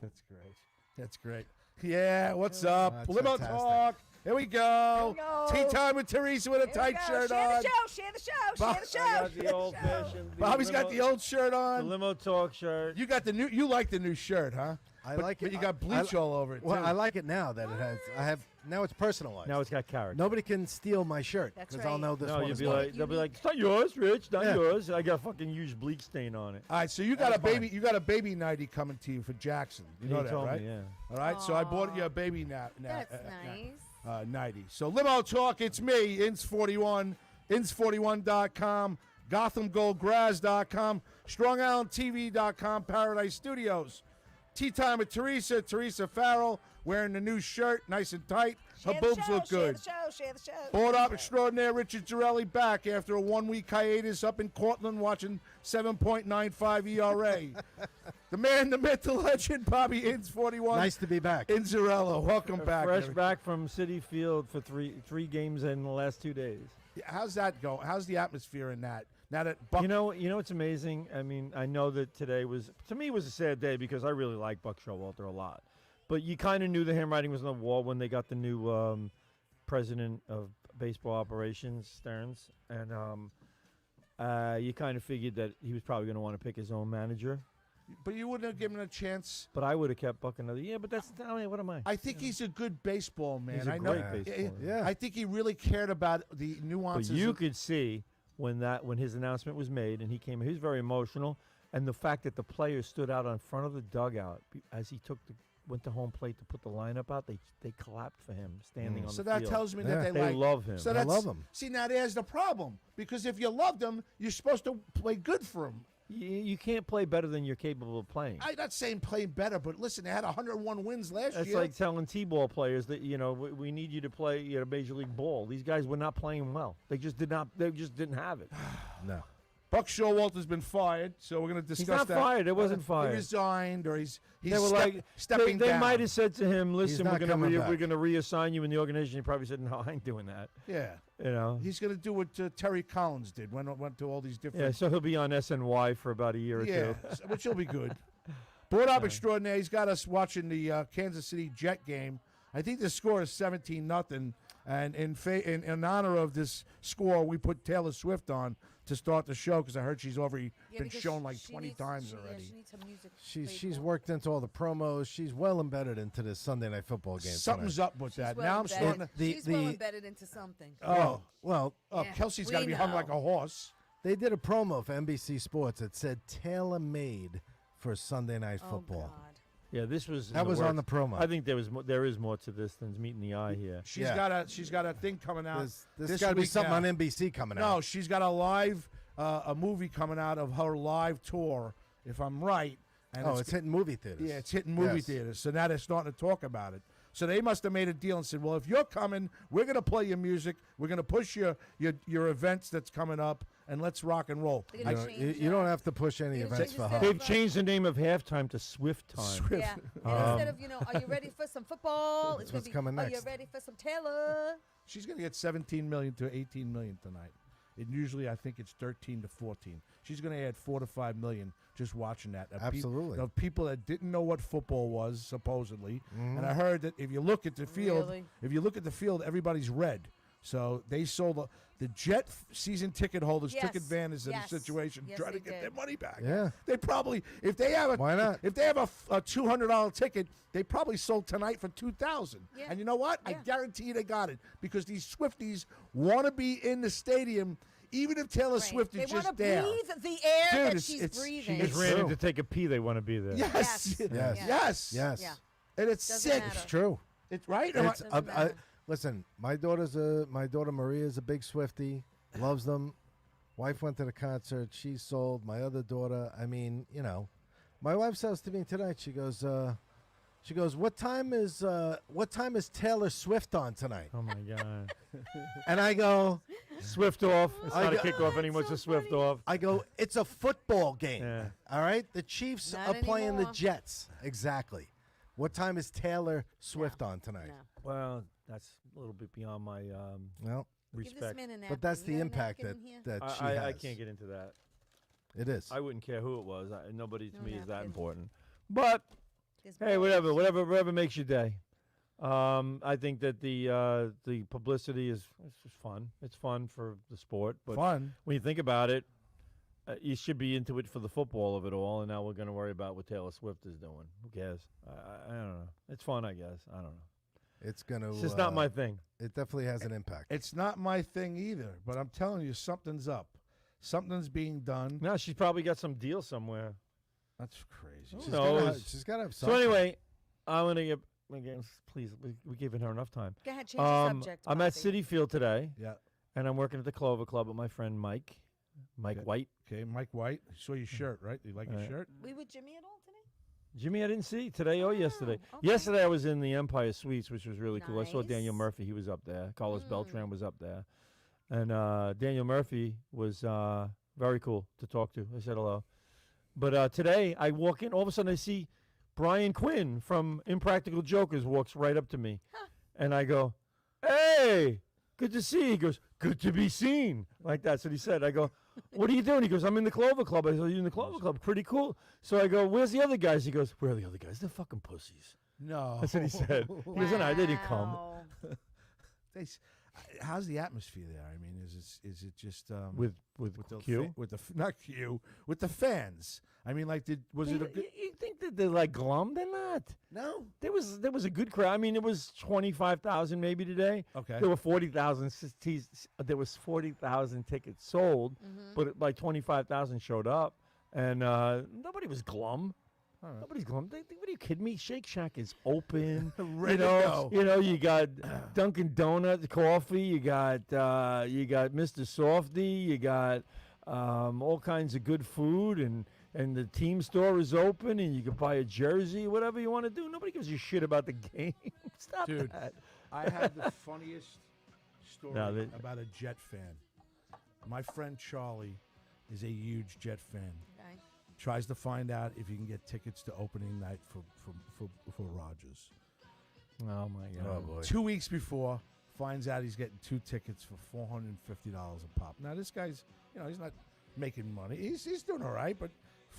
That's great. That's great. Yeah, what's up? Limo fantastic. Talk. Here we go. Here we go. Tea time with Teresa with a tight shirt on. Share the show. I got the old fashioned. Bobby's got the old shirt the on. limo talk shirt. You got the new. You like the new shirt, huh? I But- like it. But you got bleach all over it too. Well, I like it now that it has. I have now. It's personalized. Now it's got character. Nobody can steal my shirt That's because I'll right. know this No, one you'll is be mine. like, they'll be like, it's not yours, Rich, not Yeah. yours. I got a fucking huge bleach stain on it. all right, so you got That's a baby. fine. You got a baby nightie coming to you for Jackson. You know He that, told right? me, yeah. All right, so I bought you a baby That's nice. nightie. So Limo Talk, it's me, Ins41, Ins41.com, GothamGoldGraz.com, StrongIslandTV.com, Paradise Studios. Tea time with Teresa Farrell, wearing the new shirt, nice and tight. Her boobs look good. Share the show. Board op extraordinaire Richard Girelli back after a 1 week hiatus up in Cortland watching 7.95 ERA. The man, the myth, the legend, Bobby Ins41. Nice to be back. Inzarello, welcome back. Fresh everybody. back from City Field for three games in the last 2 days. How's that go? How's the atmosphere in that? Now that Buck, You know it's amazing. I mean, I know that today was, to me, was a sad day because I really like Buck Showalter a lot. But you kind of knew the handwriting was on the wall when they got the new president of baseball operations, Stearns, and you kind of figured that he was probably going to want to pick his own manager. but you wouldn't have given him a chance. But I would have kept Buck another year. But that's, I mean, what am I? I think he's a good baseball man. He's a I know. great baseball man. Yeah. I think he really cared about the But nuances. you of- could see when his announcement was made and he came, he was very emotional, and the fact that the players stood out in front of the dugout as he went to home plate to put the lineup out, they clapped for him standing on so the that field. tells me Yeah. that They like love him. So I that's, love him. See, now there's the problem because if you loved him, you're supposed to play good for him. You can't play better than you're capable of playing. I'm not saying play better, but listen, they had 101 wins last That's year. like telling T-ball players that we need you to play Major League ball. These guys were not playing well. They just did not. They just didn't have it. No. Buck Showalter's been fired, so we're going to discuss He's not that. fired. It wasn't He fired. resigned, or he's They were stepping they down. might have said to him, "Listen, not we're coming back." going to reassign you in the organization." He probably said, "No, I ain't doing that." Yeah, You know. he's going to do what Terry Collins did. Went to all these different. Yeah, so he'll be on SNY for about a year or Yeah, two. which will be good. Board up extraordinaire. He's got us watching the Kansas City Jet game. I think the score is 17-0, and in honor of this score, we put Taylor Swift on to start the show because I heard she's already been shown like 20 times already. She needs some music. She's worked into all the promos. She's well embedded into this Sunday night football game. Something's tonight. up with that. Well now I'm embedded. starting to. She's well embedded into something. Oh, Well, oh, Yeah, Kelsey's we got to be hung know. like a horse. they did a promo for NBC Sports that said tailor-made for Sunday night Oh, football. God. Yeah, this was. That was on the works. promo. I think there is more to this than meeting the eye here. She's got a thing coming out. There's this got to be week something now. on NBC coming No, out. she's got a live a movie coming out of her live tour, if I'm right. And Oh, it's hitting movie theaters. yeah, it's hitting movie Yes. theaters. So now they're starting to talk about it. So they must have made a deal and said, well, if you're coming, we're going to play your music. We're going to push your events that's coming up, and let's rock and roll. They're You, gonna know, change, you don't have to push any they're gonna events change for the her. style. They've changed the name of halftime to Swift Time. Swift. Yeah. And instead of, are you ready for some football? It's what's gonna be, coming are you next. ready for some Taylor? She's going to get 17 million to 18 million tonight. And usually I think it's 13 to 14. She's going to add 4 to 5 million just watching that. Absolutely. Of people that didn't know what football was, supposedly. And I heard that if you look at the field, Really? everybody's red. So they sold the Jet season ticket holders took Yes. advantage of Yes. the situation, Yes, trying to they get did. their money back. Yeah. They probably, if they have Why not? If they have a $200 ticket, they probably sold tonight for $2,000. Yeah. And you know what? I Yeah. guarantee you they got it because these Swifties want to be in the stadium, even if Taylor Right. Swift is They just want to there. breathe the air Dude, that it's- she's it's- breathing. She just It's ran in true. to take a pee. They want to be there. Yes. Yes. Yes. Yes. Yes. Yeah. And it's Doesn't sick. matter. It's true. It's right. It's, Doesn't matter. listen, my daughter Maria is a big Swiftie, loves them. Wife went to the concert. She sold. My other daughter, I mean, my wife says to me tonight. She goes, what time is Taylor Swift on tonight? Oh my God. And I go, Swift off. It's I not a go- kickoff anymore. It's a Swift off. it's a football game. Yeah. All right, the Chiefs Not are playing the anymore. Jets. Exactly. What time is Taylor Swift on tonight? No. Well, that's a little bit beyond my Well, Give this respect. man a napkin. but that's You the got a impact napkin in that here? she has. I can't get into that. It is. I wouldn't care who it was. Nobody to No me is that napkin. important. But There's Hey, boys. whatever makes your day. I think that the publicity is it's just fun. It's fun for the sport, but Fun. when you think about it, you should be into it for the football of it all. And now we're going to worry about what Taylor Swift is doing. Who cares? I don't know. It's fun, I guess. I don't know. It's gonna. It's just not my thing. It definitely has an impact. It's not my thing either, but I'm telling you, something's up. Something's being done. No, she's probably got some deal somewhere. That's crazy. Who She's knows? gotta have So something. anyway, I'm going to get. Again, please, we're giving her enough time. Go ahead, change the subject. I'm at Bobby. City Field today, Yeah. and I'm working at the Clover Club with my friend Mike Okay. White. Okay, Mike White. I saw your shirt, right? You like your Right. shirt? We with Jimmy at all today? Jimmy, I didn't see today or yesterday. Oh, okay. Yesterday, I was in the Empire Suites, which was really cool. I saw Daniel Nice. Murphy. He was up there. Carlos Mm. Beltran was up there. And Daniel Murphy was very cool to talk to. I said hello. But today, I walk in. All of a sudden, I see Brian Quinn from Impractical Jokers walks right up to me. Huh. And I go, hey, good to see you. He goes, good to be seen. Like that's what he said. I go, what are you doing? He goes, I'm in the Clover Club. I said, you in the Clover Club? Pretty cool. So I go, where's the other guys? He goes, where are the other guys? They're fucking pussies. No. That's what he said. He goes, no, they didn't come. Wow. How's the atmosphere there? I mean, is it just With the Q? with the not Q with the fans? I mean, like, was it a good? You think that they're like glum? They're not. No. There was a good crowd. I mean, it was 25,000 maybe today. Okay. There were 40,000. There was 40,000 tickets sold, but like 25,000 showed up, and nobody was glum. All right. Nobody's glum. What are you kidding me? Shake Shack is open. Ready to go. You got Dunkin' Donuts coffee. You got Mr. Softy. You got all kinds of good food, and the team store is open, and you can buy a jersey, whatever you want to do. Nobody gives a shit about the game. Stop Dude. that. I had the funniest story No, they- about a Jet fan. My friend Charlie is a huge Jet fan. Okay. Tries to find out if you can get tickets to opening night for Rogers. Oh my God. Oh boy. 2 weeks before, finds out he's getting 2 tickets for $450 a pop. Now this guy's, he's not making money. He's doing all right, but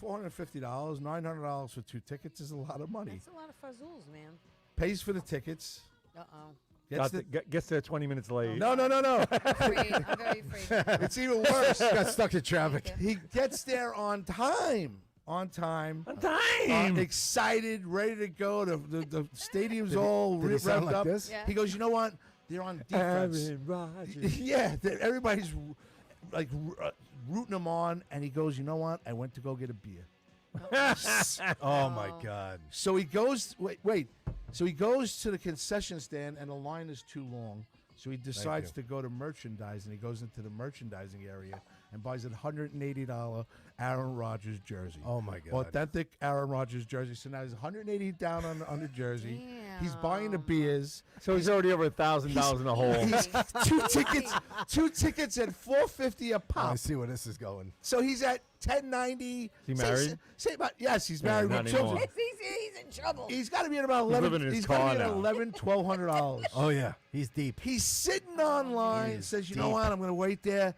$450, $900 for 2 tickets is a lot of money. That's a lot of fuzzles, man. Pays for the tickets. Uh-oh. Gets there 20 minutes late. No. I'm afraid. I'm very afraid. It's even worse. Got stuck in traffic. Thank you. He gets there on time. On time. On time. Excited, ready to go. The stadium's all Did he sound revved like up. this? Yeah. He goes, you know what? They're on defense. Aaron Rodgers. Yeah, everybody's like rooting him on, and he goes, you know what? I went to go get a beer. Oh my God. So he goes. Wait. So he goes to the concession stand, and the line is too long. So he decides to go to merchandising. He goes into the merchandising area and buys a $180 Aaron Rodgers jersey. Oh my God. Authentic Aaron Rodgers jersey. So now he's $180 down on the jersey. He's buying the Damn. beers. So he's already over $1,000 in the hole. He's two tickets at $450 a Oh, pop. I see where this is going. So he's at $10.90. Is he married? Say about yes, he's Yeah, married not with children. anymore. He's in trouble. He's got to be at about He's 11. living in his He's got car to be at now. $1,200. Oh yeah, he's deep. He's sitting online. is Says, you know deep. what? I'm going to wait there.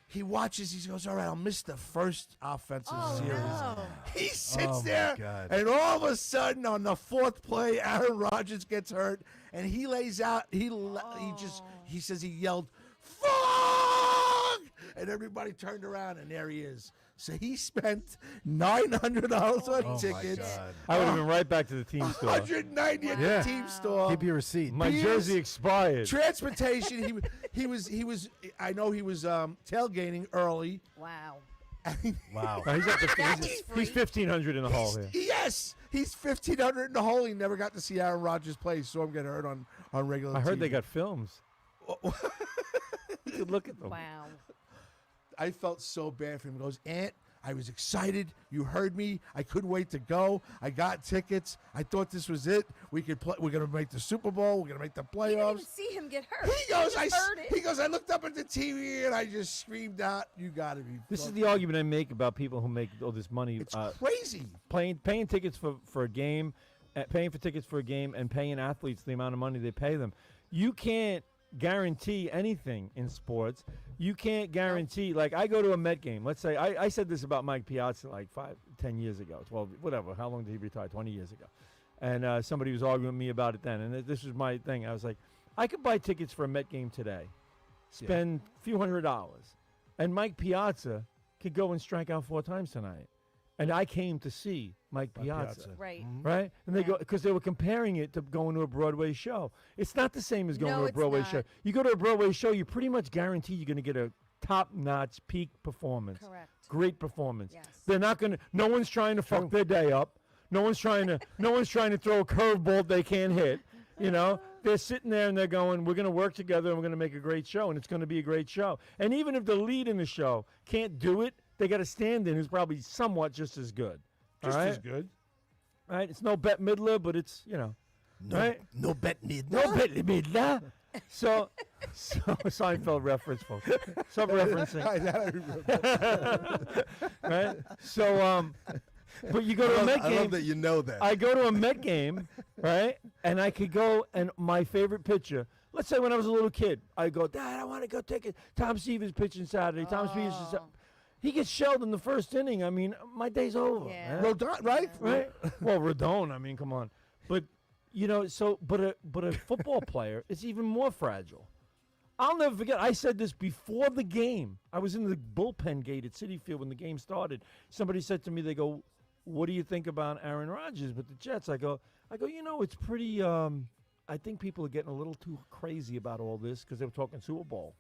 He watches. He goes, all right, I'll miss the first offensive Oh, series. no. He sits Oh, my there, God. and all of a sudden, on the 4th play, Aaron Rodgers gets hurt, and he lays out. He says he yelled, "Fuck!" and everybody turned around, and there he is. So he spent $900 on Oh my tickets, God. I would have been right back to the team store. $190 at Yeah. the team store. Keep your receipt. My Beers. jersey expired. Transportation. He was. I know he was tailgating early. Wow. Wow. No, he's at the, That was he's free. 1,500 in the hole here. Yes, he's 1,500 in the hole. He never got to see Aaron Rodgers play. Saw him get hurt on regular. I heard TV. they got films. You could look at them. Wow. I felt so bad for him. He goes, Aunt, I was excited. You heard me. I couldn't wait to go. I got tickets. I thought this was it. We could play. We're gonna make the Super Bowl. We're gonna make the You didn't even playoffs. see him get hurt. He goes, You just heard it. he goes. I looked up at the TV and I just screamed out, "You got to be!" This is fucking-" the argument I make about people who make all this money. It's crazy. Paying tickets for a game, paying for tickets for a game, and paying athletes the amount of money they pay them. You can't guarantee anything in sports. You can't guarantee. Like, I go to a Met game. Let's say I said this about Mike Piazza like 10 years ago, 12, whatever. How long did he retire? 20 years ago. and somebody was arguing with me about it then. And this was my thing. I was like, I could buy tickets for a Met game today, spend a few $100s, and Mike Piazza could go and strike out 4 times tonight. And I came to see Mike Piazza. Right. Right? And they go, because they were comparing it to going to a Broadway show. It's not the same as going No, to a it's Broadway not. show. You go to a Broadway show, you're pretty much guaranteed you're going to get a top-notch peak performance. Correct. Great performance. Yes. They're not going to, no one's trying to fuck their day up. No one's trying to throw a curveball they can't hit. You know, they're sitting there and they're going, we're going to work together and we're going to make a great show, and it's going to be a great show. And even if the lead in the show can't do it, they got a stand-in who's probably somewhat just as good. Just all right? as good. Right? It's no Bette Midler, but it's, right? No bet need. No Bette Midler. So Seinfeld reference, folks. Some referencing. Right? So, but you go to a Met I game. love that you know that. I go to a Met game, right? And I could go, and my favorite pitcher, let's say when I was a little kid, I go, Dad, I want to go take it. Tom Stevens pitching Saturday. Tom Stevens is. He gets shelled in the first inning. I mean, my day's over. Yeah. man. Rodon, right? Right? Well, Rodon, I mean, come on. But, but a football player is even more fragile. I'll never forget, I said this before the game. I was in the bullpen gate at Citi Field when the game started. Somebody said to me, they go, what do you think about Aaron Rodgers with the Jets? I go, it's pretty, I think people are getting a little too crazy about all this because they were talking Super Bowl.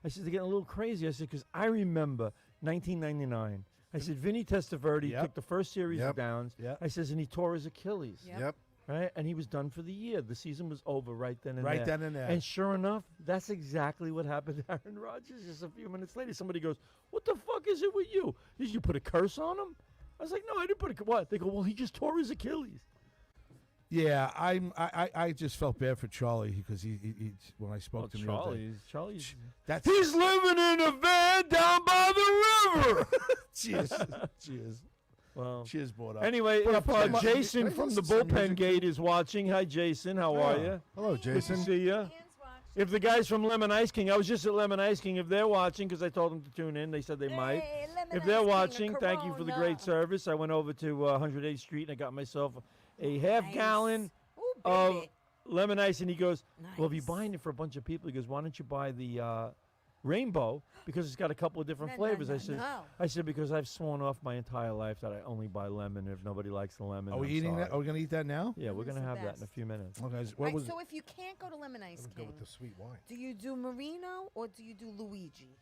I said, they're getting a little crazy. I said, because I remember 1999. I said, Vinny Testaverde took the first series of downs. Yep. I says, and he tore his Achilles. Yep. Right? And he was done for the year. The season was over right then and Right there. then and there. And sure enough, that's exactly what happened to Aaron Rodgers just a few minutes later. Somebody goes, what the fuck is it with you? Did you put a curse on him? I was like, no, I didn't put a curse. What? They go, well, he just tore his Achilles. Yeah, I just felt bad for Charlie because he when I spoke to him the other day. Charlie's. That's He's living in a van down by the river. cheers. Well, Cheers, brought up. anyway, Well, if come on, Jason can I from the listen to some bullpen music, gate is watching, hi, Jason. How are you? Hello, Good to Jason. see you. If the guys from Lemon Ice King, I was just at Lemon Ice King. If they're watching, because I told them to tune in, they said they might. Hey, Lemon If Ice they're King, a watching, thank you for the great Corona. service. I went over to 108th Street and I got myself a half-gallon Ooh, of baby. lemon ice. And he goes, well, if you're Nice. buying it for a bunch of people, he goes, why don't you buy the rainbow? Because it's got a couple of different No, flavors. no, I said, no. because I've sworn off my entire life that I only buy lemon. If nobody likes the lemon, Are we I'm eating sorry. that? Are we gonna eat that now? Yeah, we're Lemon's going to the have that in a best. few minutes. Okay. What Right, was? so if you can't go to Lemon Ice Go King, with the sweet wine. do you do Marino or do you do Luigi?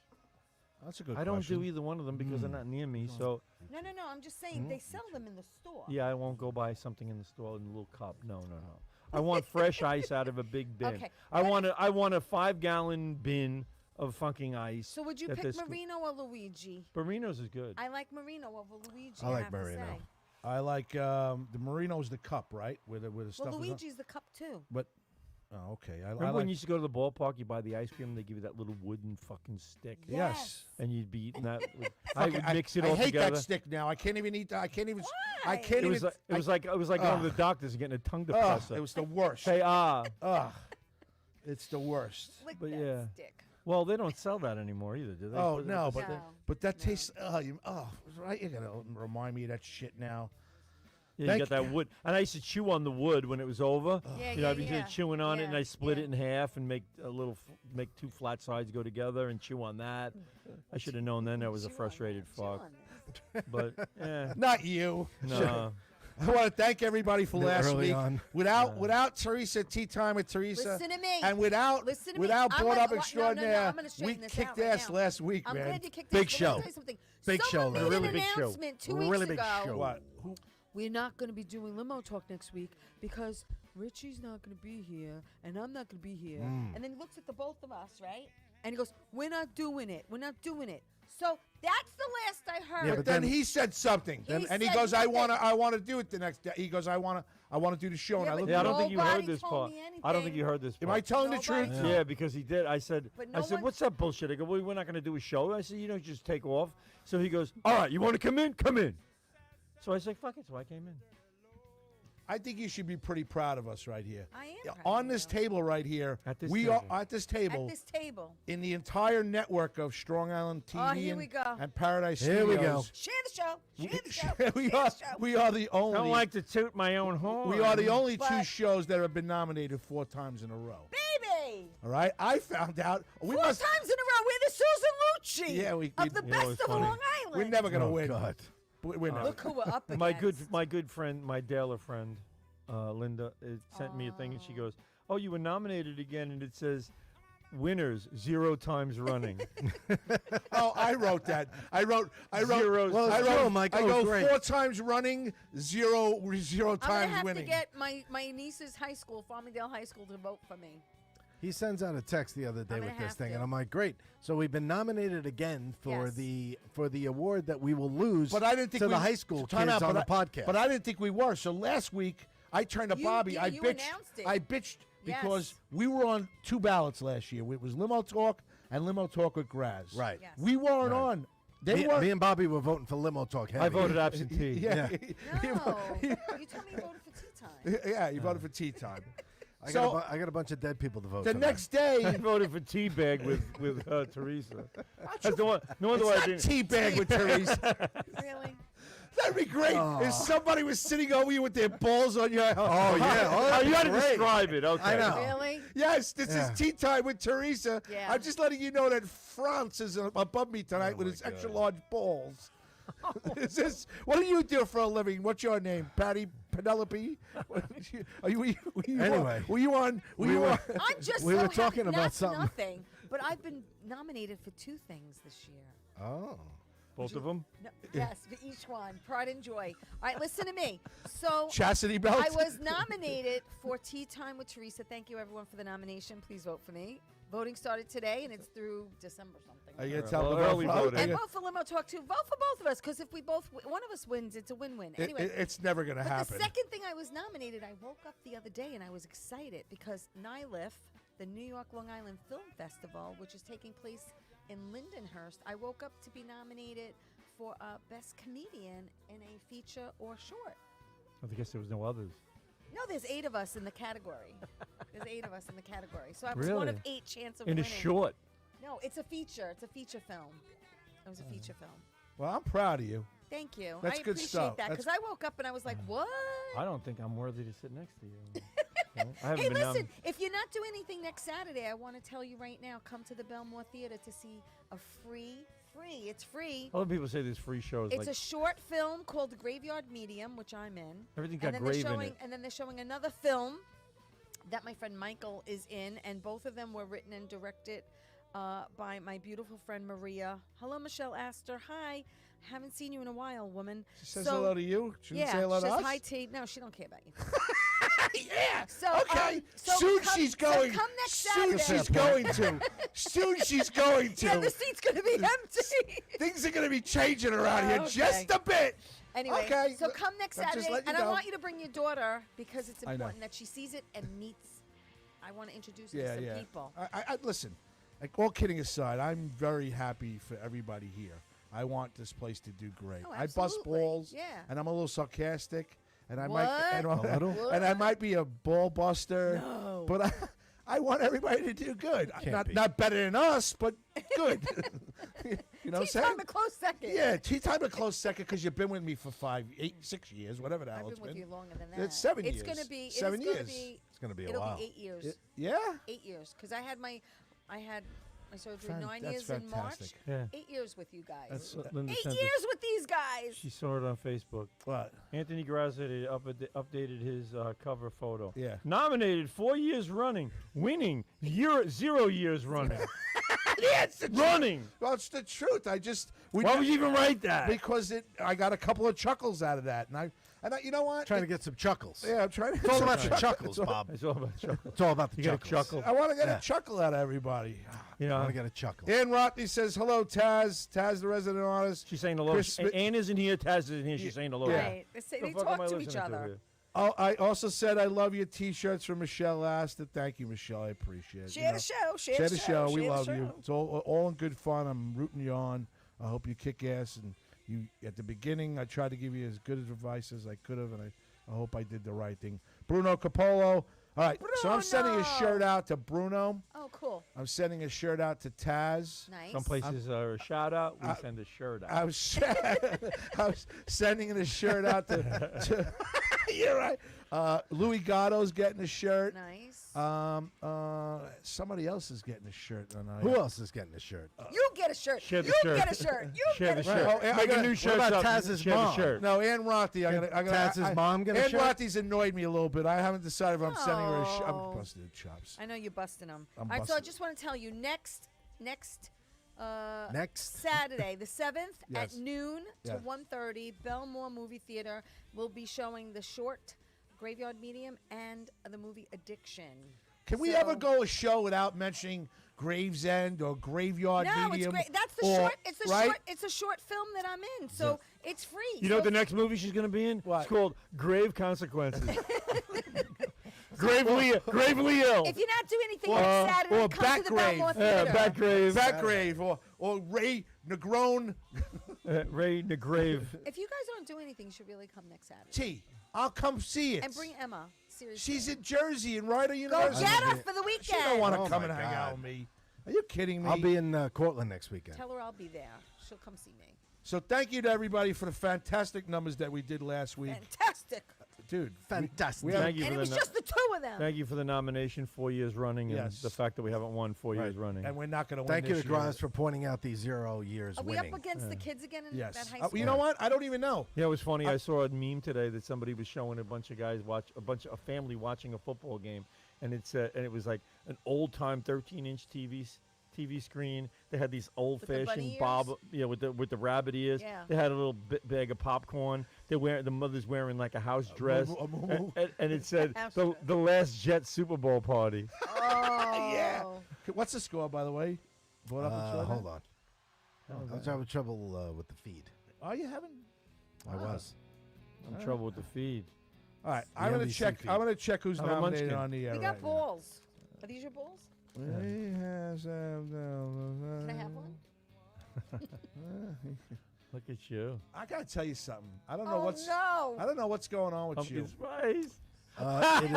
That's a good. I don't question. do either one of them because they're not near me. So, No, I'm just saying they sell them in the store. yeah, I won't go buy something in the store in a little cup. No. I want fresh ice out of a big bin. Okay, I what want a 5-gallon bin of fucking ice. So would you that pick this- Marino or Luigi? Marinos is good. I like Marino over Luigi. I like have to Marino. say. I like the Marino's the cup, right? Where the stuff Well, is on- Luigi's the cup too. But oh, okay. I Remember like. when you used to go to the ballpark, you buy the ice cream, they give you that little wooden fucking stick, Yes. and you'd be eating that. I would Fucking- mix it I all hate together. that stick now. I can't even eat that. I can't even. I Why? can't It was even. like it was like going to the doctors and getting a tongue depressor. It was the worst. Say Ugh. It's the worst. Lick But that yeah. stick. Well, they don't sell that anymore either, do they? Oh Put it no, at the but No. but that No. tastes. Right. You're gonna remind me of that shit now. Yeah, Thank you got that wood. And I used to chew on the wood when it was over. Yeah, You know, I'd be yeah. chewing on it, and Yeah, I split yeah. it in half and make a little, make 2 flat sides go together and chew on that. I should have known then I was a Chew on frustrated that, chew fuck. on that. But yeah, Not you. no. I want to thank everybody for last Early week. on. Without Teresa, Tea Time with Teresa, Listen to me. and without Listen to without me. I'm brought gonna- up no, no, extraordinaire, I'm gonna we straighten this kicked out right ass now. last week, I'm man. glad you kicked Big this, but let me show. tell you something. Big show, Someone man. made Really an big show. announcement 2 Really weeks big ago. show. What? Who? We're not going to be doing limo talk next week because Richie's not going to be here and I'm not going to be here. And then he looks at the both of us, right? And he goes, "We're not doing it. We're not doing it." So that's the last I heard. Yeah, But then he said something, He and he said goes, "I nothing. want to do it the next day." He goes, "I want to do the show." And Yeah, I but looked Yeah, I at don't him. think you Nobody heard this told part. me I don't think anything. you heard this Am part. I telling the Nobody truth? told Yeah, because he did. I said, But no one- "What's that bullshit?" I go, "Well, we're not going to do a show." I said, "You don't just take off." So he goes, "All right, you want to come in? Come in." So I said, "Fuck it." So I came in. I think you should be pretty proud of us right here. I am Yeah, proud on of this you. table right here. At this we table. are at this table At this table. in the entire network of Strong Island TV Oh, here we go. and Paradise Here we go. Studios. Share the show. She in the show. we She in are the show. we are the I only don't like to toot my own horn. we are the only two But- shows that have been nominated 4 times in a row. Baby. All right, I found out we 4 must. times in a row. We're the Susan Lucci Yeah, we- of the you know, best it's of funny. Long Island. We're never gonna Oh, win. God. We're never. Look who we're up against. my good friend, my Daler friend, Linda, sent me a thing, and she goes, "Oh, you were nominated again," and it says, "Winners 0 times running." Oh, I wrote that. I wrote. Zeros. Well, I it's wrote. true, Mike. I Oh, go great. 4 times running, zero I'm times gonna have winning. to get my niece's high school, Farmingdale High School, to vote for me. He sends out a text the other day I'm with gonna this have thing, to. and I'm like, great. So we've been nominated again for Yes. the award that we will lose But I didn't think to we, the high school time kids out, on the but podcast. But I didn't think we were. So last week I turned to You- Bobby. yeah, I you bitched. announced it. I bitched because Yes. we were on 2 ballots last year. It was Limo Talk and Limo Talk with Graz. Right. Yes. We weren't Right. on. They me, weren't. me and Bobby were voting for Limo Talk. Heavy. I voted absentee. yeah. No, you told me you voted for tea time. Yeah, you voted for tea time. I So- got I got a bunch of dead people to vote The for. next I day, voted for Teabag with Teresa. That's the one. No wonder why I it's didn't. not teabag with Teresa. Really? That'd be great if somebody was sitting over you with their balls on your. Oh yeah. Oh, Oh, that'd you be got to great. describe it. Okay. I know. Really? Yes, this Yeah. is tea time with Teresa. Yeah. I'm just letting you know that France is above me tonight Oh, with my his extra God. large balls. Is this? What do you do for a living? What's your name? Patty Penelope? Are you? Were you Anyway. on, were you on? Were We you were- on? I'm just We so were happy. talking about Not something. Nothing. But I've been nominated for 2 things this year. Oh. Both of them. No, yes, for each one. Pride and joy. All right, listen to me. So Chastity belt. I was nominated for Tea Time with Teresa. Thank you, everyone, for the nomination. Please vote for me. Voting started today, and it's through December something. Are you gonna Well, tell them early about- voting. are And you- vote for Limo Talk too. Vote for both of us, because if we both, one of us wins, it's a win-win. Anyway, it's never gonna but happen. the second thing I was nominated, I woke up the other day and I was excited because NYLIF, the New York Long Island Film Festival, which is taking place in Lindenhurst, I woke up to be nominated for Best Comedian in a feature or short. I guess there was no others. No, there's 8 of us in the category. There's 8 of us in the category. So I was one of Really? 8 chance of In a winning. short. No, it's a feature. It's a feature film. It was a feature film. Well, I'm proud of you. Thank you. That's I good appreciate stuff. that because I woke up and I was like, what? I don't think I'm worthy to sit next to you. No, I haven't Hey, been listen, nominated. if you're not doing anything next Saturday, I want to tell you right now, come to the Belmore Theater to see a it's free. Other people say there's free shows. It's like a short film called The Graveyard Medium, which I'm in. everything got And then, they're grave in showing, it. and then they're showing another film that my friend Michael is in, and both of them were written and directed by my beautiful friend Maria. Hello, Michelle Astor. Hi. Haven't seen you in a while, woman. She says So- hello to you. She didn't Yeah, say hello she to says us. hi, T. No, she don't care about you. Yeah. So, okay. so Soon come- she's so going. come next Soon Saturday. she's going to. Soon she's going to. Yeah, the seat's going to be empty. Things are going to be changing around here Okay. just a bit. Anyway, Okay, so come next I'm just Saturday, letting and you I know. want you to bring your daughter because it's I know. important that she sees it and meets. I want to introduce her Yeah, to some yeah. people. I listen. Like, all kidding aside, I'm very happy for everybody here. I want this place to do great. Oh, I bust absolutely. balls, Yeah. and I'm a little sarcastic, and I What? might and, A little? and I might be a ball buster. No. But I want everybody to do good. Can't be. Not better than us, but good. You know what I'm Tea saying? time a close second. Yeah, tea time a close second because you've been with me for 5, 8, 6 years, whatever the hell I've it's been with been. you longer than that. It's 7 It's years. gonna be 7 it is years. Gonna be, It's going to be a it'll while. be 8 years. Yeah. 8 years, because I had my surgery Fan- 9 that's years in March. fantastic. Yeah. 8 years with you guys. That's what Linda 8 sent years us. with these guys. She saw it on Facebook. What? Anthony Grassett updated his cover photo. Yeah. Nominated 4 years running, winning 0 years running. Yeah, it's the running. Well, it's the truth. Why would you even write that? Because I got a couple of chuckles out of that, and you know what? Trying to get some chuckles. Yeah, I'm trying to. It's all about the Chuckles. chuckles, Bob. It's all about chuckle. It's all about the You got a chuckles. chuckle. I want to get Yeah. a chuckle out of everybody. You I know, want to get a chuckle. Ann Rotney says hello, Taz. Taz, the resident artist. she's saying hello. Chris Smith- Ann isn't here. Taz isn't here. She's saying hello. Yeah. Right. They The fuck talk am I to each listening other. here? Oh, I also said I love your T-shirts from Michelle Astor. Thank you, Michelle. I appreciate it. Share the show. Share Share the the show. We share the love show. you. It's all in good fun. I'm rooting you on. I hope you kick ass. And you at the beginning, I tried to give you as good advice as I could have, and I hope I did the right thing. Bruno Capolo. All right, so I'm sending a Bruno! shirt out to Bruno. Oh, Oh, cool. I'm sending a shirt out to Taz. Nice. Some places are a shout out. We send a shirt out. I was I was sending a shirt out to you're right. Louis Gatto's getting a shirt. Nice. Somebody else is getting a shirt. Who else is getting a shirt? You get a shirt. Share the You shirt. get a shirt. You Share get the a shirt. shirt. Oh, I Make gotta- a new what shirt. about up. Taz's Share the mom? shirt. No, Ann Rothi. Taz's mom get a Ann shirt? Rothy's annoyed me a little bit. I haven't decided if I'm sending her a shirt. Oh. I'm busting the chops. I know you're busting them. I'm All right, so I busting. just want to tell you next Next. Saturday, the 7th Yes. at noon to Yeah. 1:30, Belmore Movie Theater will be showing the short Graveyard Medium and the movie Addiction. Can we So- ever go a show without mentioning Gravesend or Graveyard No, Medium? it's great. That's the or- short. It's a right? short. It's a short film that I'm in, so it's free. You know So what the next movie she's going to be in? What? It's called Grave Consequences. Gravely ill. if you're not doing anything Or- next Saturday, or come to the Belmore Batgrave. Theater. Batgrave. Batgrave or Ray Negron. Ray Negrave. If you guys aren't doing anything, you should really come next Saturday. T. I'll come see it. And bring Emma. Seriously. She's in Jersey and Rider Go University. get her for the weekend. She don't want to Oh, come my and hang out God. with me. Are you kidding me? I'll be in Cortland next weekend. Tell her I'll be there. She'll come see me. So thank you to everybody for the fantastic numbers that we did last week. Fantastic. Dude, Fantastic. we have- Thank you And for it was the just the two of them. thank you for the nomination 4 years running and Yes. the fact that we haven't won 4 years running. and we're not going to win Thank you this to year. Grimes for pointing out these 0 years Are we winning. up against the kids again in Yes. that high school? You know what? I don't even know. Yeah, it was funny. I saw a meme today that somebody was showing a bunch of guys a family watching a football game, and it was like an old time 13-inch TV screen. They had these old bunny fashioned ears? bob, with the rabbit ears. Yeah. They had a little bag of popcorn. The mother's wearing like a house dress, and it said House the dress. the last Jet Super Bowl party. Oh. Yeah. What's the score, by the way? Brought up a Hold on. I was having trouble with the feed. Oh, you haven't? I was. I'm in trouble with the feed. All right. The I'm going to NBC check. feed. I'm going to check who's Have a nominated munchkin. on the air We got right now. balls. Are these your balls? He has, Can I have one? Look at you, I gotta tell you something. I don't know Oh, what's. no. I don't know what's going on with pumpkin you. spice. It is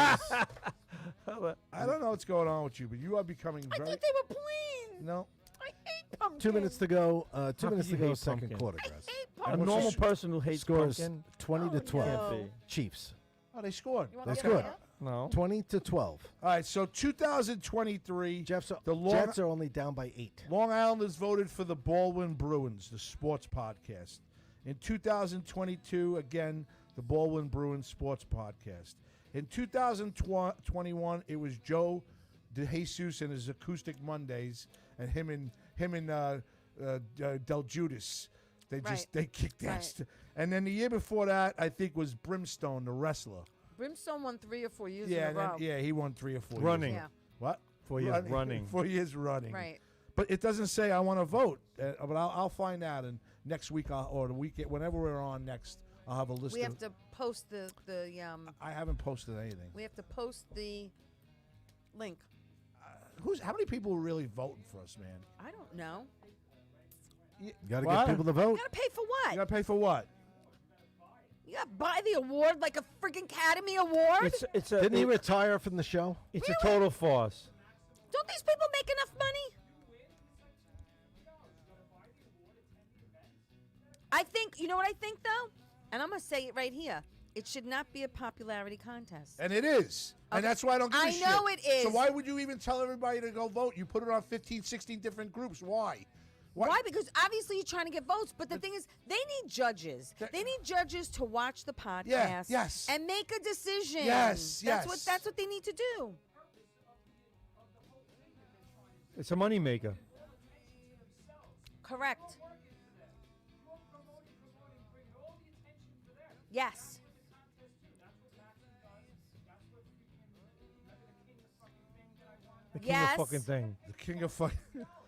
I don't know what's going on with you, but you are becoming I very. thought they were plain. No. I hate pumpkin. 2 minutes to go. 2 could minutes to you go. hate Second pumpkin? quarter, I Grass. hate A pumpkin. normal person who hates Scores pumpkin. 20 to Oh, 12. no. Can't be. Chiefs. Oh, they scored. You want They me to scored. get it? No. 20 to 12. All right, so 2023, Jets the Long, Jets are only down by 8. Long Islanders voted for the Baldwin Bruins, the sports podcast. In 2022, again, the Baldwin Bruins sports podcast. In 2021, it was Joe DeJesus and his Acoustic Mondays, and him and Del Judas. They kicked ass. Right. And then the year before that, I think, was Brimstone, the wrestler. Brimstone won 3 or 4 years Yeah, in a row. he won 3 or 4 Running. years. Yeah, What? 4 years running. 4 years running. right. But it doesn't say I want to vote. But I'll find out. And next week or the weekend, whenever we're on next, I'll have a list We of. have to post the I haven't posted anything. we have to post the link. How many people are really voting for us, man? I don't know. You got to What? get people to You vote. gotta pay for what? You got to pay for what? You gotta buy the award like a freaking Academy Award? It's Didn't he retire from the show? It's a total farce. Don't these people make enough money? I think, you know what I think though? And I'm gonna say it right here. It should not be a popularity contest. And it is. And Okay. that's why I don't give a I shit. know it is. So why would you even tell everybody to go vote? You put it on 15, 16 different groups. Why? Why? Because obviously you're trying to get votes, but the thing is, they need judges. They need judges to watch the podcast yes. and make a decision. Yes, That's what they need to do. It's a moneymaker. Correct. Yes. The king Yes. of fucking thing. The king of fucking.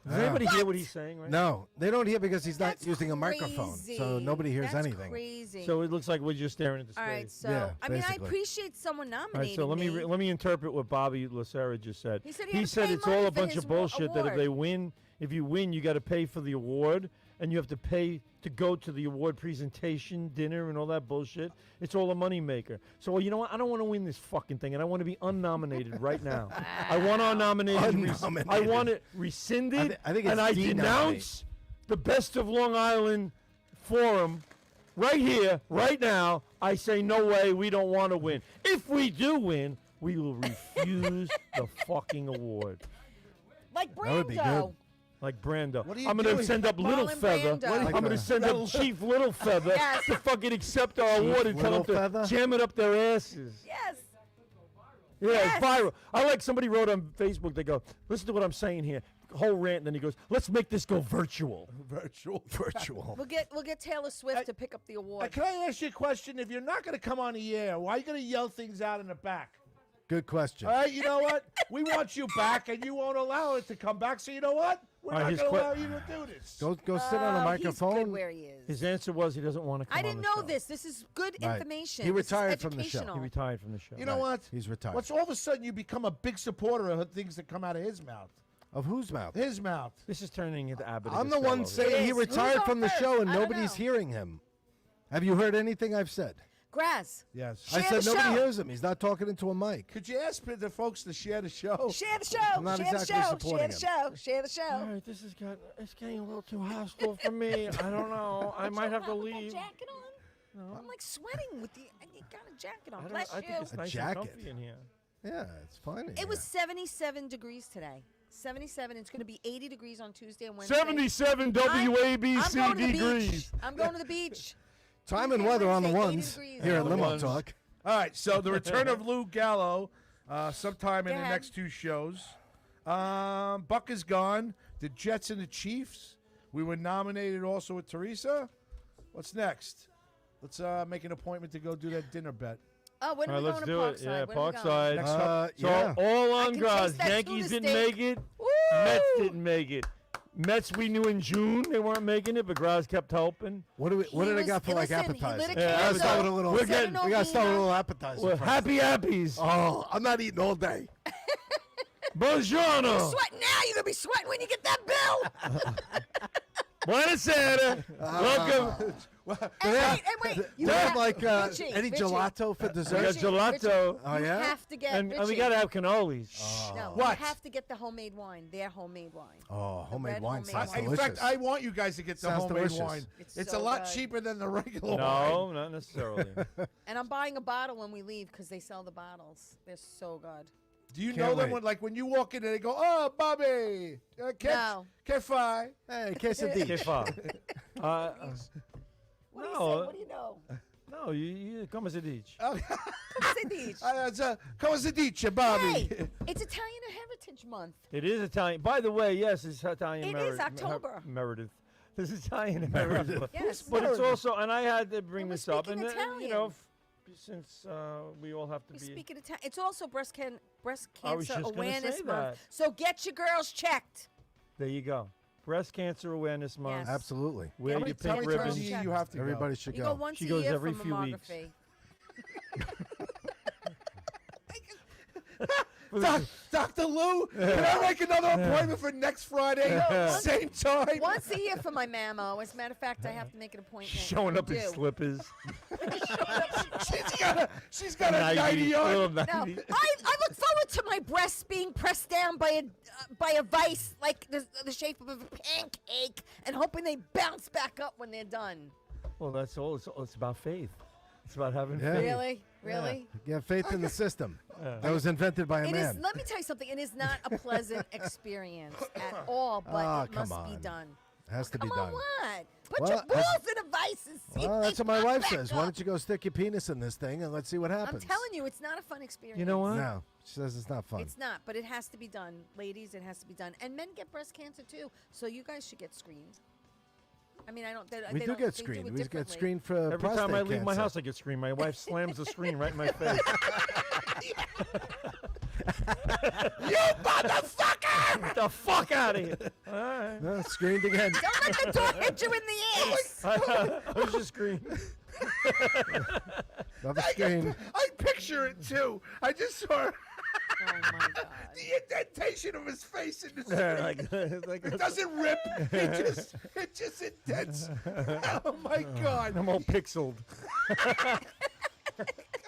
Does anybody hear what he's saying right No, they don't hear because he's not That's using a microphone, so crazy. nobody hears That's anything. Crazy. So it looks like we're just staring at the all space. right, so Yeah, I mean, I basically. appreciate someone All nominating right, so let me me. let me interpret what Bobby Lacera just said. He said he had to pay it's money all a for bunch his of bullshit. That award. if you win, you got to pay for the award, and you have to pay to go to the award presentation, dinner, and all that bullshit. It's all a moneymaker. So, well, you know what? I don't want to win this fucking thing, and I want to be unnominated right now. I want our nomination. I want it rescinded, I think it's and I denominate. denounce the Best of Long Island Forum right here, right now. I say, no way, we don't want to win. If we do win, we will refuse the fucking award. Like That would be good. Brando. Like Brando. What are you I'm going to doing? send up Like Little Marlon Feather. Brando. Like I'm going to send up Chief Little Feather Yes. to fucking accept our award and tell them to Little Feather? jam it up their asses. Yes. Yeah, Yes. it's viral. I like somebody wrote on Facebook, they go, listen to what I'm saying here. Whole rant, and then he goes, let's make this go virtual. Virtual. We'll get Taylor Swift to pick up the award. Can I ask you a question? If you're not going to come on the air, why are you going to yell things out in the back? Good question. All right, you know what? We want you back, and you won't allow it to come back. So you know what? We're All right, not his going to que- allow you to do this. Go sit on a Oh, He's good microphone. where he is. His answer was he doesn't want to come I on didn't the know show. this. This is good Right. information. He This is retired from the show. educational. He retired from the show. You know what? He's retired. What's all of a sudden you become a big supporter of things that come out of his mouth? Of whose mouth? His mouth. This is turning into Abbott. I'm the one saying. saying he is. Who's retired on from the first? show and I don't nobody's know. hearing him. Have you heard anything I've said? Graz, Yes. I Share said the nobody show. hears him. He's not talking into a mic. Could you ask the folks to share the show? share the show. I'm not Share the exactly show. supporting Share the him. show. Share the show. All right, it's getting a little too hostile for me. I don't know. I might have to With that leave. jacket on? I'm like sweating with the. You got a jacket on. I, Bless think you. it's A nice jacket. and comfy in here. Yeah, it's fine. in It was here. 77 degrees today. 77. It's going to be 80 degrees on Tuesday and Wednesday. 77 I'm going WABC to the degrees. beach. I'm going to the beach. time and Tuesday, weather on the Wednesday, 80 ones degrees. here at On the Limo ones. Talk. All right, so the return of Lou Gallo sometime in Go the ahead. next two shows. Buck is gone. The Jets and the Chiefs. We were nominated also with Teresa. What's next? Let's make an appointment to go do that dinner bet. Oh, when All are right, we let's going to do it. Parkside? Yeah, When are we going? Parkside. Next So Yeah. all on can Graz. taste that Yankees tuna didn't steak. make it. Woo! Mets didn't make it. Mets we knew in June they weren't making it, but Graz kept helping. What do He they was- got for like listen, he lit a appetizers? candle, Gotta start with a little. We're set getting- an We gotta start with a ovina. little appetizer. Well, first. happy appies. Oh, I'm not eating all day. Buongiorno. Sweating now. You're going to be sweating when you get that bill. Buonasera. Welcome. And wait. Do You they have have- like Richie, any Richie. gelato for We got dessert? Richie, gelato. Oh, You yeah? have to get And we Richie. got to have cannolis. No, What? you have to get the homemade wine. Their homemade wine. Oh, homemade red wine homemade sounds wine. In delicious. fact, I want you guys to get the Sounds homemade delicious. wine. It's It's so a lot good. cheaper than the regular wine. No, not necessarily. And I'm buying a bottle when we leave because they sell the bottles. They're so good. Do you Can't know them wait. when you walk in and they go, "Oh, Bobby, No. que fi?" Hey, quesadilla. Que fa? What do you say? No. What do you know? No, you come as a ditch. Say Come si dice, Bobby? Hey, it's Italian Heritage Month. It is Italian. By the way, yes, it's Italian. It is October. Meredith. This is Italian Meredith. Yes. But it's Meredith? also, and I had to bring And we're this up, speaking and you know, Italian. since we all have to We be. speak in Italian. It's also breast I was cancer just gonna awareness say month. that. So get your girls checked. There you go. Breast Cancer Awareness Month. Yes. Absolutely. Wear How many, your how pink many times ribbons. a year you have to go? Everybody should You go. go once She a goes year every for few weeks. mammography. Dr. Lou, can I make another appointment for next Friday? Same time? Once a year for my mammo. As a matter of fact, I have to make an appointment. Showing up in I do. slippers. She's got a 90 on. little No, 90. I look forward to my breasts being pressed down by a vice like the shape of a pancake, and hoping they bounce back up when they're done. Well, that's all. It's about faith. It's about having Yeah. faith. Really, really. You have faith in the system that was invented by a It is. man. Let me tell you something. It is not a pleasant experience at all, but Ah, it come must be on. done. Has to be Come on, done. what? Put Well, your balls in a vice and see. Well, if that's they what my pop wife back says. Why up. don't you go stick your penis in this thing and let's see what I'm happens? telling you, it's not a fun experience. You know what? No, she says it's not fun. It's not, but it has to be done. Ladies, it has to be done. And men get breast cancer too, so you guys should get screened. I mean, I don't. we they do don't- get they do screened. it We get differently. screened for Every prostate time I leave my cancer. house, I get screened. My wife slams the screen right in my face. You motherfucker! Get the fuck out of here! All right. No, screened again. Don't let the door hit you in the ass. I was just screened. Another screen. I picture it too. I just saw her. my God. The indentation of his face in the like it doesn't rip. It just indents. Oh my God. I'm all pixeled.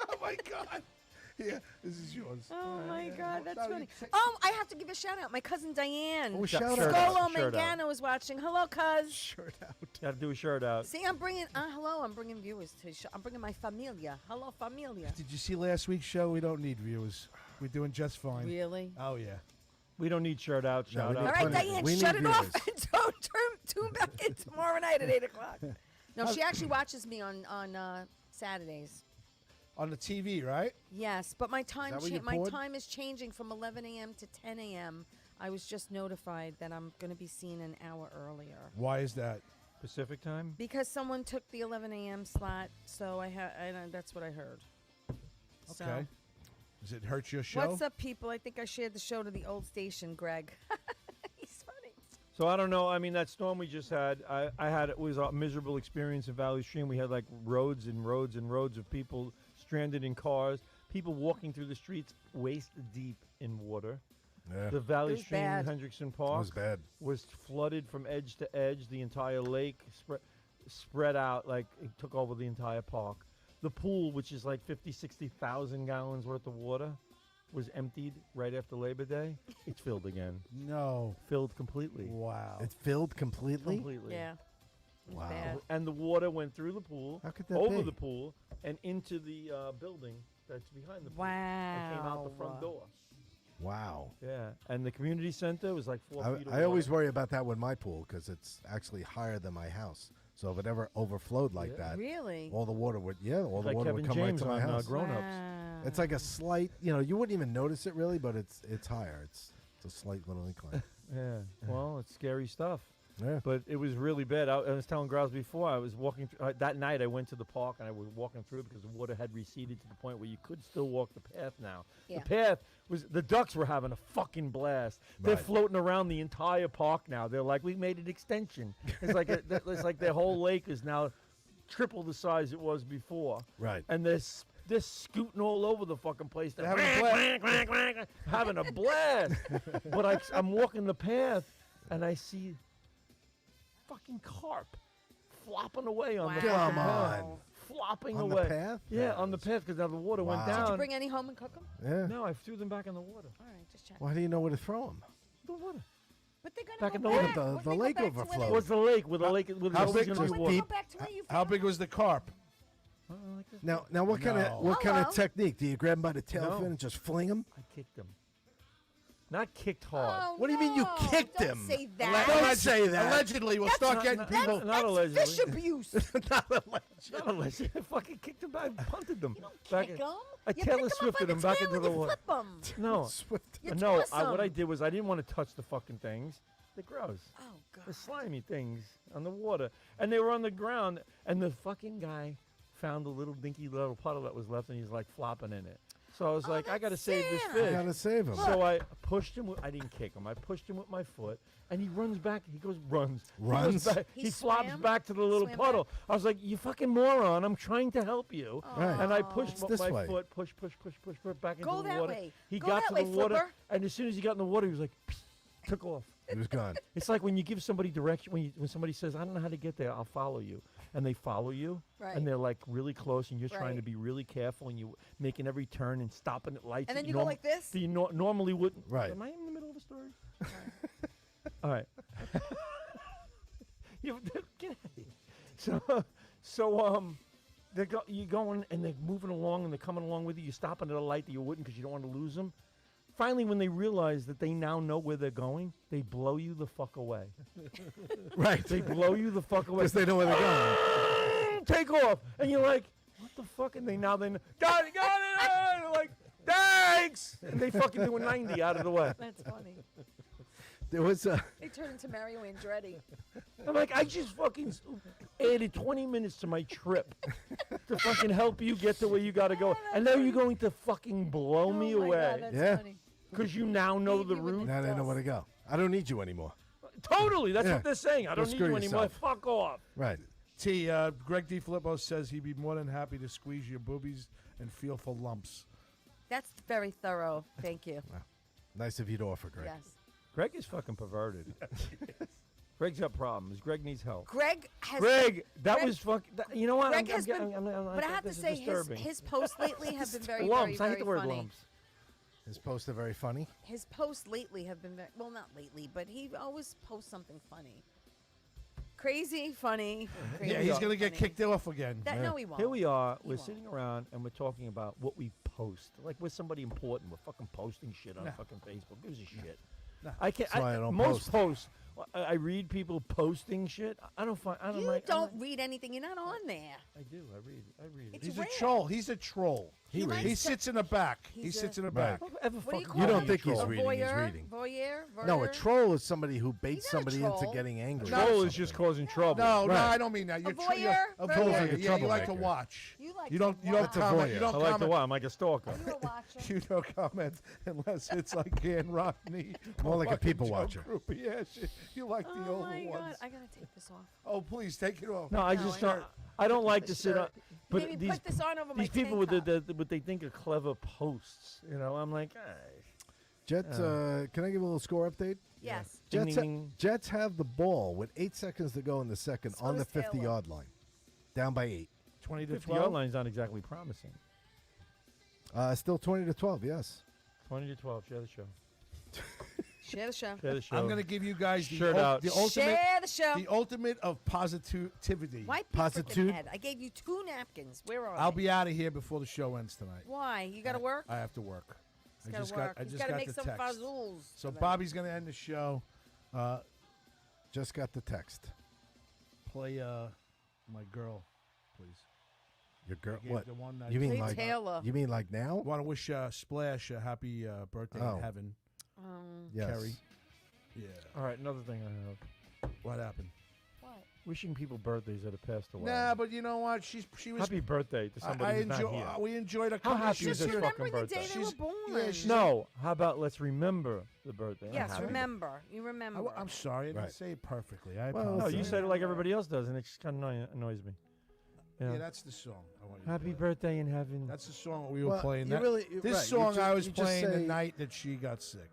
Oh my God. Yeah, this is yours. Oh my God, that's Sorry, funny. say- Oh, I have to give a shout out. My cousin Diane. Oh, shout Shirt out. out. Scolo Shirt out. Mangano is watching. Hello, cuz. Shirt out. Got to do a shirt out. See, I'm bringing. Hello, I'm bringing viewers to. I'm bringing my familia. Hello, familia. Did you see last week's show? We don't need viewers. We're doing just fine. Really? Oh yeah. We don't need shirt out, No, shout we out. All right, plenty- Diane, we shut need it off viewers. and don't tune back in tomorrow night at 8 o'clock. No, she actually watches me on Saturdays. On the TV, right? Yes, but my time that what you my poured? time is changing from 11 a.m. to 10 a.m. I was just notified that I'm going to be seen an hour earlier Why is that? Pacific time? because someone took the 11 a.m. slot. So that's what I heard. So, Okay. Does it hurt your show? what's up, people? I think I shared the show to the old station, Greg. He's funny. So I don't know. I mean, that storm we just had, it was a miserable experience in Valley Stream. We had like roads and roads and roads of people stranded in cars, people walking through the streets waist deep in water. Yeah, The Valley It was Stream bad. in Hendrickson that Park was bad. was flooded from edge to edge. The entire lake spread out, like it took over the entire park. The pool, which is like 50, 60,000 gallons worth of water, was emptied right after Labor Day. It's filled again. No. Filled completely. Wow. It filled completely. Completely. Yeah. It was Wow. bad. And the water went through the pool, How could that over be? the pool, and into the building that's behind the pool. Wow. And came out the front door. Wow. Yeah. And the community center was like 4 feet of I always water. worry about that with my pool because it's actually higher than my house. So if it ever overflowed like Yeah. that, Really? all the water would all the Like water Kevin would come James right to my on house. Grown Ups. Wow. It's like a slight, you wouldn't even notice it really, but it's higher. It's a slight little incline. Yeah. Well, it's scary stuff. Yeah. But it was really bad. I was telling Grouse before, I was walking through, that night I went to the park and I was walking through because the water had receded to the point where you could still walk the path now. Yeah. The path the ducks were having a fucking blast. They're Right. floating around the entire park now. They're like, we made an extension. It's like, it's like their whole lake is now triple the size it was before. Right. And they're scooting all over the fucking place. They're Having a having a blast. But I'm walking the path and I see fucking carp flopping away on the Wow. Come path. on. Flopping On the away. path? Yeah, That on the was- path because now the water went Wow. down. Did you bring any home and cook them? Yeah. No, I threw them back in the water. All right, just check. Well, how do you know where to throw them? The water. But they're gonna Back go in the back. lake. The- What the if they go lake back to where they- overflowed. What's the lake? With the lake, with how the big- ocean But is when water. they go back to where you How found big them? was the carp? Like this. Now, what kind No. of what kind Hello? of technique? Do you grab them by the tail No. fin and just fling them? I kicked them. Not kicked hard. Oh, What do you mean you no, kicked don't him? Say Don't that. say that. Allegedly, we'll That's start not- getting not- people. not That's allegedly. fish abuse. Not unless you fucking kicked them back, punted them. You don't back kick in- them. I You Taylor pick 'em up Swifted by them the back tail into and the you water. flip 'em. No, Swift. You no. toss What I 'em. did was I didn't want to touch the fucking things. They're gross. Oh God. The slimy things on the water, and they were on the ground. And the fucking guy found a little dinky little puddle that was left, and he's like flopping in it. So I was Oh, like, I got to that's save this sad. You fish. gotta save them. So I pushed him. I didn't kick him. I pushed him with my foot, and he runs back. He goes runs. He goes Runs? back. He He flops swam? back to the little Swam puddle. I was like, "You fucking moron! I'm trying to help you." Right. And I Oh. pushed It's with this my way. foot, push back into Go the that water. way. He Go got that to way, the water, Flipper. and as soon as he got in the water, he was like, took off. He was gone. It's like when you give somebody direction. When somebody says, "I don't know how to get there," I'll follow you, and they follow you, Right. and they're like really close, and you're trying to Right. be really careful, and you making every turn and stopping at lights. And that then you go like this? that you normally wouldn't. Right. Am I in the middle of a story? All right. Get out of here. You're going and they're moving along and they're coming along with you. You're stopping at a light that you wouldn't because you don't want to lose them. Finally, when they realize that they now know where they're going, they blow you the fuck away. Right. They blow you the fuck away. Because they know where they're going. Take off, and you're like, what the fuck? And they know, got it. And they're like, thanks, and they fucking do a 90 out of the way. That's funny. There was a. They turn into Mario Andretti. I'm like, I just fucking added 20 minutes to my trip to fucking help you get to where you got to go. And now you're going to fucking blow me Oh my God, away that's Yeah. funny. because you now know Leave the you with route. Now they know where to go. I don't need you anymore. Totally, that's Yeah. what they're saying. I Go don't need screw you anymore. yourself. Fuck off. Right. Greg DiFilippo says he'd be more than happy to squeeze your boobies and feel for lumps. That's very thorough. Thank you. Nice of you to offer, Greg. Yes. Greg is fucking perverted. Greg's got problems. Greg needs help. Greg has. Greg, that Greg- was fuck. You know what? Greg has been. But I have to this is say, disturbing. his posts lately have been very, lumps. very, I hate very the word funny. lumps. His posts are very funny. His posts lately have been very, well, not lately, but he always posts something funny. Crazy, funny. Crazy, Yeah, he's going to get funny. kicked off again. That, no, he won't. Here we are. He We're won't. sitting around and we're talking about what we post. Like we're somebody important. We're fucking posting shit on No. fucking Facebook. Who gives a shit? No. I can't. That's why I don't most post. posts. I read people posting shit. I don't find. I don't You like. don't read anything. You're not on there. I do. I read. I read. It's He's rare. a troll. He's a troll. He likes He to- sits in the back. He He's sits a- in the Right. back. Ever What do you fucking call You him? don't think he's A reading, he's voyeur? reading. Voyeur? No, a Voyeur? troll is somebody who baits He's not a somebody into troll. getting angry. No. or Troll is just something. causing trouble. No, no, Right. I don't mean that. You're voyeur? you're- a Voyeur. voyeur. Like a Yeah, you like to troublemaker. watch. You like You to don't. You don't watch. comment. You voyeur. don't I like to comment. watch. I'm like a stalker. Are you a watcher? You don't comment unless it's like Dan Rodney. More or like a fucking people Joe watcher. Krupa. Yeah, you like the Oh old my ones. God! I gotta take this off. Oh, please take it off. No, I No, just I don't. know. I don't like to The sit shirt. on. But Maybe these put this on over my these people tank with top. what they think are clever posts. You know, I'm like, Jets, can I give a little score update? Yes. Ding, Jets, ding, ding. Jets have the ball with 8 seconds to go in the second So on the does Taylor. 50-yard line. Down by 8. 20 to 50 yard 12. line's not exactly promising. Still 20-12, yes. 20 to 12. Share the show. Share the show. Share the show. I'm going to give you guys the, Shirt out. the ultimate Share the show. the ultimate of positivity. Wipe your freaking Positude. head. I gave you 2 napkins. Where are I'll they? be out of here before the show ends tonight. Why? You gotta work. I have to work. He's I gotta just work. got I He's just gotta got make the some text. fazools. So tonight. Bobby's going to end the show. Just got the text. Play my girl, please. Your girl, I gave what? the one that You mean Play like Taylor. You mean like now? want to wish Splash a happy birthday Oh. in heaven. Yes. Kerry. Yeah. All right, another thing I have. What happened? What? Wishing people birthdays that have passed away. Nah, but you know what? She was. Happy birthday to I somebody who's enjoy. not here. We enjoyed a How couple. happy she's is this here. fucking Remembering the day birthday? they were She's- born. yeah, she's- No, how about let's remember the birthday? I'm Yes, happy. remember. You remember. I'm sorry. I didn't Right. say it perfectly. I Well, No, apologize. you said it like everybody else does, and it just kind of annoys me. Yeah, Yeah. that's the song. I want you to Happy play. birthday in heaven. That's the song we were Well, playing. you That- really- this right, you song I just- was you just playing the say- night that she got sick.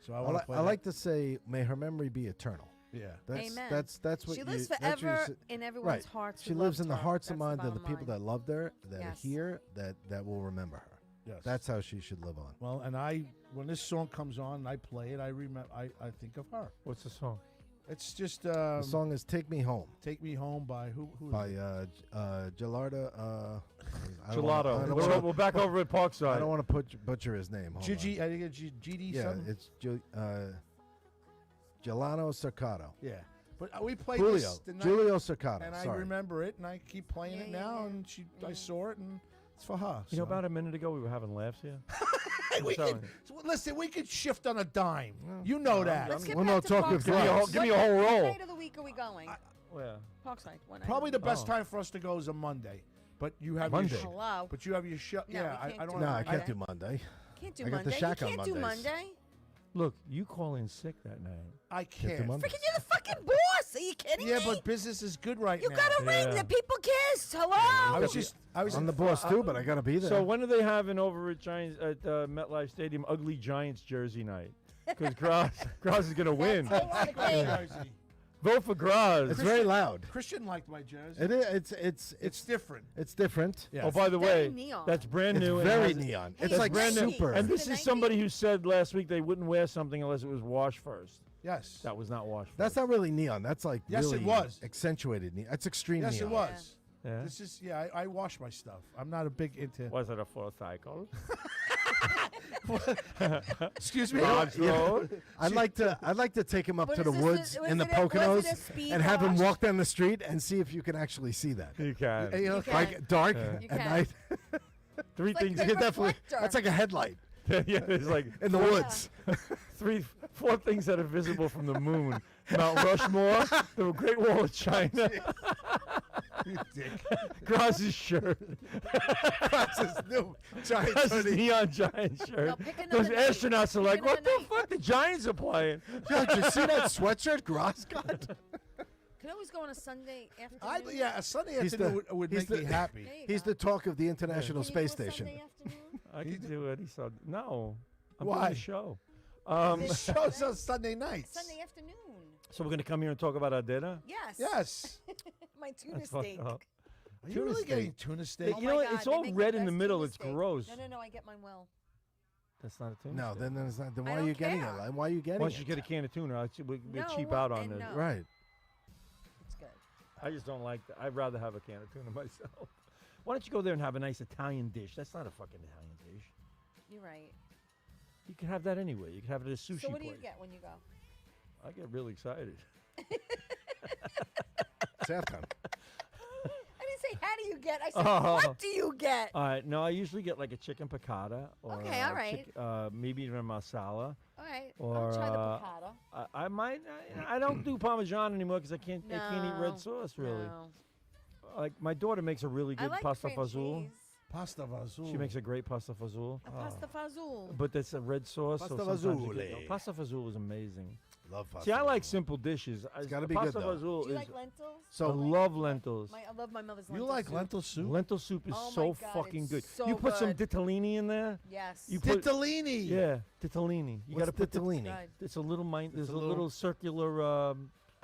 So I I, want to play. I that. like to say, may her memory be eternal. Yeah. That's Amen. that's what she you, lives that's what you forever say- in everyone's right. hearts. She who lives in loved the her. hearts and That's minds of the bottom people line. that loved her, that are Yes. here, that will remember her. Yes. That's how she should live on. Well, and when this song comes on, and I play it. I remember. I think of her. What's the song? It's just The song is "Take Me Home" "Take Me Home" by who? by Gelarda. I don't Gelato. wanna- We're back over at Parkside. I don't want to butcher his name. Hold Gigi. on. I think it's GD Yeah, something. it's Gelano Cercato. Yeah. But we played Julio. this the night, Julio Cercato. and I sorry. remember it, and I keep playing Yeah, it yeah, now. yeah. And I Yeah. saw it, and it's for her. You know, so. about a minute ago, we were having laughs here. Hey, we telling could, you. so listen, we could shift on a dime. You know that. Let's get We'll back not to talk with Parkside. gloves. Give me a whole What roll. night of the week are we going? Where? Parkside. What night Probably of the week? best Oh. time for us to go is a Monday. But you have Monday. Your Hello. but you have your show. No, yeah, we can't I do don't. No, it. I can't Okay. do Monday. Can't do I got the Monday. shack you on can't do Mondays. Monday. Look, you call in sick that night. I Can't do can't. Monday. Freaking, you're the fucking boss. Are you kidding Yeah, me? but business is good right you now. got to ring Yeah. the people kiss. Hello. I was I'm the boss too, but I got to be there. So when are they having over at Giants at MetLife Stadium ugly Giants jersey night? Because Graz is gonna win. That's what I wanna do. Jersey. Vote for Graz. it's very loud. Christian liked my jersey. It is. It's different. It's different. Yeah. Oh, by the Very way, neon. that's brand It's new. and very has- neon. Hey, It's it's like brand new. super. And Is this it is somebody 90s? who said last week they wouldn't wear something unless it was washed first. Yes. That was not washed first. That's not really neon. That's like Yes, it really was. accentuated neon. That's extreme Yes, neon. it was. Yeah. This is I wash my stuff. I'm not a big into. Was it a full cycle? Excuse me. God's road. I'd like to take him up But to is the this woods was in the it a- was it a Poconos speed and have him wash? walk down the street and see if you can actually see that. You can. Hey, you know, You can. Like dark Yeah. You at can. night. Three like things. the You could definitely. reflector. That's like a headlight Yeah, it's like in the woods. four things that are visible from the moon: Mount Rushmore, the Great Wall of China, you dick. Graz's shirt, That's his new giant Graz's hoodie. neon giant shirt. No, pick another Those night. astronauts are Pick like, what another the fuck? The Giants are playing. Yo, did you see that sweatshirt Gross got? Could always go on a Sunday afternoon. A Sunday He's afternoon the- would he's make me the- happy. There you He's go. the talk of the International Can you do a Space Station. Sunday afternoon? I can do it. He said, no. I'm Why? doing the show. The show's on Sunday nights. Sunday afternoon. So we're going to come here and talk about our dinner? Yes. Yes. My tuna That's fucked steak. up. Are you Tuna really steak. getting tuna steak? Oh You my know what? God, It's they all make red the in the best middle. tuna It's steak. gross. No, I get mine well. That's not a tuna No, steak. then it's not. Then I why are don't you getting care. it? Why are you getting Why it? don't you get a can of tuna? We're No, cheap out on and this. no. Right. It's good. I just don't like that. I'd rather have a can of tuna myself. Why don't you go there and have a nice Italian dish? That's not a fucking Italian dish. You're right. You can have that anyway. You can have it at a sushi So what do place. you get when you go? I get really excited. It's halftime. I didn't say how do you get. I said Oh. what do you get? All right. No, I usually get like a chicken piccata or Okay, all right. maybe even a marsala. All right. Or, I'll try the piccata. I might. I don't do Parmesan anymore because I can't eat No, red sauce really. No. Like my daughter makes a really I good like pasta cream fazool. cheese. Pasta fazool. She makes a great pasta fazool. A pasta fazool. But that's a red sauce. Pasta so sometimes you fazool. get- pasta fazool is amazing. Love pasta. See, I like simple dishes. It's gotta be good, pasta though. fazool Do you is. like lentils? I So love lentils. I love my mother's You lentil like soup. lentil soup? Lentil soup is Oh my so God, fucking it's good. so You put some good. ditalini in there. Yes. You put Ditalini. yeah, ditalini. You what's gotta put ditalini? Good. It's a little There's a a little- little circular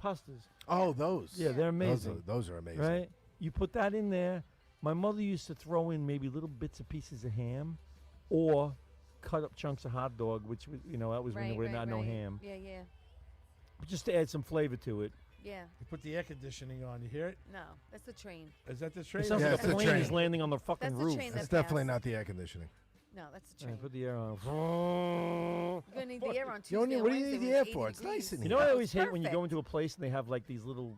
pastas. Oh, those. Yeah, they're amazing. Those are amazing. Right? You put that in there. My mother used to throw in maybe little bits of pieces of ham, or cut up chunks of hot dog, which that was when there were not no ham, Yeah, yeah, just to add some flavor to it. yeah. You put the air conditioning on. You hear it? No, that's the train. Is that the It train? sounds Yeah, like it's a the plane is train. landing on the fucking That's the roof. train That's that definitely passed. not the air conditioning. No, that's the And train. put the air on. You're gonna need the air on Tuesday. You don't need- and what do you Wednesday need the when air it's for? 80 It's nice in degrees. You know what I always It's hate when you go perfect. into a place and they have like these little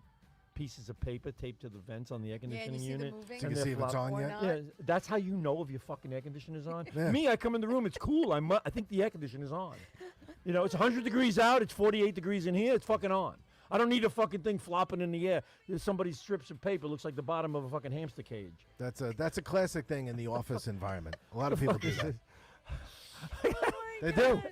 pieces of paper taped to the vents on the air Yeah, and conditioning you see unit. them moving. So you And can see they're if it's flop- on Or yet. not. Yeah, that's how you know if your fucking air conditioner's on. Yeah. Me, I come in the room, it's cool. I think the air conditioner's on. It's 100 degrees out, it's 48 degrees in here, it's fucking on. I don't need a fucking thing flopping in the air. There's somebody's strips of paper, looks like the bottom of a fucking hamster cage. That's a classic thing in the office environment. A lot of people do that. They do.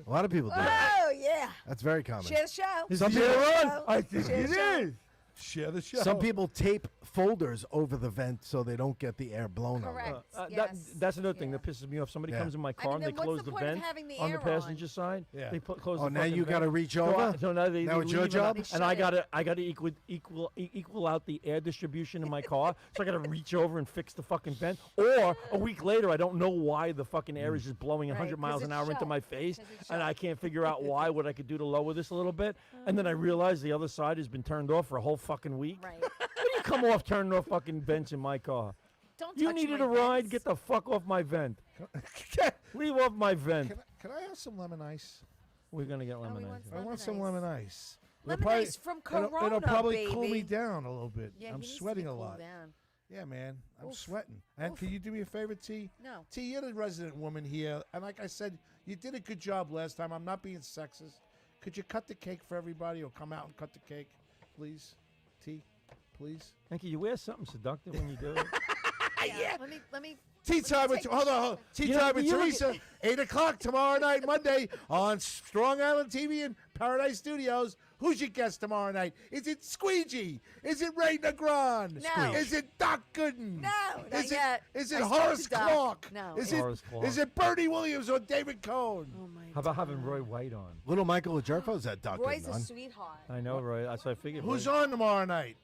A lot of people do that. Oh yeah. That's very common. Share the show. Is Some the people air on? show. I think Share it the show. is. Share the show. Some people tape folders over the vent so they don't get the air blown Correct. on them. Yes. That's another thing Yeah. that pisses me off. Somebody Yeah. comes in my I car mean, and they then what's close the the point of vent having the on the air passenger on? side. Yeah. They close Oh, the now fucking you got to vent. reach So, over? so now Now it's your leave it job? up, and I gotta equal out the air distribution in my car. So I gotta reach over and fix the fucking vent. Or a week later, I don't know why the fucking air is just blowing Right, 100 miles 'cause an it's hour into shut. my face, 'Cause it's and shut. I can't figure out why. What I could do to lower this a little bit, and then I realize the other side has been turned off for a whole fucking week. Right. When you come off turning off fucking vents in my car? Don't You touch needed my a ride? vents. Get the fuck off my vent. Leave off my vent. Can I have some lemon ice? We're gonna get Oh, he lemonade. wants I want lemon some ice. lemon ice. Lemon ice from Corona, it'll probably cool me baby. down a little bit. Yeah, I'm he needs to sweating be a cooled lot. down. Yeah, man, I'm Oof. sweating. And Oof. can you do me a favor, T? No. T, you're the resident woman here, and like I said, you did a good job last time. I'm not being sexist. Could you cut the cake for everybody, or come out and cut the cake, please? T, please. And can you wear something seductive when you do it? Yeah. Let me. Tea time with take- hold on. Tea You know, time with you look Teresa, 8:00 tomorrow night, Monday on Strong Island TV and Paradise Studios. Who's your guest tomorrow night? Is it Squeegee? Is it Ray Negron? No. Is it Doc Gooden? No, not Is it yet. is I it spoke to Horace Doc. Clark? No. Is Horace it Clark. is it Bernie Williams or David Cohn? Oh my. How about having Roy White on? Little Michael Jerko, is that Doc Roy's Gooden a on? sweetheart. I know, Roy. That's what I figured. Who's Roy. on tomorrow night?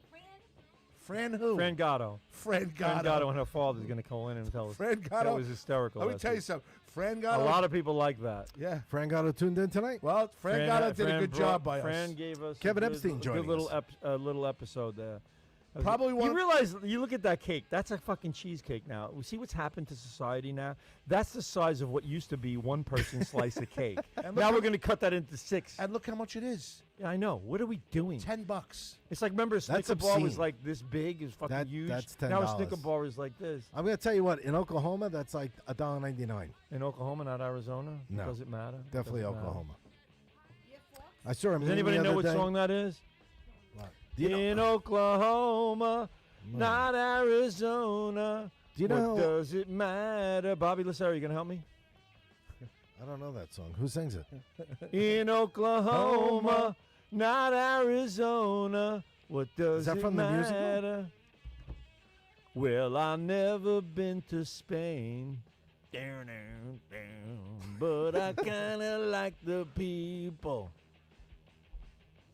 Fran who? Fran Gatto. Fran Fran Gatto. Gatto and her father's going to call in and tell us. Fran That Gatto. was hysterical. Let me last tell you week. something. Fran A Gatto. lot of people like that. Yeah. Fran Gatto tuned in tonight? Well, Fran Gatto did a good job by Fran us. gave us Kevin a good, Epstein good joining little us. little episode there. Probably You one. realize, you look at that cake. That's a fucking cheesecake now. We see what's happened to society now. That's the size of what used to be one person's slice of cake. And look Now how- we're going to cut that into 6. And look how much it is. Yeah, I know. What are we doing? $10. It's like, remember, a That's Snicker bar was obscene. like this big, it was fucking That- huge. that's Now a $10. Snicker bar is like this. I'm going to tell you what, in Oklahoma, that's like $1.99. In Oklahoma, not Arizona. No. Does it matter? Definitely Doesn't matter. Oklahoma. I saw him Does anybody know what song that is? Do you know, In Oklahoma, No. not Arizona. Do you what know- does it matter? Bobby Lassero, you gonna help me? I don't know that song. Who sings it? In Oklahoma, not Arizona. What does that it from the musical? matter? Well, I've never been to Spain. Down, down, down. But I kind of like the people.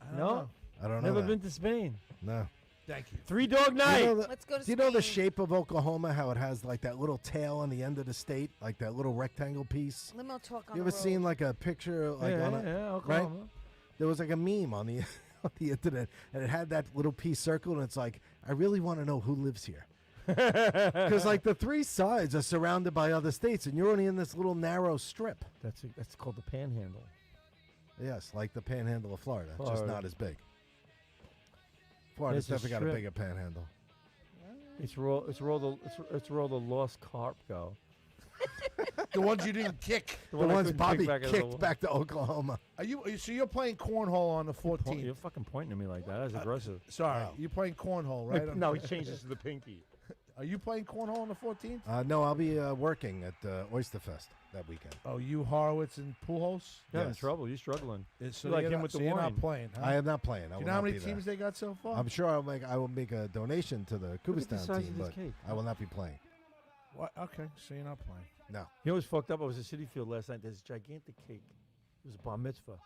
I don't No? know. I don't know. Never that. been to Spain. No. Thank you. Three Dog Night. Let's go to Do you know the Spain. shape of Oklahoma? How it has like that little tail on the end of the state, like that little rectangle piece. Limo talk on You the ever road. seen like a picture like yeah, on a, yeah, Oklahoma. there was like a meme on the on the internet, and it had that little piece circled, and it's like, I really want to know who lives here. Because like the three sides are surrounded by other states, and you're only in this little narrow strip. That's called the Panhandle. Yes, like the Panhandle of Florida, just Florida. not as big. Florida's It's a definitely got a strip. bigger Panhandle. It's where all the lost carp go. The ones you didn't kick. The one I ones couldn't Bobby kick back out of the kicked wa- back to Oklahoma. So you're playing cornhole on the You're 14th. fucking pointing at me like that. That's aggressive. Sorry, Wow. you're playing cornhole, right? No, he changed this to the pinky. Are you playing cornhole on the 14th? No, I'll be working at Oyster Fest that weekend. Oh, you Horowitz and Pujols? You're having Yes. trouble. You're struggling. So Like you're him not- with the so you're wine. not playing, huh? I am not playing. I Do will you know how not many be there. teams they got so far? I'm sure I will make a donation to the Look at the Cooperstown size team, of this but cake. I will not be playing. What? Okay, so you're not playing. No. You know what's fucked up? I was at City Field last night. There's this gigantic cake. It was a bar mitzvah.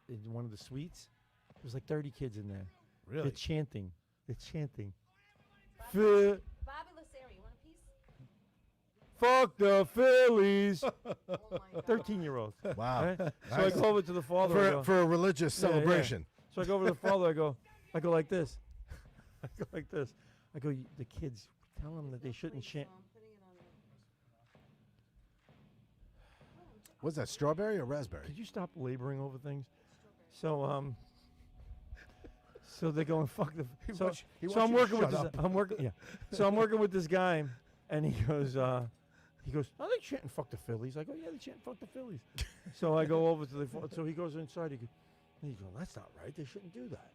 In one of the suites, there was like 30 kids in there. Really? They're chanting. They're chanting. Bobby Lasseri, you want a piece? Fuck the Phillies. Oh my God. 13-year-olds. Wow. Right? So I go over to the father. I go, For a religious Yeah, yeah. celebration. So I go over to the father. I go like this. I go like this. I go, the kids, tell them that they shouldn't chant. I'm putting it on Was that strawberry or raspberry? Could you stop laboring over things? So so they're going fuck the. So, he so wants I'm you to working with shut this. up. I'm working. Yeah. So I'm working with this guy, and he goes. Oh, they chanting fuck the Phillies. I go, yeah, they chanting fuck the Phillies. So I go over to the. So he goes inside. He goes, that's not right. They shouldn't do that.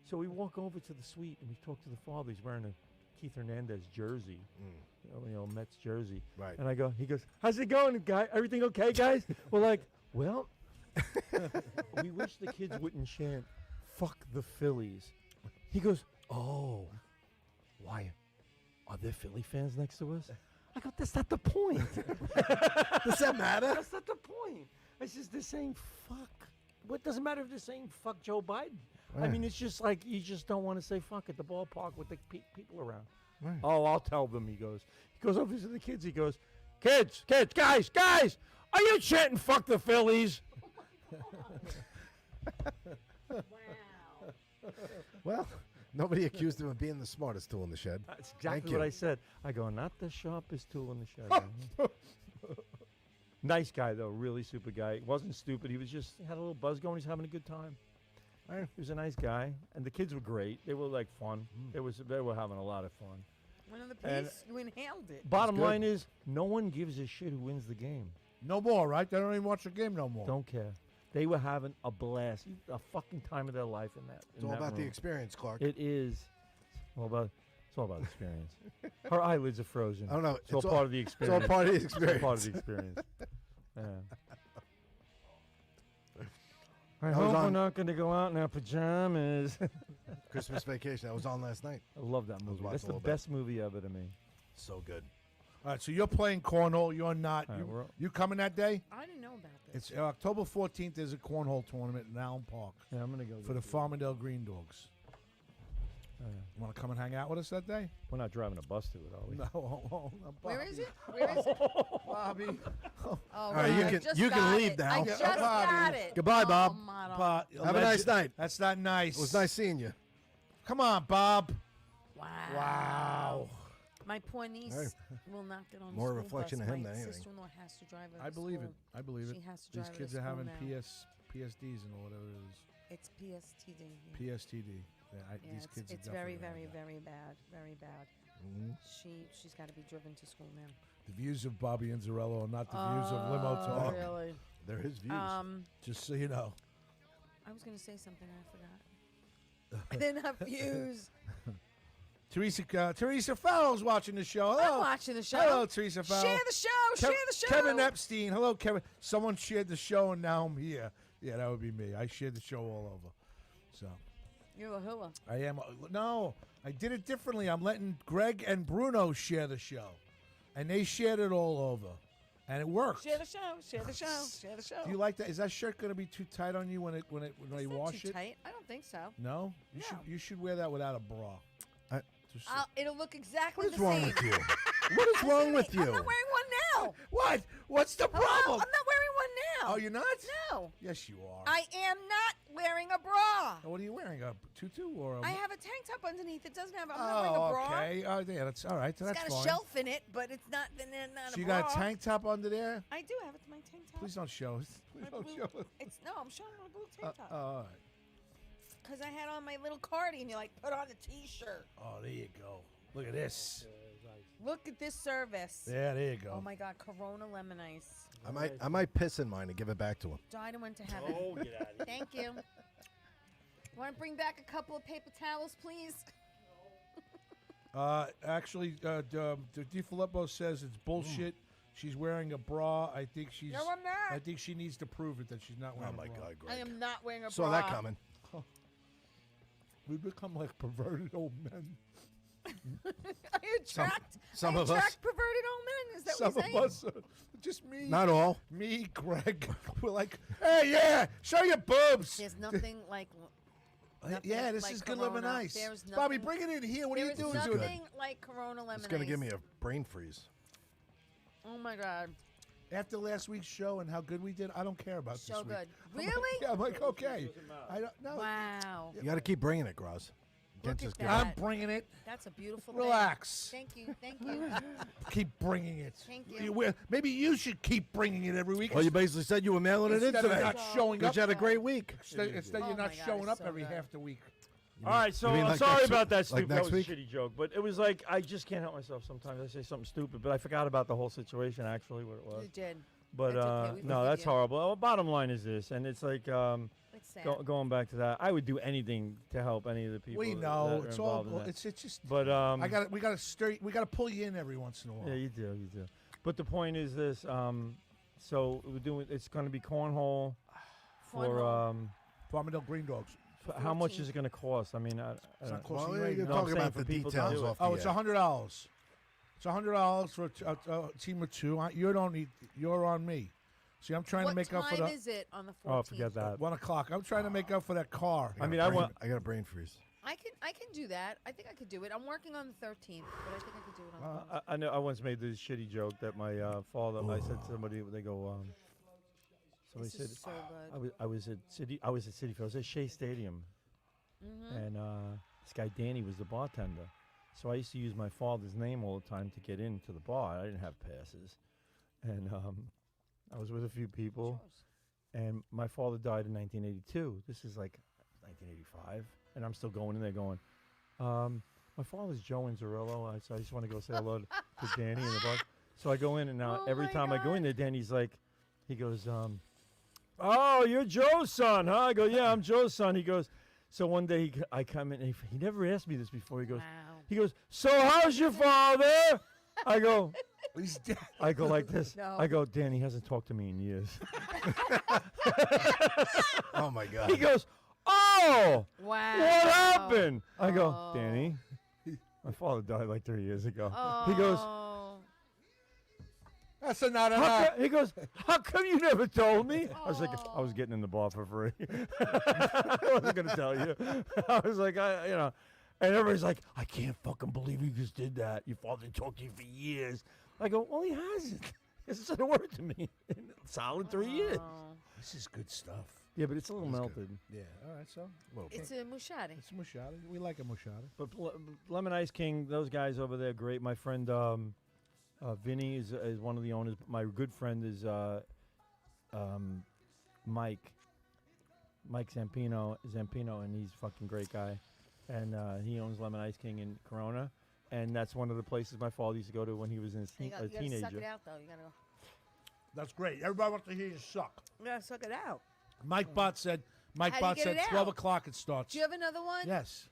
So we walk over to the suite and we talk to the father. He's wearing a Keith Hernandez jersey, Mets jersey. Right. And he goes, how's it going, guy? Everything okay, guys? We're like, well, we wish the kids wouldn't chant, fuck the Phillies. He goes, oh, why? Are there Philly fans next to us? I go, that's not the point. Does that matter? That's not the point. It's just they're saying fuck. What doesn't matter if they're saying fuck Joe Biden? I Right. mean, it's just like you just don't want to say fuck at the ballpark with the people around. Right. Oh, I'll tell them. He goes over to the kids. He goes, kids, guys, are you chanting fuck the Phillies? Wow. Well, nobody accused him of being the smartest tool in the shed. That's exactly Thank what you. I said. I go, not the sharpest tool in the shed. Nice guy though, really super guy. He wasn't stupid. He was just had a little buzz going. He's having a good time. Right. He was a nice guy, and the kids were great. They were like fun. They were having a lot of fun. One of the And- piece, you inhaled it. Bottom good. line is, no one gives a shit who wins the game. No more, right? They don't even watch the game no more. Don't care. They were having a blast, a fucking time of their life in that. It's all about the experience, Clark. It is. It's all about experience. Her eyelids are frozen. I don't know. It's all part of the It's all experience. part of the It's all experience. part of the experience. Yeah. I was hope we're on- not going to go out in our pajamas. Christmas Vacation. I was on last night. I love that movie. watching That's a the little bit. best movie ever to me. So good. All right, so you're playing cornhole. You're not. All right, we're- You coming that day? I didn't know about this. It's October 14th. There's a cornhole tournament in Allen Park Yeah, I'm going to go. for the get it. Farmingdale Green Dogs. Yeah. You want to come and hang out with us that day? We're not driving a bus to it, are we? No. Where is it? Where is it? Bobby? Oh, right, you I can- just you can got leave it. now. I Yeah, just Bobby. got it. Goodbye, Oh, Bob. Mono. Bob, Have a nice night. That's not nice. It was nice seeing you. Come on, Bob. Wow. Wow. My poor niece Hey. will not get on More the a school reflection bus. of him My than anything. sister-in-law has to drive her I to believe it. school. I believe it. She has to These drive her kids to are having school now. PSDs and whatever it is. It's PSTD. Yeah. PSTD. Yeah, Yeah, these kids it's are very, definitely very, having that. very bad. Very bad. Mhm. She's got to be driven to school now. The views of Bobby Inzarello are not the views of Limo Talk. Really? They're his views. Just so you know. I was going to say something. I forgot. They're not views. Teresa Farrell's watching the show. Hello. I'm watching the show. Hello, Teresa Farrell. Share the show. Share the show. Kevin Epstein. Hello, Kevin. Someone shared the show, and now I'm here. Yeah, that would be me. I shared the show all over. So You're a hooah. I am. No, I did it differently. I'm letting Greg and Bruno share the show, and they shared it all over. And it worked. Share the show. Share the show. Share the show. Do you like that? Is that shirt going to be too tight on you when you It's not wash too it? tight. I don't think so. No? You should wear that without a bra. Just- It'll look exactly What is the wrong same. with you? What is wrong with I'm you? not wearing one now. What? What's the Hello? problem? I'm not wearing one now. Oh, you're not? No. Yes, you are. I am not wearing a bra. What are you wearing? A tutu or a? I have a tank top underneath. It doesn't have. I'm not wearing a bra. Okay. Oh, yeah, that's all right. So It's that's got a fine. shelf in it, but it's not. Not So a you bra. got a tank top under there? I do have it. My tank top. Please don't show us. Please My don't blue- show us. It's no. I'm showing my blue tank top. All right. Because I had on my little cardigan. You like put on the T-shirt. Oh, there you go. Look at this. Look at this service. Yeah, there you go. Oh my God, Corona lemon ice. I might piss in mine and give it back to him. Died and went to heaven. Oh, get out of here. Thank you. Want to bring back a couple of paper towels, please? Actually, DiFilippo says it's bullshit. She's wearing a bra. I think she's. No, I'm not. I think she needs to prove it that she's not Oh wearing my a bra. God, Greg. I am not wearing a Saw bra. that coming. We become like perverted old men. I attract. some I of us. attract perverted old men. Is that Some what of you're us, just me. Not all. Me, Greg. We're like, hey, yeah, show your boobs. There's nothing like. nothing Yeah, this like is good living Corona. ice. There's Bobby, nothing- bring it in here. What are you There's doing? good. nothing like Corona lemon It's going to ice. give me a brain freeze. Oh my God. After last week's show and how good we did, I don't care about So this week. good. I'm like- Really? Yeah, I'm like, okay. I don't know. Wow. You got to keep bringing it, Groz. You Look can't at just give that. I'm bringing it. That's a beautiful Relax. thing. Thank you. Thank you. Keep bringing it. Thank you. Maybe you should keep bringing it every week. Well, you basically said you were mailing it in Instead of today. not showing Because up. you had a great week. Instead Oh you're not my God, showing it's up so every good. half the week. All right, so you mean I'm like sorry next about week? that, Like stupid. next that was week? a shitty joke, but it was like I just can't help myself. Sometimes I say something stupid, but I forgot about the whole situation. Actually, what it was. You did. But That's okay, we no, forgive that's you. horrible. Well, bottom line is this, and it's like It's sad. going back to that. I would do anything to help any of the people. We that know are it's all. involved in that. It's just. But we got to stir. We got to pull you in every once in a while. yeah, you do. But the point is this. So we're doing. It's going to be cornhole for Cornhole. Farmingdale Green Dogs. how much 14. is it going to cost? I mean, I It's not don't- costing Well, you you're anything. No, I'm talking saying about for the people to details do it. off Oh, the it's air. $100. It's $100 for a team of two. You don't need. You're on me. See, I'm trying What to make up for time the is it on the 14th? oh, forget that. 1 o'clock. I'm trying to make up for that car. I mean, I want. I got a brain freeze. I can do that. I think I could do it. I'm working on the 13th, but I think I could do it on the 14th. I know. I once made this shitty joke that my father. I said to somebody. They go. Somebody This said. is so I good. was at City. I was at City Field. I was at Shea Stadium, Mm-hmm. and this guy Danny was the bartender. So I used to use my father's name all the time to get into the bar. I didn't have passes, and I was with a few people. And my father died in 1982. This is like 1985, and I'm still going in there going. My father's Joe Inzerillo. So I just want to go say hello to Danny in the bar. So I go in, and now Oh every my time I go in God. there, Danny's like, he goes, "Oh, you're Joe's son, huh?" I go, "Yeah, I'm Joe's son." He goes, so one day I come in, and he never asked me this before. He goes, Wow. "So how's your father?" I go, He's dead. I go like this. No. I go, "Danny hasn't talked to me in years." Oh my God. He goes, "Oh, Wow. what happened?" I go, Oh. "Danny, my father died like 3 years ago." Oh. He goes, That's a not How enough. he goes, "How come you never told me?" I was like, "I was getting in the bar for free." I wasn't gonna tell you. I was like, and everybody's like, "I can't fucking believe you just did that. Your father didn't talk to you for years." I go, "Well, he hasn't. He hasn't said a word to me in solid 3 years." Oh. This is good stuff. Yeah, but it's a little That's melted. Yeah. All right. So It's a mushati. it's mushata. We like a mushata. But Lemon Ice King, those guys over there, great. My friend Vinny is one of the owners. My good friend is Mike Zampino, and he's a fucking great guy. And he owns Lemon Ice King in Corona. And that's one of the places my father used to go to when he was You a gotta suck it teenager. out, though. You gotta go. That's great. Everybody wants to hear you suck. You gotta suck it out. Mike Bott said. Mike How do you Bott get said it 12 out? o'clock it starts. Do you have another one? Yes.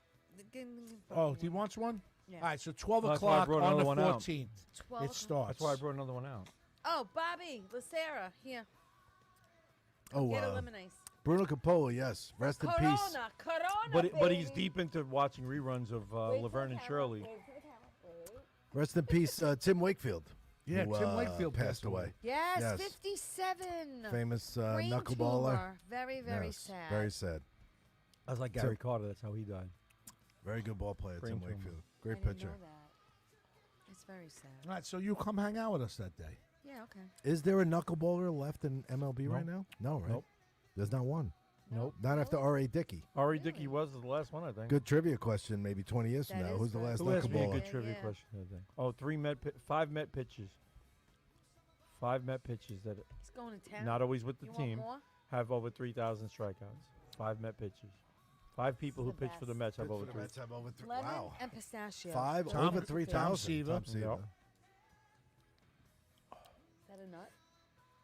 G- Oh, he wants one. Yeah. All right. So 12 Well, that's why I o'clock brought on another the one out. 14th. 12 It o'clock. starts. That's why I brought another one out. Oh, Bobby, Lacera, here. Oh, Get a lemon ice. Bruno Capola, yes. Rest in Corona, peace. Corona, But he's baby. deep into watching reruns of Wait for Laverne the and camera, Shirley. wait for the camera, wait. Rest in peace, Tim Wakefield. Yeah, who, Tim Wakefield passed away. Yes, Yes. 57. Famous Brain knuckleballer. tumor. Very, very Yes, sad. Very sad. I was like So- Gary Carter. That's how he died. Very good ball player, Brain Tim tumor. Wakefield. I Great didn't pitcher. know that. It's very sad. All right, so you come hang out with us that day. Yeah, okay. Is there a knuckleballer left in MLB right Nope. now? No, right? Nope. There's not one. Nope. Not after R.A. Dickey. Ari Dickey was the last one, I think. Good trivia question maybe 20 years from That now. is Who's the good. last Who asked me a knuckleballer? good trivia Yeah. question? I think. Oh, 5 Met pitches. 5 Met pitches that He's going to town. not always with the you team Want more? have over 3,000 strikeouts. 5 Met pitches. 5 people who This is the pitch for the best. Mets have Pitch over for the 3. Mets have over three. Lemon Wow. and pistachio. Five Tom- over Tom 3,000. Seaver. Tom Seaver. Yep. Is that a nut?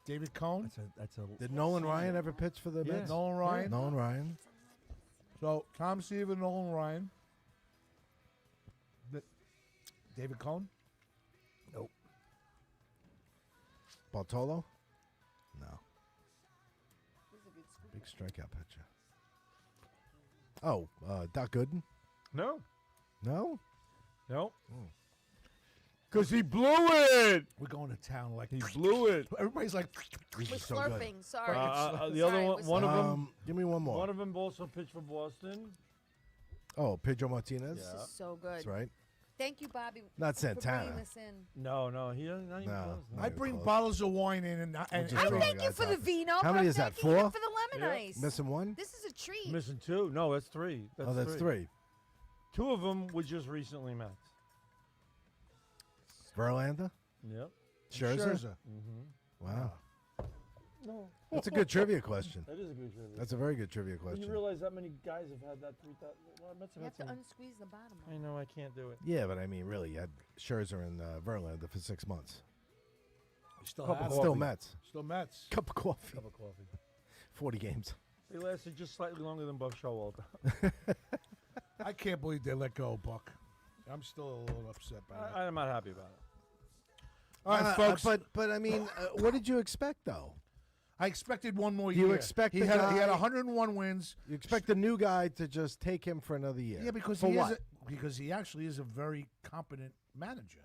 David Cohn, That's a Did Nolan Ryan ever pitch for the Yeah. Mets? Nolan Ryan. Nolan Ryan. So Tom Seaver, Nolan Ryan. David Cohn. Bartolo? No. This is a good scoop. Big strikeout pitcher. Oh, Doc Gooden? No. No? No. Hmm. Because he blew it. We're going to town like He blew it. everybody's like. These We're are so good. slurping. Sorry. The other Sorry, one, we're one of slurping. them, Give me one more. one of them also pitched for Boston. Oh, Pedro Martinez? This Yeah. is so good. That's right. Thank you, Bobby. Not For bringing Santana. this in. No, he doesn't. Not even No, close. no. I even bring close. bottles of wine in and just I throwing thank you guys for the out. vino. How but many I'm is that, thanking you 4? for the lemon Yeah. ice. Missing one? This is a treat. Missing 2. No, that's 3. Oh, that's 3. 2 of them were just recently Mets. Verlander? Yep. Scherzer? Mm-hmm. Wow. No. That's a good trivia question. That is a good trivia. That's a very good trivia When you question. realize that many guys have had that 3,000. Well, Mets You have have to had some. unsqueeze the bottom. I know I can't do it. Yeah, but I mean, really, you had Scherzer and Verlander for 6 months. Still Couple have coffee. Still Mets. Still Mets. Cup of coffee. Cup of coffee. 40 games. They lasted just slightly longer than Buck Showalter. I can't believe they let go of Buck. I'm still a little upset by that. I'm not happy about it. All right, folks. But I mean, what did you expect, though? I expected one more You year. expect he the had guy- he had 101 wins. You expect the new guy to just take him for another year. Yeah, because for he what? is because he actually is a very competent manager,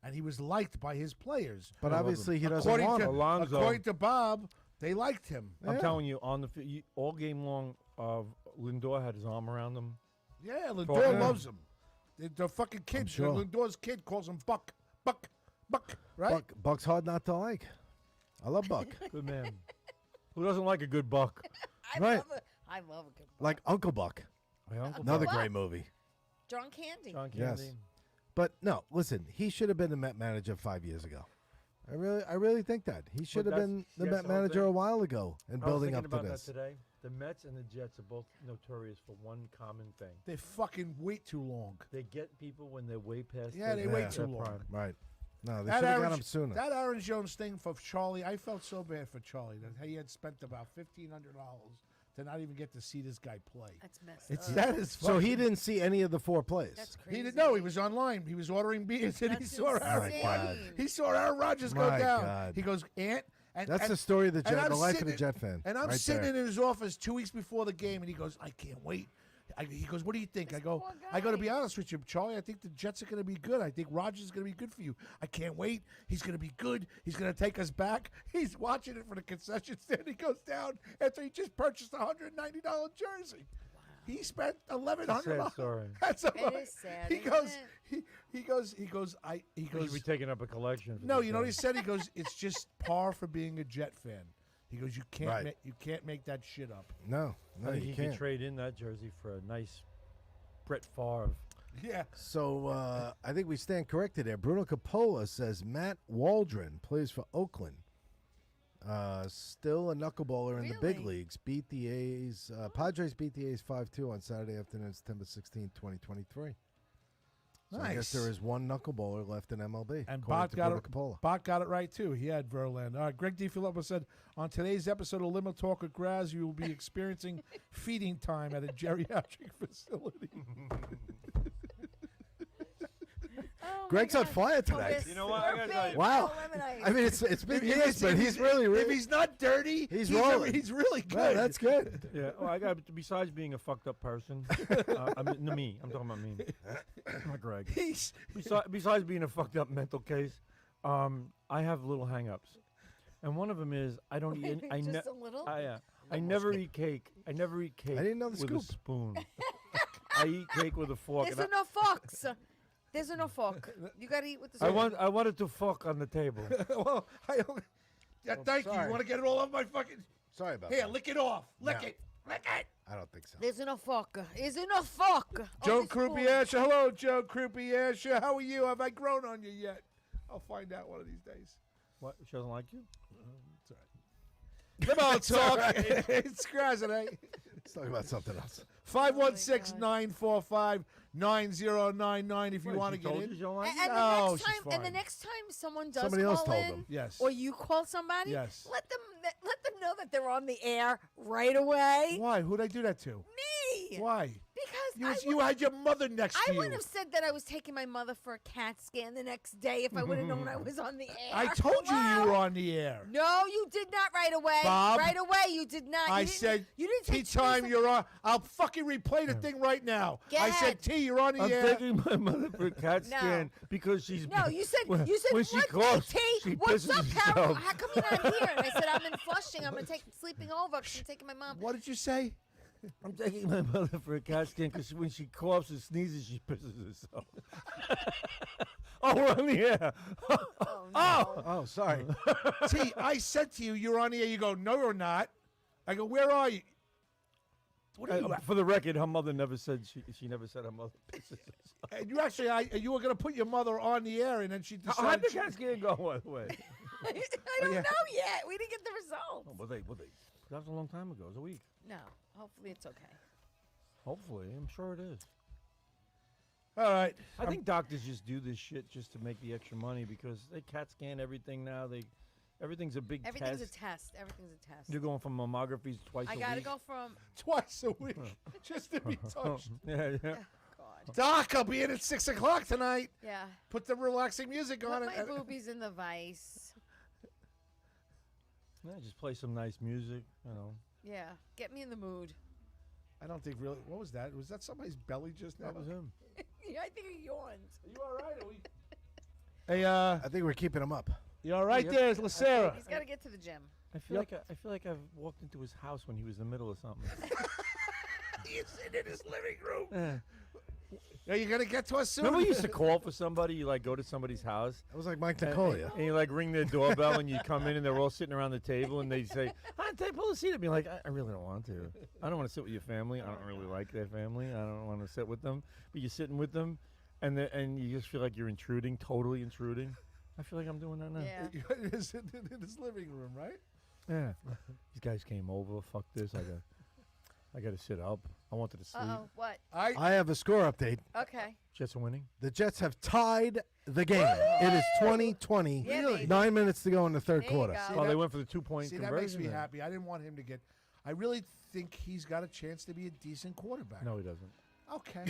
and he was liked by his players. But obviously, he doesn't According want to him. Alonso. according to Bob, they liked him. Yeah. I'm telling you, on the all game long, Lindor had his arm around him. Yeah, Talking Lindor him. loves him. The fucking kid, sure. Lindor's kid calls him Buck, right? Buck's hard not to like. I love Buck. Good man. Who doesn't like a good buck? I Right. love it. I love a good book. Like Uncle Buck. My Uncle Another Buck. great movie. John Candy. John Yes. Candy. But no, listen, he should have been the Met manager 5 years ago. I really think that. He should have that's- been the yes, Met I manager think- a while ago and I was building thinking up to about this. that today. The Mets and the Jets are both notorious for one common thing. They fucking wait too long. They get people when they're way past Yeah, they their, wait Yeah. too their long. prime. Right. No, they That should have got Aaron, him sooner. that Aaron Jones thing for Charlie, I felt so bad for Charlie that he had spent about $1,500 to not even get to see this guy play. That's messed It's up. that is So he fucking- didn't see any of the 4 plays. That's crazy. He didn't know. He was online. He was ordering beers, and he That's saw Aaron. insane. God. He saw Aaron Rodgers go My down. God. He goes, Ant. And, That's and, the story of the and Jet, I'm the life of sitting the Jet fan. And I'm right sitting there. in his office 2 weeks before the game, and he goes, "I can't wait." He goes, "What do you think?" This I go, poor "I got to be guy. honest with you, Charlie. I think the Jets are going to be good. I think Rodgers is going to be good for you. I can't wait. He's going to be good. He's going to take us back." He's watching it for the concession stand. He goes down after he just purchased a $190 jersey. He spent $1,100. Sad story. That's a It is sad, He isn't goes. it? He goes. He You goes. should be taking up a collection. for No, this you know what guy. he said? He goes, "It's just par for being a Jet fan." He goes, "You can't, Right. you can't make that shit up." No, I think you he can't. could trade in that jersey for a nice Brett Favre. Yeah. So I think we stand corrected there. Bruno Coppola says Matt Waldron plays for Oakland. Still a knuckleballer in the big Really? leagues. Beat the A's. Padres beat the A's 5-2 on Saturday afternoon, September 16, 2023. So I guess Nice. there is one knuckleballer left in MLB. And according Bot to got Bruno it. Coppola. Bot got it right too. He had Verlander. All right. Greg DiFilippo said on today's episode of Limo Talk with Graz, you will be experiencing feeding time at a geriatric facility. Oh my Greg's on God. fire Oh, tonight. we're You know what? I gotta tell slurping you. Wow. the lemonade. I mean, it's been years, but if he's really, If really. he's not dirty, He's a- rolling. he's really good. Well, that's good. Yeah. Oh, I got. Besides being a fucked up person, I mean, no, me. I'm talking about me. Not Greg. He's Besides being a fucked up mental case, I have little hang-ups, and one of them is I don't eat. Just a little. I never eat cake. I never eat cake. I didn't know the with a scoop. spoon. I eat cake with a fork. There's and enough forks. There's enough fork. You gotta eat with the spoon. I wanted to fuck on the table. Well, thank you. You sorry. want to get it all off my fucking... Sorry about Here, that. lick it off. Lick No. it. Lick it. I don't think so. There's enough fork. There's enough fork. Joe On the spoon. Croupiasha. Hello, Joe Croupiasha. How are you? Have I grown on you yet? I'll find out one of these days. What? She doesn't like you? Come on, talk. It's Grazzy. Let's talk about something else. 516-945-9099 if you want to get in. You don't like And, you? No, the she's next time, and the fine. next time someone does Somebody call else told in, them. Yes. or you call somebody, Yes. let them know that they're on the air right away. Why? Who'd I do that to? Me. Why? Because You had your mother next to I you. wouldn't have said that I was taking my mother for a CAT scan the next day if I would have known I was on the air. I told you you Hello? were on the air. No, you did not right away. Bob, right away, you did not. I You didn't- said, you didn't Tea take time, 20 you're on. I'll fucking replay the thing right now. Go I said, ahead. T, you're on the I'm air. taking my mother for a CAT No. scan because she's. No, you said when what's she up, coughs, T? she What's pisses up, Carol? herself. How come you're not here? And I said I'm in Flushing. I'm sleeping over because I'm taking my mom. What did you say? I'm taking my mother for a CAT scan because when she coughs and sneezes, she pisses herself. Oh, we're on the air. Oh, no. Oh, sorry. T, I said to you, you're on the air. You go, no, you're not. I go, where are you? What are you at? For the record, her mother never said she never said her mother pisses herself. And you actually, you were going to put your mother on the air, and then she How'd decided. the CAT scan go, by the way? I don't yeah. know yet. We didn't get the results. Oh, were they? That was a long time ago. It was a week. No, hopefully it's okay. Hopefully, I'm sure it is. All right. I think doctors just do this shit just to make the extra money because they CAT scan everything now. Everything's a big Everything's test. a test. Everything's a test. You're going from mammographies twice I a gotta week. go from. Twice a week, just to be touched. Yeah, yeah. God. Doc, I'll be in at 6 o'clock tonight. Yeah. Put the relaxing music on. Put my and- boobies in the vice. Yeah, just play some nice music, you know. Yeah. Get me in the mood. I don't think really. What was that? Was that somebody's belly just now? That was him. Yeah, I think he yawned. Are you all right? Are we... Hey, I think we're keeping him up. you all right Yep. there, Lacera? He's got to get to the gym. I feel like I've walked into his house when he was in the middle of something. He's sitting in his living room. Yeah. Are you gonna get to us soon? Remember, you used to call for somebody. You like go to somebody's house. That was like Mike and- Nicolia. And you like ring their doorbell and you come in and they're all sitting around the table and they say, "Hi, take pull a seat." I'd be like, I really don't want to. I don't want to sit with your family. I don't really like their family. I don't want to sit with them. But you're sitting with them, and you just feel like you're intruding, totally intruding. I feel like I'm doing that now. Yeah. in his living room, right? Yeah. These guys came over. Fuck this. I got to sit up. I wanted to sleep. Uh-oh. What? I have a score update. Okay. Jets are winning. The Jets have tied the game. It is 2020. Yeah, Really? baby. 9 minutes to go in the third There you quarter. go. See, Oh, that- they went for the 2-point See, conversion. that makes me then. happy. I didn't want him to get. I really think he's got a chance to be a decent quarterback. No, he doesn't. Okay.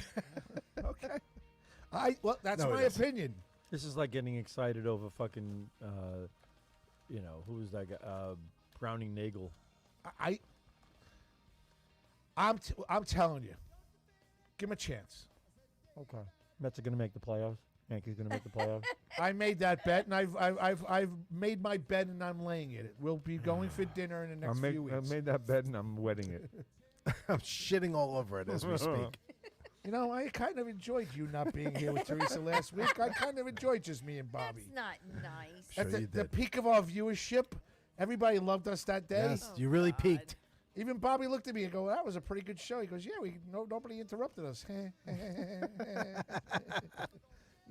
Okay. Well, that's No, he my doesn't. opinion. This is like getting excited over fucking, who was that guy? Browning Nagel. I'm telling you, give him a chance. Okay. Mets are going to make the playoffs. Yankees going to make the playoffs. I made that bet, and I've made my bet, and I'm laying it. We'll be going for dinner in the next few I weeks. made that bet and I'm wetting it. I'm shitting all over it as we speak. You know, I kind of enjoyed you not being here with Teresa last week. I kind of enjoyed just me and Bobby. That's not nice. Sure At the, you the did. peak of our viewership, everybody loved us that day. Yes, Oh, you really God. peaked. Even Bobby looked at me and go, "That was a pretty good show." He goes, "Yeah, nobody interrupted us."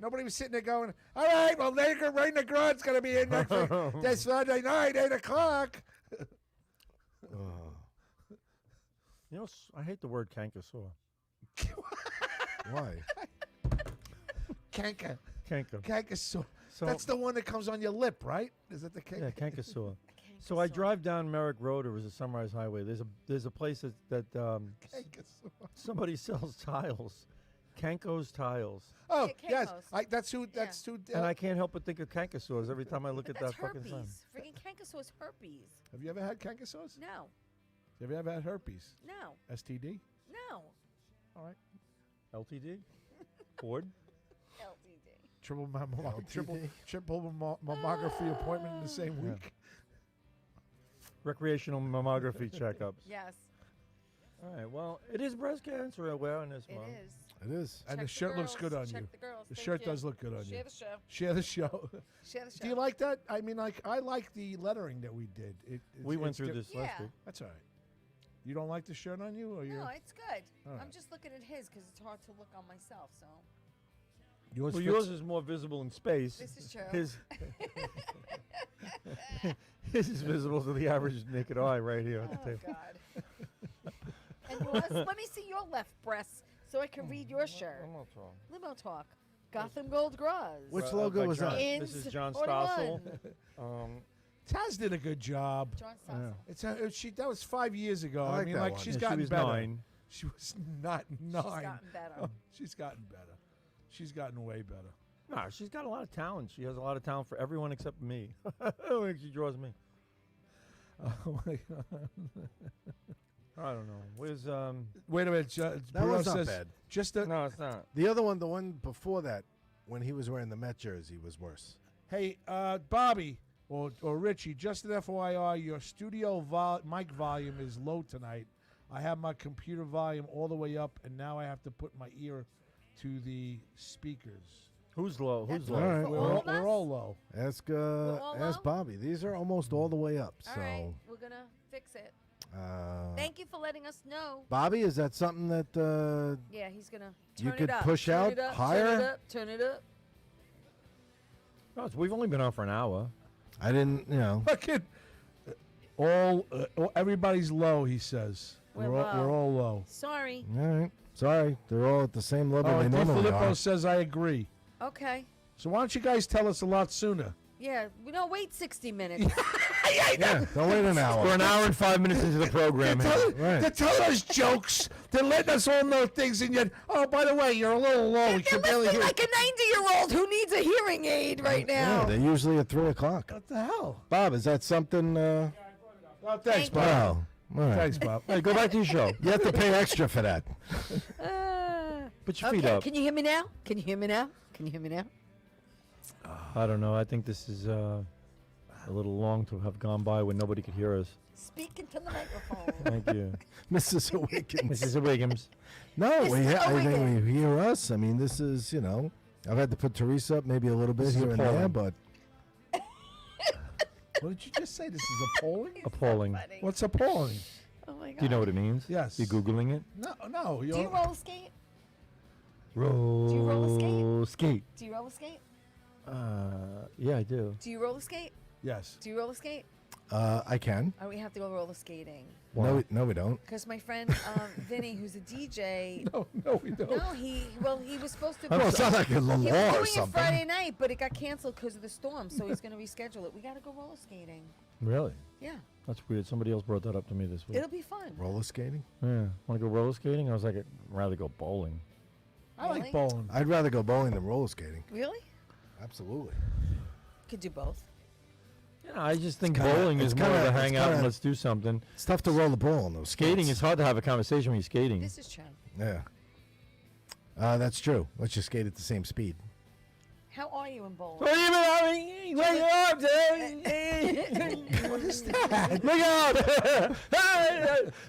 Nobody was sitting there going, "All right, well, Rain the Grunt's going to be in next week. This Sunday night, 8 o'clock." You know, I hate the word cankersaur. Why? Canker. Canker. Canker. So, That's the one that comes on your lip, right? Is that the canker? yeah, cankersaur. So I drive down Merrick Road, or is it Sunrise Highway? There's a place that Cankersaur. somebody sells tiles, Kanko's tiles, Oh, Yeah, yes. Cankos. That's who. and I can't help but think of cankersaurs every time I look at That's that fucking sign. herpes. Freaking cankersaur is herpes. Have you ever had canker sauce? No. Have you ever had herpes? No. STD? No. All right. LTD, Ford. LTD. triple mammography appointment in the same Yeah. week. Recreational mammography checkups. Yes, All right. Well, it is breast cancer awareness it month. is. It is. And Check the shirt looks girls, good on check you. The, girls. The Thank shirt you. does look good on you. Share the show. Share the show. Share the show. Do you like that? I mean, like, I like the lettering that we did. We went it's through di- this last Yeah. week. That's all right. You don't like the shirt on you, or you? No, it's good. All right. I'm just looking at his because it's hard to look on myself. So Yours Well, fits- yours is more visible in space. this is true. His is visible to the average naked eye right here at the Oh table. God. And yours? Let me see your left breast so I can read your shirt. I'm not wrong. Limo talk. Gotham Gold Graz. Which By logo was John- that? This is Ins John 41. Stossel. Taz did a good job. John Stossel. It's that was 5 years ago. I like mean, that like one. she's Yeah, gotten she was better. 9. She was not 9. She's gotten better. She's gotten better. She's gotten way better. No, she's got a lot of talent. She has a lot of talent for everyone except me. She draws me. Oh my God. I don't know. Where's Wait a minute. That Bruno was not says, bad. Just a, No, it's not. The other one, the one before that, when he was wearing the Met jersey, was worse. hey, Bobby or Richie, just an FYI, your studio mic volume is low tonight. I have my computer volume all the way up, and now I have to put my ear to the speakers. Who's low? Who's That's low? All right. For all of us? We're all low. Ask all ask low? Bobby. These are almost all the way up. All So, right, we're gonna fix it. Thank you for letting us know. Bobby, is that something that Yeah, he's gonna You turn could it up. push turn out it up, higher? Turn it up. Turn it up. No, we've only been on for an hour. I didn't, Fucking everybody's low. He says We're we're all low. Sorry. All right. Sorry, they're all at the same level Oh, they and normally DiFilippo are. says I agree. Okay. So why don't you guys tell us a lot sooner? Yeah, we don't wait 60 minutes. Yeah, don't wait an We're hour. an hour and 5 minutes into the program. here. Right. They're telling us jokes. They're letting us all know things, and yet, oh, by the way, you're a little low. We They're can barely listening hear. like a 90-year-old who needs a hearing aid right Yeah, now. they're usually at 3 o'clock. What the hell? Bob, is that something? Oh, thanks, Thank Bob. Oh, all right. Thanks, Bob. Hey, go back to your show. You have to pay extra for that. Put your feet Okay, up. can you hear me now? Can you hear me now? Can you hear me now? I don't know. I think this is a little long to have gone by when nobody could hear us. Speak into the microphone. Thank you. Mrs. Awakens. Mrs. Wiggums. No, Mrs. I think Awakens. we hear us. I mean, this is, I've had to put Teresa up maybe a little bit This is here and there, appalling. but What did you just say? This is appalling? Appalling. Funny. What's appalling? Oh my god. Do you know what it means? Yes. You Googling it? No. Do you roller skate? Roll Do you roller skate? Do you roller skate? Yeah, I do. Do you roller skate? Yes. Do you roller skate? I can. Oh, we have to go roller skating. Why? No, we don't. Because my friend Vinny, who's a DJ, No, we don't. no, he was supposed to. Well, it's not like a He was law doing or it something. Friday night, but it got canceled because of the storm, so he's going to reschedule it. We got to go roller skating. Really? Yeah, That's weird. Somebody else brought that up to me this week. it'll be fun. Roller skating? Yeah. Want to go roller skating? I was like, I'd rather go bowling. I like Really? bowling. I'd rather go bowling than roller skating. Really? Absolutely. Could do both. Yeah, I just think kinda- bowling it's is more of kinda- a it's hangout and kinda- let's do something. It's tough to roll the ball on those Skating skates. is hard to have a conversation when you're skating. This is true. Yeah. That's true. Let's just skate at the same speed. How are you in bowling? What are you doing? Where you are, What is that? Look out!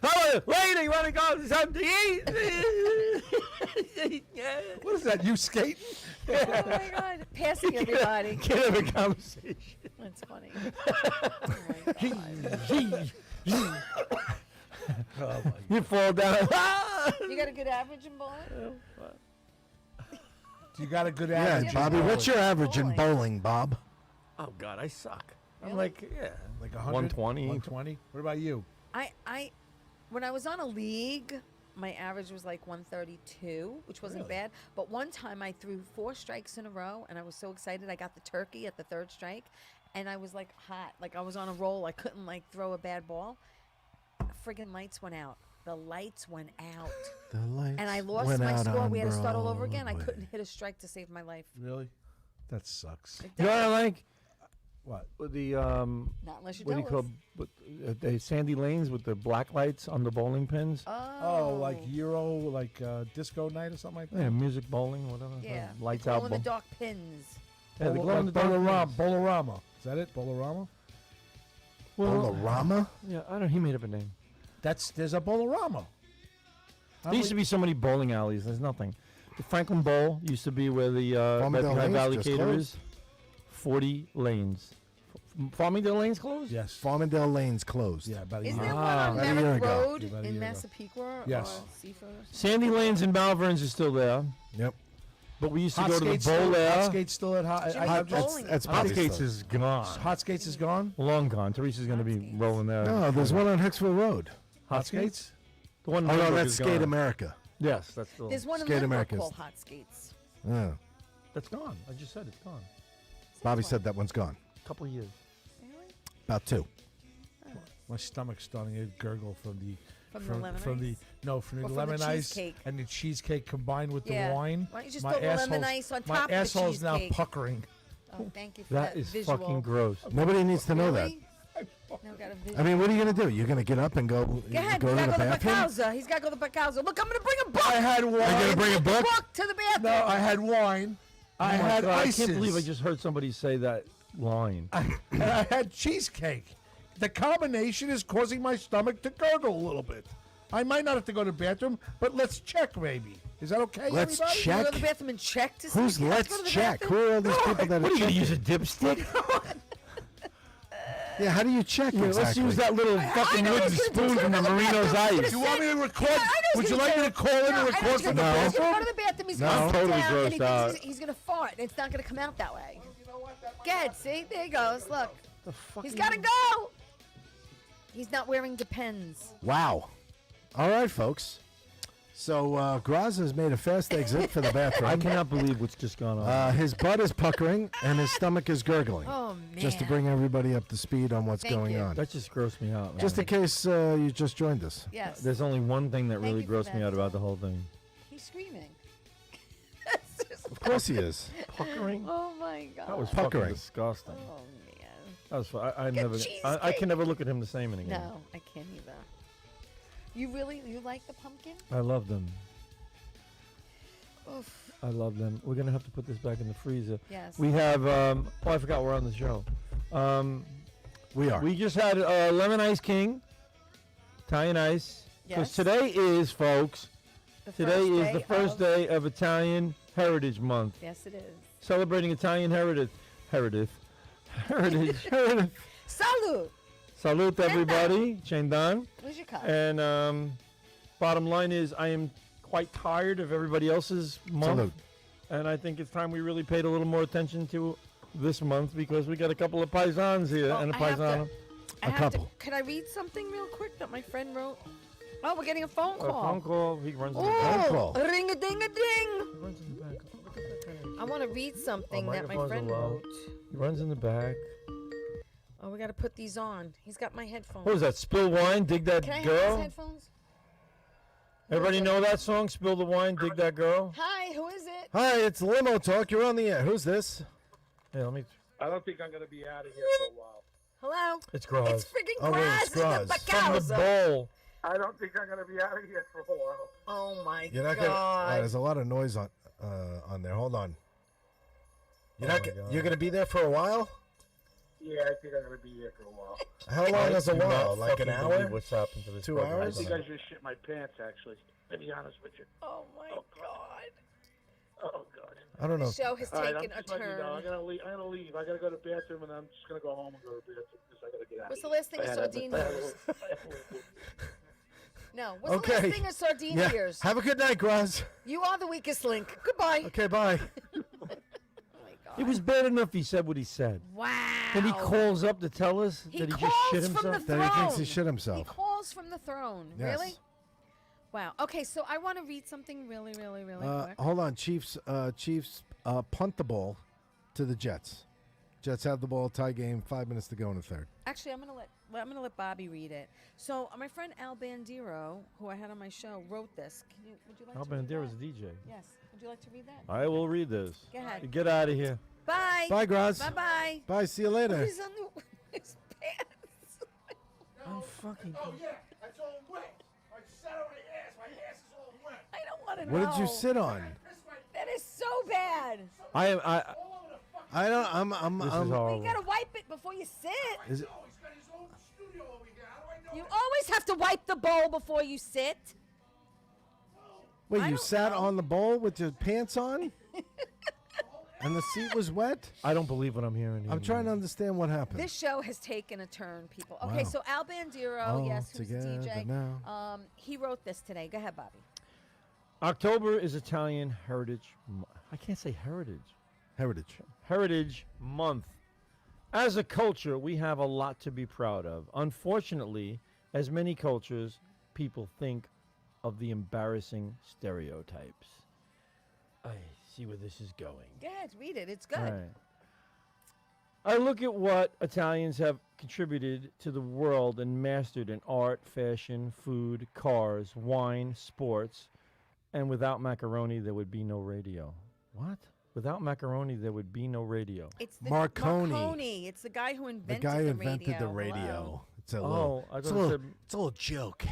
Hello, lady, want to go something to eat? What is that? You skating? Oh my God! Passing everybody. Can't have a conversation. That's funny. Oh my God. You fall down. You got a good average in bowling? You got a good Yeah, average. Bobby, in what's your average in Bowling. bowling, Bob? Oh God, I suck. I'm Really? like, yeah, like 100? 120. 120? What about you? When I was on a league, my average was like 132, which wasn't Really? bad. But one time I threw 4 strikes in a row, and I was so excited. I got the turkey at the 3rd strike, and I was like hot, like I was on a roll. I couldn't like throw a bad ball. Friggin' lights went out. The lights went out, The lights and I lost went my out score. on We had to start all over again. I Broadway. couldn't hit a strike to save my life. Really? That sucks. Like, You know what I like? What? With the Not unless you're what do you call jealous. the sandy lanes with the black lights on the bowling pins? Oh, like Euro, like disco night or something like that. Yeah, music bowling, whatever. Yeah. Lights Glow out. in the dark pins. Yeah, the glow in the dark Bolorama. pins. Bolorama. Is that it? Bolorama? Well, Bolorama? yeah, I don't. He made up a name. There's a Bolorama. There used to be so many bowling alleys. There's nothing. The Franklin Bowl used to be where the Farmingdale High Lanes Valley just Cater closed. is. 40 lanes. Farmingdale Lane's closed? Yes. Farmingdale Lane's closed. Yeah, about a Isn't year. there one on About a year Merrick ago. Road About a in year ago. Massapequa? Yes. Or Seaford? Sandy Lanes and Malverns is still there. Yep. But we used to Hot go to the Skates bowl still, there. Hot Skates still at Hot. Jimmy, I'm just, bowling. That's Hot Bobby's Skates stuff. is gone. Hot Skates is gone. Long gone. Teresa's going to Hot be Skates. rolling there. No, there's one on Hicksville Road. Hot Skates. The one in Oh, no, Millbrook that's is Skate gone. America. Yes, that's still. There's one in Skate Limerick America's- called Hot Skates. Yeah. That's gone. I just said it's gone. Bobby said that one's gone. A couple of years. Really? About 2. My stomach's starting to gurgle from the From the lemon from the ice? no from the Or from the lemon ice cheesecake? and the cheesecake combined with Yeah. the wine. Why don't you just my throw the lemon asshole's- ice on my top of the asshole's now cheesecake? puckering. Oh, thank you for That that is visual. fucking gross. Nobody needs to know that. Really? Now got a visual. I mean, what are you going to do? You're going to get up and go, Go ahead. go He's to got the to go to the bathroom? Bacauza. He's got to go to the Bacauza. Look, I'm going to bring a book. I had Are you going to wine. bring a book? Book to the bathroom. No, I had wine. I Oh my had God, I ices. can't believe I just heard somebody say that line. and I had cheesecake. The combination is causing my stomach to gurgle a little bit. I might not have to go to the bathroom, but let's check maybe. Is that okay, Let's everybody? check. You go to the bathroom and check to see Who's if you have to go let's to the check? bathroom? Who are all these people that What are are you going to use checking? a dipstick? Yeah, how do you check Yeah, exactly? let's use that little fucking know wooden he's gonna do spoon from the something about Marino's that. Ice. You want me to record? Yeah, I know he's Would you gonna like do me to call in and I know record he's from the gonna do it. He's bathroom? gonna go to the bathroom. He's No. gonna I'm sit totally down, and grossed he thinks out. he's gonna fart. And it's not gonna come out that way. Good. See, there he goes. Look, The fuck he's are gotta you- go. He's not wearing Depends. Wow. All right, folks. So Graz has made a fast exit for the I bathroom. cannot believe what's just gone on. His butt is puckering and his stomach is gurgling. Oh man. Just to bring everybody up to speed on what's Thank going you. on. That just grossed me out. Just man. in case you just joined us. Yes. There's only one thing that Thank really you for grossed me that. out about the whole thing. He's screaming. Of course he is. Puckering? Oh my god. That was Puckering. fucking disgusting. Oh man. That was. I Get never. I cheesecake. can never look at him the same again. No, I can't either. You like the pumpkin? I love them. Oof. I love them. We're gonna have to put this back in the freezer. Yes. We have. Oh, I forgot we're on the show. We are. We just had lemon ice king, Italian ice. Because Yes. today is, folks. The Today first is day the first of- day of Italian Heritage Month, Yes, it is. celebrating Italian heritage. Heritage. Salud. Salute everybody. Chendan. Where's your cup? And bottom line is, I am quite tired of everybody else's month, Salute. and I think it's time we really paid a little more attention to this month because we got a couple of paisans here and a I have to- paisana. I A have to- couple. Can I read something real quick that my friend wrote? Oh, we're getting a phone A call. phone call. He runs in the back. Phone call. Ring a ding a ding. He runs in the back. Look at that guy. I want to read something that my microphones are friend low. wrote. He runs in the back. Oh, we got to put these on. He's got my headphones. What was that? Spill wine, dig that Can I have girl. his headphones? Everybody know that song? Spill the wine, dig that girl. Hi, who is it? Hi, it's Limo Talk. You're on the air. Who's this? Hey, let me. I don't think I'm going to be out of here for a while. Hello? It's Gross. It's freaking Oh, wait, it's Graz in the Graz. From the Bacauza. bowl. I don't think I'm going to be out of here for a while. Oh my You're not god. gonna. There's a lot of noise on there. Hold on. You're Oh not. my God. You're gonna be there for a while. Yeah, I think I'm going to be here for a while. How long is a do not while? Like an fucking hour? believe What's happened to this 2 fucking hours? I house. think I just shit my pants, actually. To be honest with you. Oh my god. Oh, God. I don't know. The show has All right, I'm taken a just letting you know. I'm turn. going to leave. I'm going to leave. I got to go to the bathroom, and I'm just going to go home and go to the bathroom because I got to get out. What's the last thing a sardine ears? No. What's the Okay. last thing a sardine Yeah. ears? Have a good night, Graz. You are the weakest link. Goodbye. Okay, bye. Oh my god. It was bad enough he said what he said. Wow. Then he calls up to tell us He that he just calls shit from himself. the That he thinks he throne. shit He himself. calls from the throne. Yes. Really? Wow. Okay, so I want to read something really quick. Hold on, Chiefs. Chiefs punt the ball to the Jets. Jets have the ball. Tie game. 5 minutes to go in the third. Actually, I'm gonna let Bobby read it. So my friend Al Bandero, who I had on my show, wrote this. Would you like Al to read Bandera's that? a DJ. Yes. Would you like to read that? I will read this. Go ahead. Get out of here. Bye. Bye, Graz. Bye-bye. Bye. See you later. He's on his pants. I'm fucking. Oh, yeah. That's all wet. I sat on my ass. My ass is all wet. I don't want to know. What did you sit on? That is so bad. I All over the fucking. I don't. I'm. This is You horrible. gotta wipe it before you sit. Is it? Oh, he's got his own studio over here. How do I know You that? always have to wipe the bowl before you sit. Wait, I you don't sat know. on the bowl with your pants on, and the seat was wet. I don't believe what I'm hearing. Here, I'm trying to man. understand what happened. This show has taken a turn, people. Okay, Wow. so Al Bandero, All yes, who's the together DJ? now. He wrote this today. Go ahead, Bobby. October is Italian Heritage. I can't say heritage. Heritage Month. As a culture, we have a lot to be proud of. Unfortunately, as many cultures, people think of the embarrassing stereotypes. I see where this is going. Go ahead, read it. It's good. All right. I look at what Italians have contributed to the world and mastered in art, fashion, food, cars, wine, sports, and without macaroni, there would be no radio. What? Without macaroni, there would be no radio. It's the Marconi. Marconi. It's the guy who The invented guy who the invented radio. the radio. Hello. It's a little. I It's a thought it little. said It's a little joke.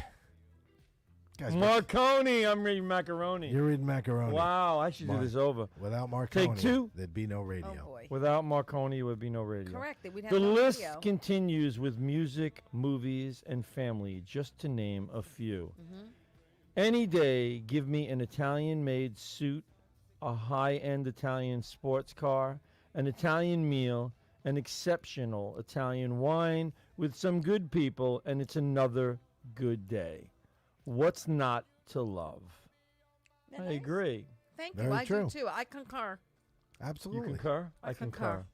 Guys, Marconi. I'm reading macaroni. you're reading macaroni. Wow, I should do Mar- this over. Without Marconi, two. there'd be no Oh radio. boy. Without Marconi, there would be no radio. Correct. We'd have The no list radio. continues with music, movies, and family, just to name a few. Any day, give me an Italian-made suit, a high-end Italian sports car, an Italian meal, an exceptional Italian wine with some good people, and it's another good day. What's not to love? Isn't that I nice? agree. Thank you. Very I true. do too. I concur. You Absolutely. concur? I concur.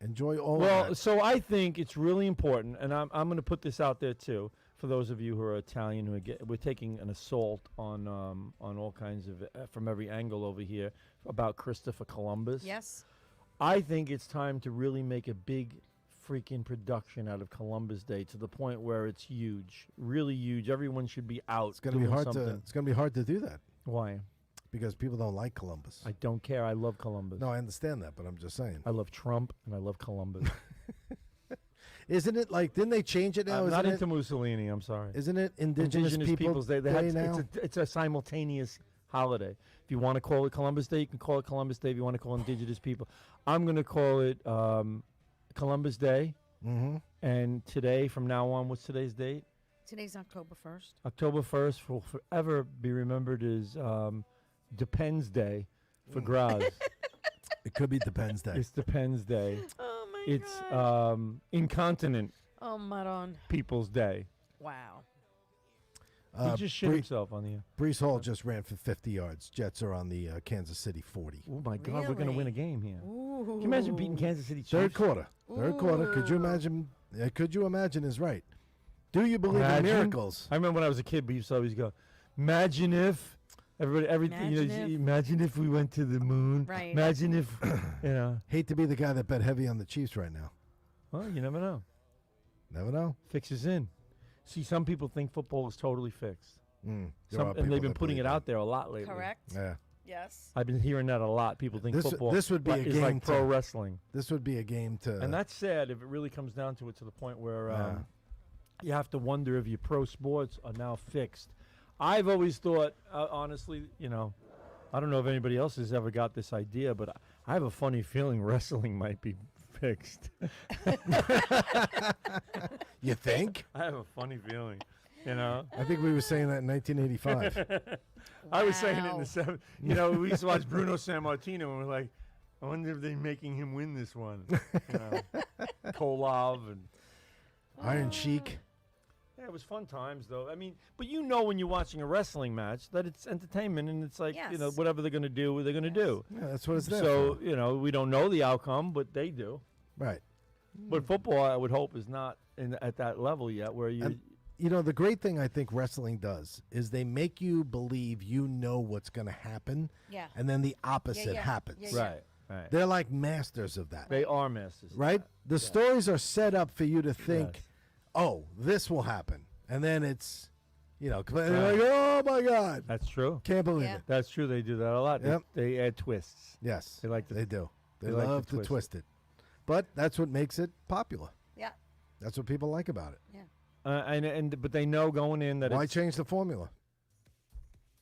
Enjoy all Well, of that. so I think it's really important, and I'm going to put this out there too for those of you who are Italian we're taking an assault on all kinds of from every angle over here about Christopher Columbus. Yes. I think it's time to really make a big freaking production out of Columbus Day to the point where it's huge, really huge. Everyone should be out. It's gonna be doing hard something. to. It's gonna be hard to do that Why? because people don't like Columbus. I don't care. I love Columbus. No, I understand that, but I'm just saying. I love Trump and I love Columbus. Isn't it like? Didn't they change it now? I'm not Isn't into it? Mussolini. I'm sorry. Isn't it Indigenous Peoples Day. They had, now? it's a simultaneous holiday. If you want to call it Columbus Day, you can call it Columbus Day. If you want to call it Indigenous People, I'm going to call it Columbus Day. Mm-hmm. And today, from now on, what's today's date? Today's October 1st. October 1st will forever be remembered as Depends Day for Graz. It could be Depends Day. It's Depends Day. Oh my It's God. Incontinent Oh, Maron. People's Day. Wow. He just shit Bree- himself on the air. Brees Hall just ran for 50 yards. Jets are on the Kansas City 40. Oh my God, we're going to win a game here. Ooh. Can you imagine beating Kansas City Chiefs? Third quarter. Third quarter. Could you Ooh. imagine? Could you imagine is right. Do you believe Imagine? in miracles? I remember when I was a kid, we used to always go, imagine if everything, imagine if we went to the moon. Right. Imagine if, you know. Hate to be the guy that bet heavy on the Chiefs right now. Well, you never know. Never know. Fixes in. See, some people think football is totally fixed. There are And people they've been that putting believe it that. out there a lot lately. Correct. Yeah. Yes. I've been hearing that a lot. People think This- football this would be a is game like pro to- wrestling. This would be a game to. And that's sad if it really comes down to it, to the point where Yeah. you have to wonder if your pro sports are now fixed. I've always thought, honestly, you know, I don't know if anybody else has ever got this idea, but I have a funny feeling wrestling might be fixed. You think? I have a funny feeling, you know. I think we were saying that in 1985. I was saying it in Wow. the 70s. You know, we used to watch Bruno Sammartino, and we're like, I wonder if they're making him win this one. You know, Kolov and Iron Sheik. yeah, it was fun times though. I mean, but you know when you're watching a wrestling match that it's entertainment and it's like you know Yes. whatever they're gonna do, they're gonna do. Yeah, that's what it's there So for. you know we don't know the outcome, but they do. Right. But football, I would hope, is not at that level yet where you. And you know, the great thing I think wrestling does is they make you believe you know what's going to happen, Yeah. and then the opposite yeah. happens. Yeah, yeah. right, right. They're like masters of that. They are masters. Right? The stories are set up for you to think, Yes. oh, this will happen. And then it's, you know, Right. like, oh my God. That's true. Can't believe Yeah. it. That's true. They do that a lot. Yep. They add twists. Yes. They like to- They do. They like to love to twist twist it. But that's what makes it popular. Yeah. That's what people like about it. But they know going in that Why change the formula?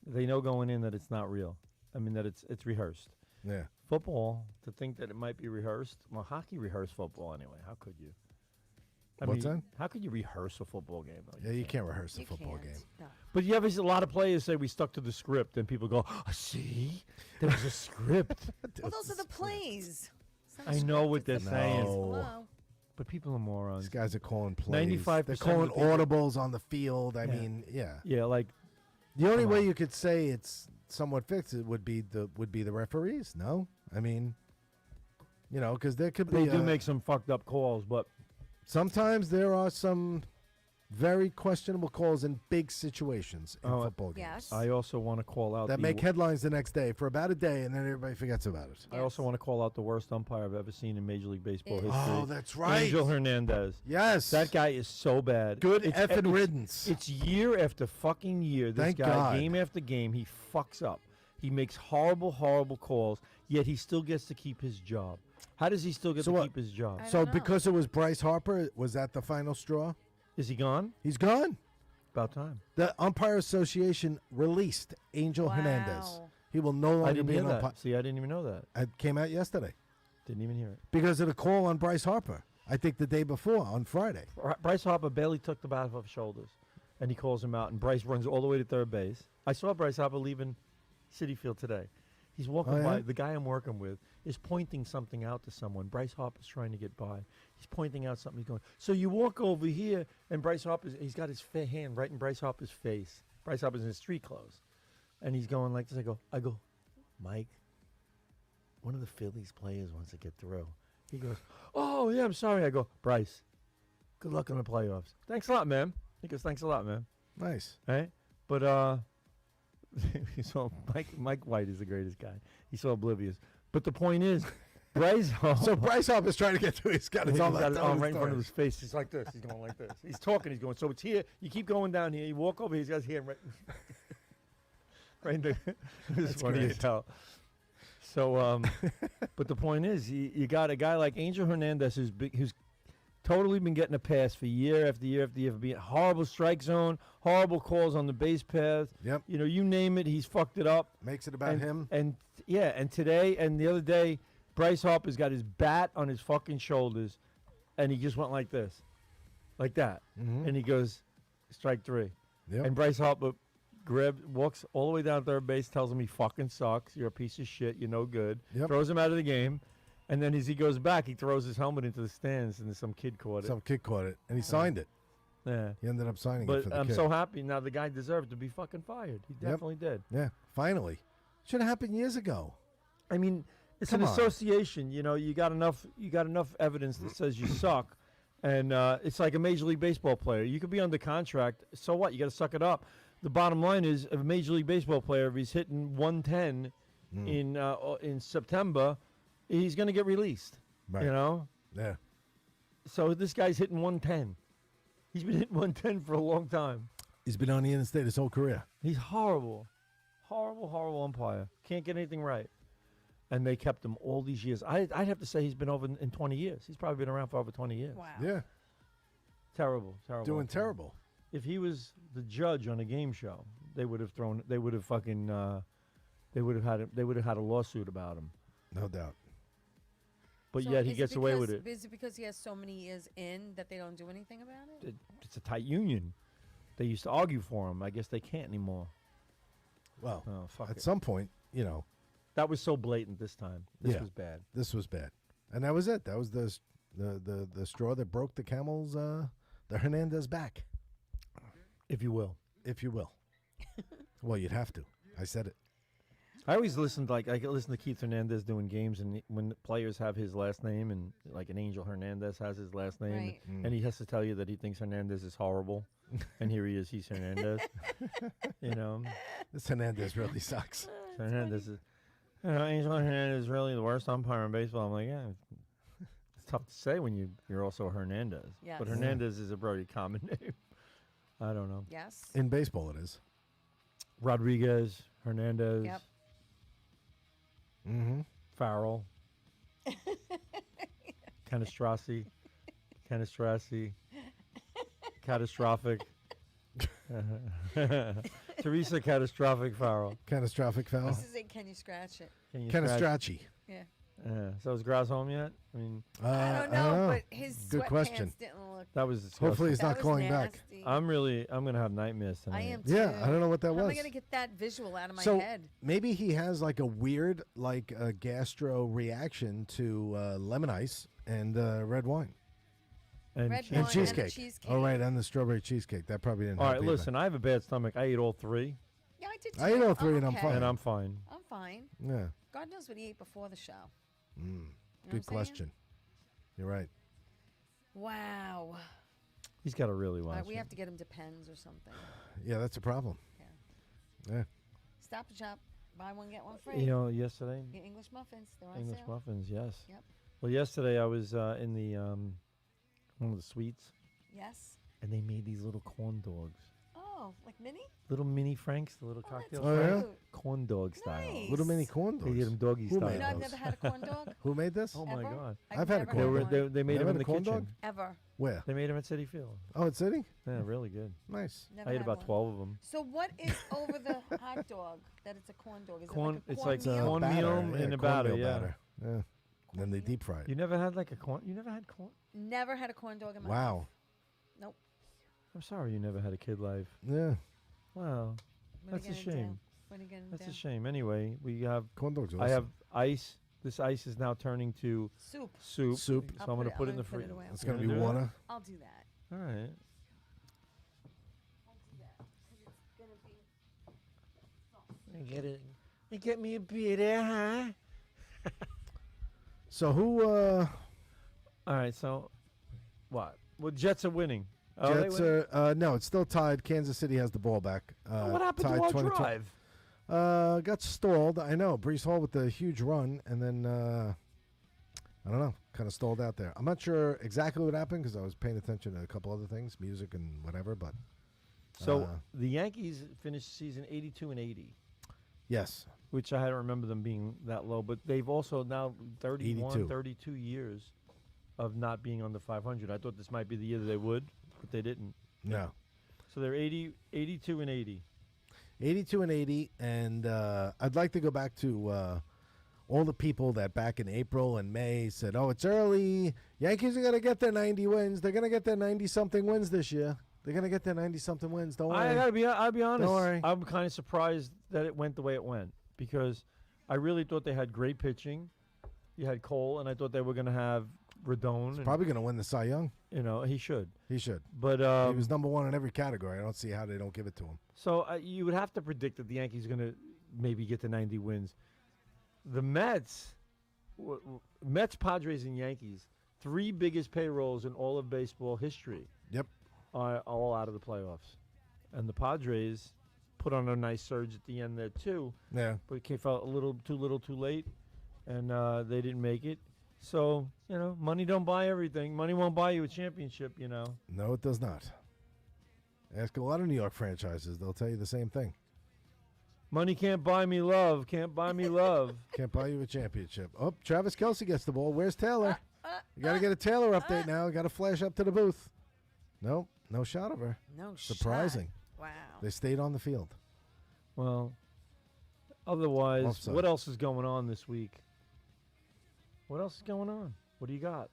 they know going in that it's not real. I mean that it's rehearsed. Yeah. Football, to think that it might be rehearsed. Well, hockey rehearse football anyway. How could you? What's that? How could you rehearse a football game? Though? Yeah, you can't rehearse a You football can't. game. No. But you have a lot of players say we stuck to the script, and people go, "See, there was a script." Well, those are the plays. It's not a I know script, what it's they're the saying. plays. No. Hello. But people are morons. These guys are calling plays. 95% They're calling of people- audibles on the field. I Yeah. mean, yeah. Yeah, like The only Come way on. you could say it's somewhat fixed it would be the referees. No, I mean, because there could be they do make some fucked up calls, but sometimes there are some very questionable calls in big situations in Oh, football games Yes. I also want to call out that the make headlines the next day for about a day, and then everybody forgets about it. I also want to call out the worst umpire I've ever seen in Major League Baseball Yes. history. Oh, that's right. Angel Hernandez. Yes, That guy is so bad. good It's- effing it's- riddance. It's year after fucking year. This Thank guy, God. game after game, he fucks up. He makes horrible, horrible calls, yet he still gets to keep his job. How does he still get So to what? keep his job? I So don't know. because it was Bryce Harper, was that the final straw? Is he gone? He's gone. About time. The Umpire Association released Angel Hernandez. Wow. He will no I longer didn't be hear an that. umpire. See, I didn't even know that. It came out yesterday Didn't even hear it. because of the call on Bryce Harper. I think the day before on Friday. Bryce Harper barely took the bat off his shoulders, and he calls him out, and Bryce runs all the way to third base. I saw Bryce Harper leaving Citi Field today. He's walking Oh, yeah? by. The guy I'm working with is pointing something out to someone. Bryce Harper's trying to get by. He's pointing out something. He's going, so you walk over here, and Bryce Harper's, he's got his hand right in Bryce Harper's face. Bryce Harper's in his street clothes. And he's going like this. I go, Mike, one of the Phillies players wants to get through. He goes, oh, yeah, I'm sorry. I go, Bryce, good luck in the playoffs. Thanks a lot, man. He goes, thanks a lot, man. Nice. Right? But so Mike White is the greatest guy. He's so oblivious. But the point is, Bryce Harper. So Bryce Harper's trying to get to his got his he's arm got his arm right in front of his his face. He's like this. He's going like this. He's talking. He's going. So it's here. You keep going down here. You walk over. He's got his hand right. Right in the. It's That's funny as great. hell. So, but the point is, you got a guy like Angel Hernandez who's totally been getting a pass for year after year after year for being horrible strike zone, horrible calls on the base path. Yep. You name it, he's fucked it up. Makes it about and, him. And yeah, and today and the other day, Bryce Harper's got his bat on his fucking shoulders, and he just went like this, like that, Mhm. and he goes, strike three. Yep. And Bryce Harper walks all the way down third base, tells him he fucking sucks, you're a piece of shit, you're no good, Yep. throws him out of the game, and then as he goes back, he throws his helmet into the stands, and some kid caught it. Some kid caught it, and he signed it. Yeah. He ended up signing it But for the I'm kid. so happy now. The guy deserved to be fucking fired. He definitely did. Yeah, finally. Should have happened years ago. I mean, it's Come an on. association. You got enough evidence that says you suck, and it's like a Major League Baseball player. You could be under contract. So what? You got to suck it up. The bottom line is, a Major League Baseball player, if he's hitting 110 in September, he's going to get released. Right. Yeah. So this guy's hitting 110. He's been hitting 110 for a long time. He's been on the interstate his whole career. He's horrible. Horrible, horrible umpire. Can't get anything right. And they kept him all these years. I'd have to say he's been over in 20 years. He's probably been around for over 20 years. Wow. Yeah. Terrible, terrible. Doing umpire. terrible. If he was the judge on a game show, they would have had a lawsuit about him. No doubt. But So yet he is gets away with because- it. Is it because he has so many years in that they don't do anything about it? It's a tight union. They used to argue for him. I guess they can't anymore. Well, Oh, fuck at it. some point, That was so blatant this time. This Yeah. was bad. this was bad. And that was it. That was the straw that broke the camel's the Hernandez back, If you will. if you will. Well, you'd have to. I said it. I always listened, I could listen to Keith Hernandez doing games, and when the players have his last name, and like an Angel Hernandez has his last name, Right. and he has to tell you that he thinks Hernandez is horrible, and here he is, he's Hernandez. This Hernandez really sucks. Hernandez is, Angel Hernandez is really the worst umpire in baseball. I'm like, yeah, it's tough to say when you're also a Hernandez. Yes. But Hernandez is a pretty common name. I don't know. Yes. In baseball, it is. Rodriguez, Hernandez, Yep. Mm-hmm. Farrell. Catastrasi. Catastrophic. Teresa Catastrophic Farrell. Catastrophic foul. This is a can you scratch it? Can you Catastracci. Yeah. So is Graz home yet? I mean, I don't know, but his Good sweatpants question. didn't look. that was disgusting. Hopefully he's That not was calling back. nasty. I'm gonna have nightmares tonight. I am too. Yeah, I don't know what that How am was. I gonna get that visual out of my So head? maybe he has like a weird gastro reaction to lemon ice and red wine And Red cheese. wine and cheesecake. And cheesecake. Oh right, and the strawberry cheesecake. That probably didn't. All help right, either. listen. I have a bad stomach. I ate all three, Yeah, I did. Too. I ate all three and I'm okay. fine. and I'm fine. I'm fine. Yeah. God knows what he ate before the show. You know what I'm Good saying? question. You're right. Wow. He's got to really All watch. right, we it. have to get him to Pens or something. Yeah, that's a problem. Yeah. Stop and shop, buy one get one free. You know, yesterday, Your English muffins, they're on English sale. muffins. Yes. Yep. Well, yesterday I was in the one of the suites, Yes. and they made these little corn dogs, Oh, like mini? little mini Franks, the little Oh, that's cocktail Oh, yeah? Franks, cute. corn dog style. Nice. Little mini corn They did dogs. them doggy Who style. made You know, I've those? never had a corn dog. Who made this? Oh my Ever? God! I've had a never corn They dog. were one. they made Never them in had the a corn kitchen. dog? Ever. Where? They made them at City Field. Oh, it's City. Yeah, really good. Nice. Never I ate had about one. 12 of them. So what is over the hot dog that it's a corn dog? Is Corn- it like a it's corn like meal? corn batter. meal in a batter, cornmeal yeah. batter. Yeah. Then they meal? deep fry it. You never had like a corn? You never had corn? Never had a corn dog in my life. Wow. Nope. I'm sorry you never had a kid life. Yeah. Wow, What are that's you a gonna do? shame. What are you gonna That's do? a shame. Anyway, we have. Corn dogs. Are I have awesome. ice. This ice is now turning to Soup. soup. Soup. So I'm gonna put it in the put freezer. away. It's You gonna be do that? water. I'll do that. All right. I'll do that. 'Cause it's gonna be. You get me a beer there, huh? So who? All right. So, what? Well, Jets are winning. Oh, they Jets win? are. No, it's still tied. Kansas City has the ball back. Oh, what happened tied to our 20 drive? Got stalled. I know. Brees Hall with the huge run, and then I don't know, kind of stalled out there. I'm not sure exactly what happened because I was paying attention to a couple other things, music and whatever. But So the Yankees finished the season 82 and 80. yes, Which I hadn't remember them being that low, but they've also now 31, 82. 32 years of not being under 500. I thought this might be the year that they would, but they didn't. no, So they're 82 and 80. 82 and 80, and I'd like to go back to all the people that back in April and May said, "Oh, it's early. Yankees are gonna get their 90 wins. They're gonna get their 90-something wins this year. They're gonna get their 90-something wins. Don't worry." I'll be honest. worry. I'm kind of surprised that it went the way it went because I really thought they had great pitching. You had Cole, and I thought they were going to have Rodon. He's and, probably gonna win the Cy Young. he should. He should. But He was number one in every category. I don't see how they don't give it to him. so you would have to predict that the Yankees are going to maybe get to 90 wins. The Mets, Mets, Padres, and Yankees, three biggest payrolls in all of baseball history. Yep. Are all out of the playoffs, and the Padres put on a nice surge at the end there too. Yeah. But it felt a little too late, and they didn't make it. So money don't buy everything. Money won't buy you a championship. No, it does not. Ask a lot of New York franchises; they'll tell you the same thing. Money can't buy me love. Can't buy me love. Can't buy you a championship. Oh, Travis Kelce gets the ball. Where's Taylor? You got to get a Taylor update now. Got to flash up to the booth. Nope, no shot of her. No Surprising. shot. Wow. They stayed on the field. Well, otherwise, Offside. what else is going on this week? What else is going on? What do you got?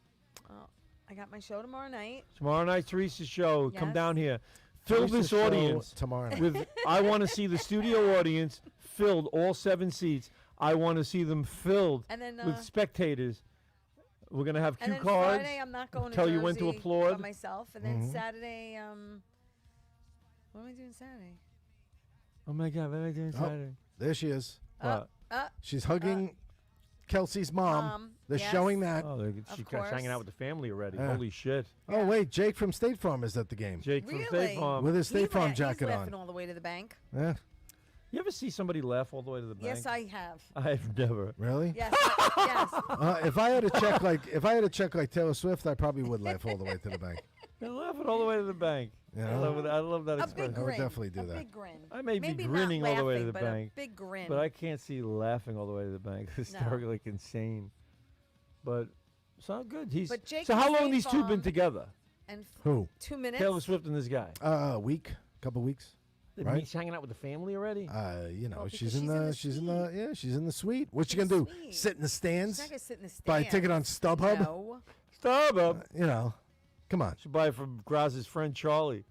Oh, I got my show tomorrow night. Tomorrow night, Teresa's show. Come Yes. down here. Fill Teresa's this show audience tomorrow night. with. I want to see the studio audience filled, all 7 seats. I want to see them filled And then with spectators. We're gonna have and cue then cards. Friday I'm not going to tell Jersey you when to by applaud. myself. And then Mhm. Saturday, what am I doing Saturday? Oh my God! What am I doing Oh. Saturday? There she is. What? She's hugging Kelsey's mom. They're yes. showing that. Oh, she's hanging out course. with the family already. Yeah. Holy shit! Oh, wait. Jake from State Farm is at the game. Jake from Really? State Farm. With his State Farm He's jacket laughing on. all the way to the bank. Yeah. You ever see somebody laugh all the way to the bank? Yes, I have. I've never. Really? Yes, yes. If I had a check like Taylor Swift, I probably would laugh all the way to the bank. They're laughing all the way to the bank. You I know? love that A expression. big I would grin. definitely do a that. Big grin. I may be Maybe grinning not all the way to laughing, the but bank, A big grin. but I can't see laughing all the way to the bank. Hysterically insane. but it's all good. But Jake So how and long State these two been Farm- together? And Who? 2 minutes. Taylor Swift and this guy. A week, couple weeks. Right. He's hanging out with the family already. You know, Well, she's because in the she's she's in the suite. What She's you gonna do? sweet. Sit in the She's stands? not gonna sit in the stands. Buy a ticket on StubHub? No. Stop up. You know, come on. Should buy it from Graz's friend Charlie.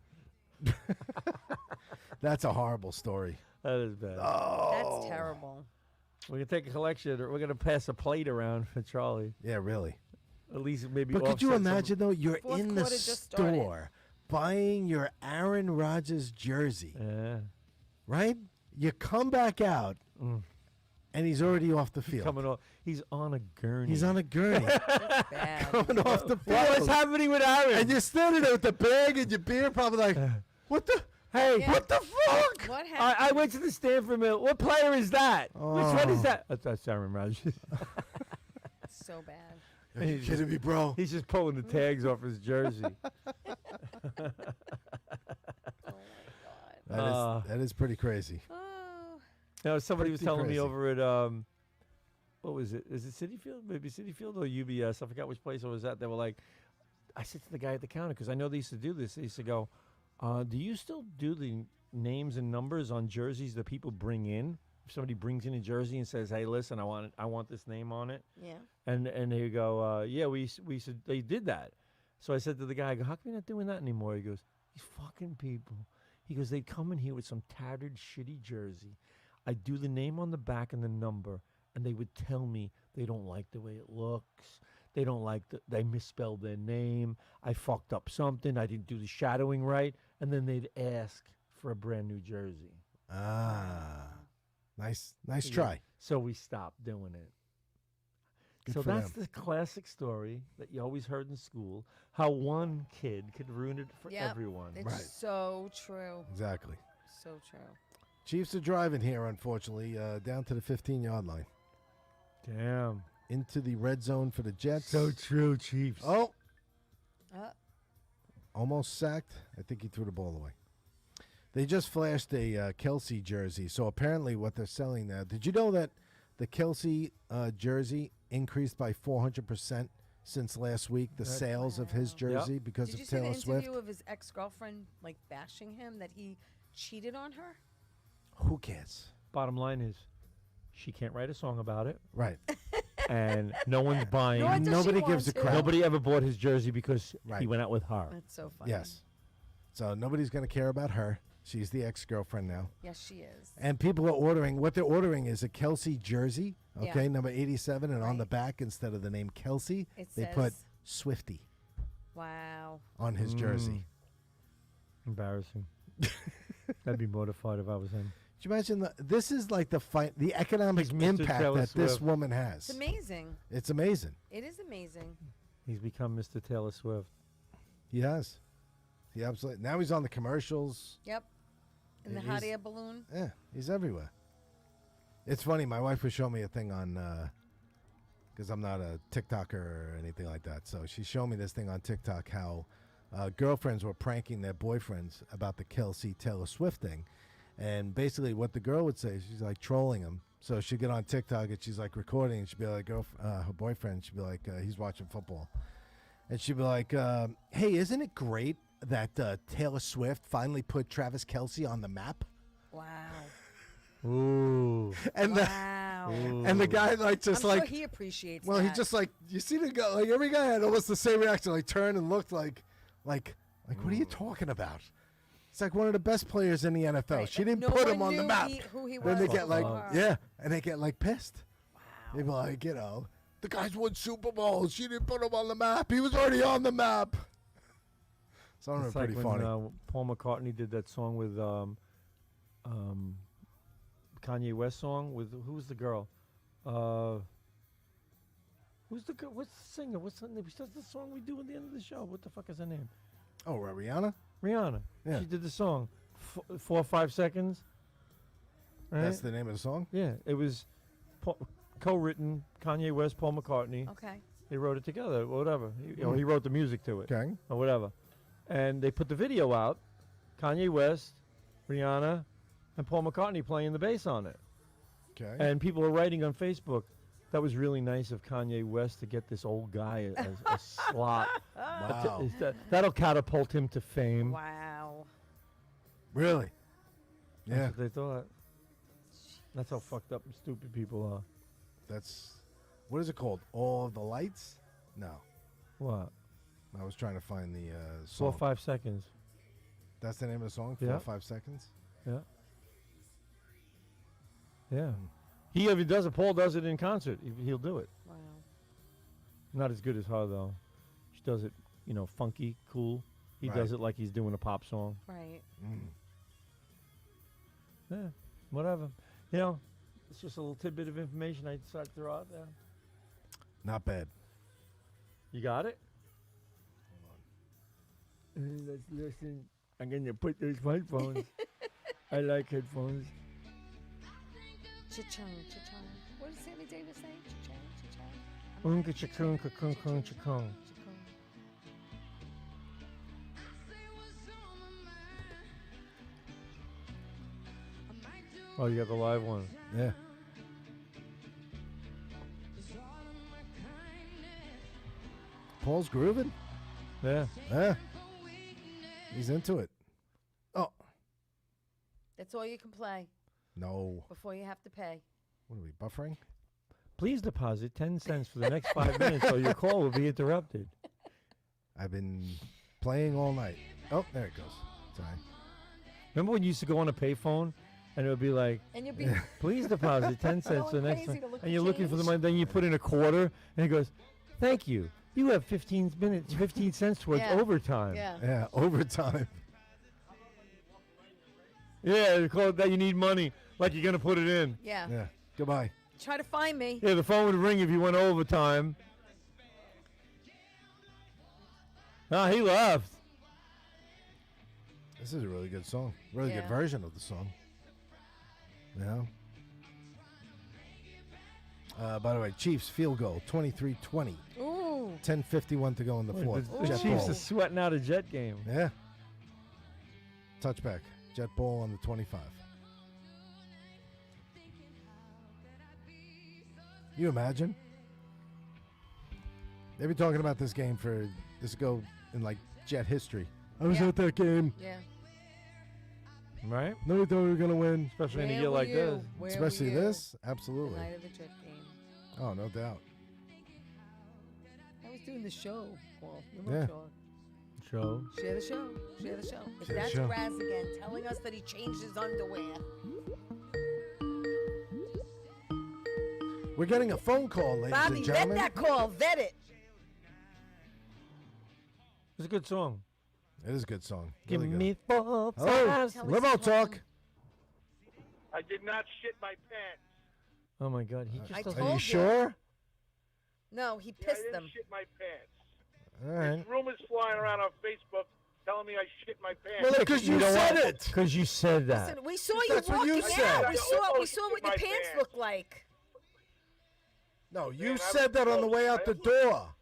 That's a horrible story. That is bad. Oh, That's terrible. We're gonna take a collection. We're gonna pass a plate around for Charlie. yeah, really. At least maybe. But could you offset some- imagine though? You're Fourth in the quarter just started. store buying your Aaron Rodgers jersey, Yeah. right? You come back out, Mm. and he's already off the field. Coming off. He's on a gurney. He's on a gurney That's bad. coming off the What was field. happening with Aaron? And you're standing there with the bag and your beer, probably like, what the? Hey, Yeah. what the fuck? What happened? I went to the Stanford Mill. What player is that? Which one is Oh. that? That's Aaron Rodgers. So bad. Are you kidding me, bro? He's just pulling the tags off his jersey. Oh my god. That is pretty crazy. Oh. No, somebody was Pretty telling crazy. me over at what was it? Is it City Field? Maybe City Field or UBS? I forgot which place I was at. They were like, I said to the guy at the counter because I know they used to do this. They used to go, "Do you still do the names and numbers on jerseys that people bring in? If somebody brings in a jersey and says, "Hey, listen, I want this name on it," Yeah. and they go, "Yeah, we said they did that." So I said to the guy, I go, "How come you're not doing that anymore?" He goes, "These fucking people." He goes, "They'd come in here with some tattered, shitty jersey. I'd do the name on the back and the number, and they would tell me they don't like the way it looks. They don't like they misspelled their name. I fucked up something. I didn't do the shadowing right." And then they'd ask for a brand new jersey. Nice Yeah. try. So we stopped doing it. Good So for that's them. the classic story that you always heard in school, how one kid could ruin it for Yep. everyone. It's Right. so true. Exactly. So true. Chiefs are driving here, unfortunately, down to the 15-yard line. Damn. Into the red zone for the Jets. So true, Chiefs. Oh, Uh, almost sacked. I think he threw the ball away. They just flashed a Kelsey jersey. So apparently what they're selling now. Did you know that the Kelsey jersey increased by 400% since last week, the That's- sales of his Wow. jersey because did you of see the Taylor interview Swift? of his ex-girlfriend like bashing him that he cheated on her? Who cares? Bottom line is, she can't write a song about it, Right. and no one's buying. Nor does she Nobody want gives a to. crap. Nobody ever bought his jersey because he Right. went out with her. That's so funny. Yes. So nobody's going to care about her. She's the ex-girlfriend now. Yes, she is. And people are ordering. What they're ordering is a Kelsey jersey, Yeah. okay, number 87, and on the Right. back, instead of the name Kelsey, It they says, put Swifty "Wow." on his jersey. Embarrassing. I'd be mortified if I was him. Could you imagine this is like the economic He's Mr. impact Taylor that this Swift. woman has. It's amazing. It's amazing. It is amazing. He's become Mr. Taylor Swift. He has. He absolutely. Now he's on the commercials. Yep. In the It hot is- air balloon. Yeah, he's everywhere. It's funny. My wife was showing me a thing on, because I'm not a TikToker or anything like that. So she showed me this thing on TikTok how girlfriends were pranking their boyfriends about the Kelsey Taylor Swift thing. And basically what the girl would say, she's like trolling him. So she'd get on TikTok and she's like recording and she'd be like, her boyfriend, she'd be like, he's watching football. And she'd be like, hey, isn't it great that Taylor Swift finally put Travis Kelsey on the map? Wow. Ooh. And Wow. and the guy like just I'm like, sure he appreciates well, that. he just like, you see the guy, like every guy had almost the same reaction, like turned and looked like, what are you talking about? It's like one of the best players in the NFL. Right. She didn't No put one him on the knew map. who he Then they was get like, before. yeah, and they get like pissed. Wow. They'd be like, the guy's won Super Bowls. She didn't put him on the map. He was already on the map. Some of them It's are like pretty when funny. Paul McCartney did that song with Kanye West song with who's the girl? Who's the girl? What's the singer? What's the name? That's the song we do at the end of the show. What the fuck is her name? Oh, Rihanna? Rihanna. Yeah. She did the song, 4 or 5 seconds. Right? That's the name of the song? Yeah, it was co-written. Kanye West, Paul McCartney. Okay. They wrote it together, or whatever. He wrote the music to it, Okay. or whatever. And they put the video out. Kanye West, Rihanna, and Paul McCartney playing the bass on it. Okay. And people are writing on Facebook, That was really nice of Kanye West to get this old guy a slot. Wow. That'll catapult him to fame. Wow. Really? That's Yeah. what they thought. That's how fucked up and stupid people are. That's what is it called? All of the Lights? No. What? I was trying to find the 4 or song. 5 seconds. That's the name of the song? 4 Yeah. or 5 seconds? Yeah. Yeah. He even does it. Paul does it in concert. He'll do it. Wow. Not as good as her though. She does it, funky, cool. He Right. does it like he's doing a pop song. Right. Mm. Yeah. Whatever. It's just a little tidbit of information I decided to throw out there. Not bad. You got it? Let's listen. I'm going to put those headphones. I like headphones. Cha-chung, cha-chung. What does Sammy Davis say? Cha-chung, cha-chung. Unka chakung kakung kung chakung. Cha-chung. Oh, you got the live one. Yeah. Paul's grooving? Yeah. Yeah. He's into it. Oh. That's all you can play No. before you have to pay. What are we, buffering? Please deposit 10 cents for the next 5 minutes or your call will be interrupted. I've been playing all night. Oh, there it goes. Sorry. Remember when you used to go on a payphone and it would be like, And you'll be please deposit 10 cents for the Going next crazy time. to look And for you're looking for the change. money. Then you put in a quarter and it goes, thank you. You have 15 cents towards Yeah. overtime. yeah. Yeah, overtime. Yeah, they call it that you need money. Like you're going to put it in. Yeah. Yeah. Goodbye. Try to find me. Yeah, the phone would ring if you went overtime. Ah, he left. This is a really good song. Really good Yeah. version of the song. Yeah. By the way, Chiefs field goal, 23-20. Ooh. 10:51 to go in the Wait, fourth. the Jet Chiefs ball. are sweating out a Jet game. Yeah. Touchback. Jet ball on the 25. You imagine? They've been talking about this game for this go in like Jet history. I was Yeah. at that game. Yeah. Right? Nobody thought we were gonna win. Especially in a Where year were like you? this. Where Especially were you? this. The Absolutely. night of the Jet game. Oh, no doubt. I was doing the show. Well, Yeah. Show. Share the show. Share the show. If Share the that's show. Raz again telling us that he changed his underwear. We're getting a phone call, ladies Bobby, and vet gentlemen. that call. Vet it. It's a good song. It is a good song. Give Really good. me 4 Hello, times. Tell me Limo something. talk. I did not shit my pants. Oh my God, he just I doesn't. Are told you you. sure? No, he Yeah, I pissed didn't them. shit my pants. All right. There's rumors flying around on Facebook telling me I shit my pants. Well, because you said it. Because you said that. Listen, we saw you That's what you walking said. out. I We saw almost what shit your my pants pants. looked like. No, you Man, I said was that on the close. way out the door.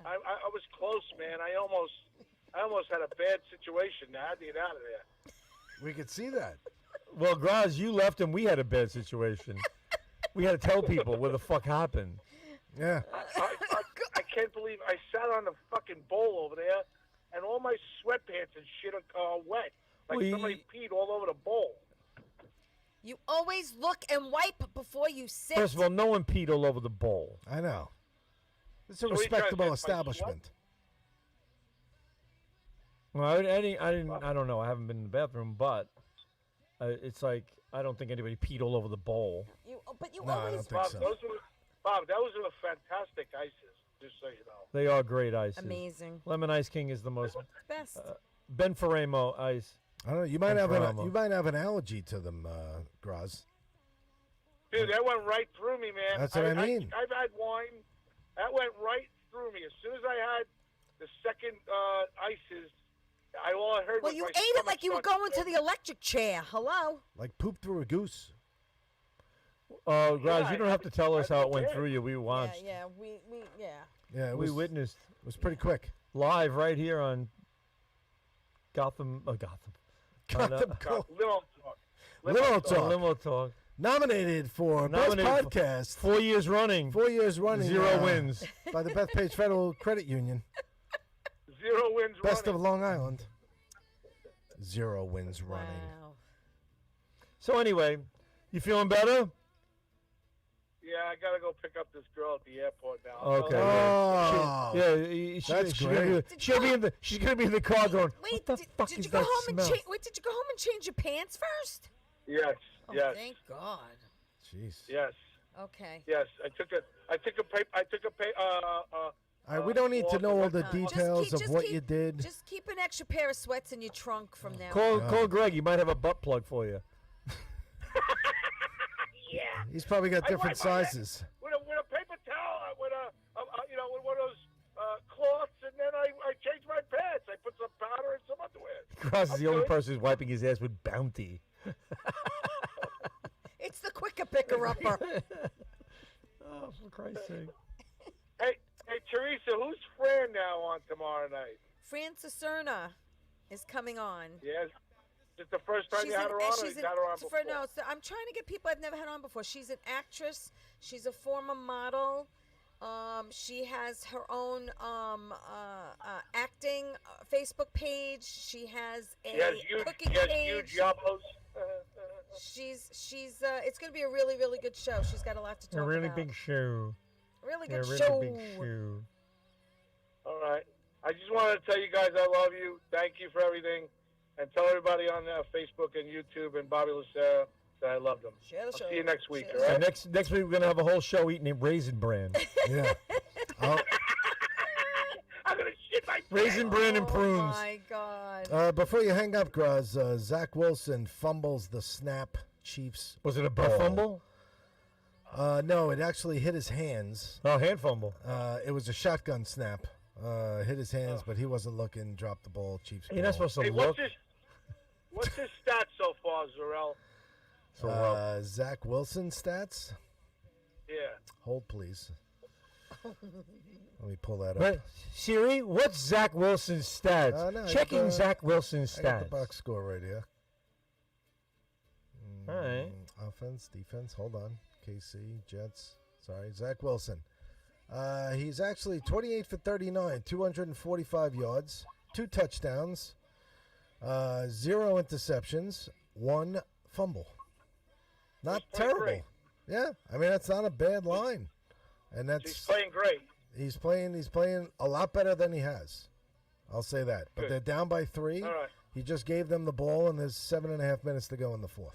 I was close, man. I almost had a bad situation. I had to get out of there. We could see that. Well, Graz, you left and we had a bad situation. We had to tell people what the fuck happened. Yeah. I can't believe I sat on the fucking bowl over there, and all my sweatpants and shit are wet. Like Well, somebody peed all over the bowl. You always look and wipe before you sit. First of all, no one peed all over the bowl. I know. It's a So he tried to respectable get my establishment. Well, I didn't. I don't know. I haven't been in the bathroom, but it's like I don't think anybody peed all over the bowl. But you No, I always. don't think Bob, so. Bob, those are fantastic ices. Just so you know. They are great ices. Amazing. Lemon Ice King is the most. Best. Ben Ferramo ice. I don't know. You might And have Ferramo. you might have an allergy to them, Graz. Dude, that went right through me, man. That's what I mean. I've had wine. That went right through me. As soon as I had the second ices, all I heard Well, was you my ate it stomach like you were start going to the electric chair. Hello. Like poop through a goose. Oh, Graz, Yeah, you don't I- have to tell us how it went did. through you. We watched. Yeah. Yeah, it We was, witnessed it was pretty quick. live right here on Gotham. On, Gotham No, Call. Limo talk. Limo Limo talk. Limo Talk. Nominated for Best Nominated Podcast. 4 years running. 4 years running. 0 wins. By the Bethpage Federal Credit Union. 0 wins Best running. of Long Island. 0 wins running. Wow. So anyway, you feeling better? Yeah, I gotta go pick up this girl at the airport now. Okay. Oh. That's great. She's gonna be in the car going. Wait, What the fuck did is you go that home and smell? Wait, did you go home and change your pants first? Yes. Oh, Yes. thank God. Jeez. Yes. Okay. Yes. I took a paper. All right, we don't need to know all the No, details just of what keep- you did. Just keep an extra pair of sweats in your trunk from now Call on. call Greg. He might have a butt plug for you. Yeah. He's probably got I different wipe my head. sizes. With a paper towel, with with one of those cloths, and then I changed my pants. I put some powder and some underwear. Cross is I'm the only good. person who's wiping his ass with Bounty. It's the quicker picker upper. Oh, for Christ's sake! Hey, Teresa, who's Fran now on tomorrow night? Fran Cicerna is coming on. Yes. Is it the first time you had her on, or you had her on before? No, I'm trying to get people I've never had on before. She's an actress. She's a former model. She has her own acting Facebook page. She has a cooking She has page. huge yabos. She's it's going to be a really, really good show. She's got a lot to talk A really about. big show. Really A good really show. big show. All right. I just wanted to tell you guys I love you. Thank you for everything. And tell everybody on Facebook and YouTube and Bobby Lucero that I love them. Share the I'll show. see you next week, Share all the right? And next week we're gonna have a whole show eating Raisin Bran. Yeah. Oh, I'm going to shit my Raisin Bran and Oh prunes. my God. before you hang up, Graz, Zach Wilson fumbles the snap Chiefs. Was it a butt ball. fumble? No, it actually hit his hands. Oh, hand fumble. It was a shotgun snap. Hit his hands, but he wasn't looking. Dropped the ball. Chiefs. You're not ball. supposed to Hey, look. what's his stats so far, Zarel? So, Zach Wilson stats. Yeah. Hold, please. Let me pull that up. but Siri, what's Zach Wilson's stats? No, I Checking got the- Zach Wilson's I got the stats. box score right here. All right. Offense, defense. Hold on. KC, Jets. Sorry, Zach Wilson. He's actually 28 for 39, 245 yards, 2 touchdowns, 0 interceptions, 1 fumble. Not He's playing terrible. great. Yeah, I mean that's not a bad line, and He's that's playing great. he's playing a lot better than he has. I'll say that. But Good. they're down by 3. All right. He just gave them the ball, and there's 7.5 minutes to go in the fourth.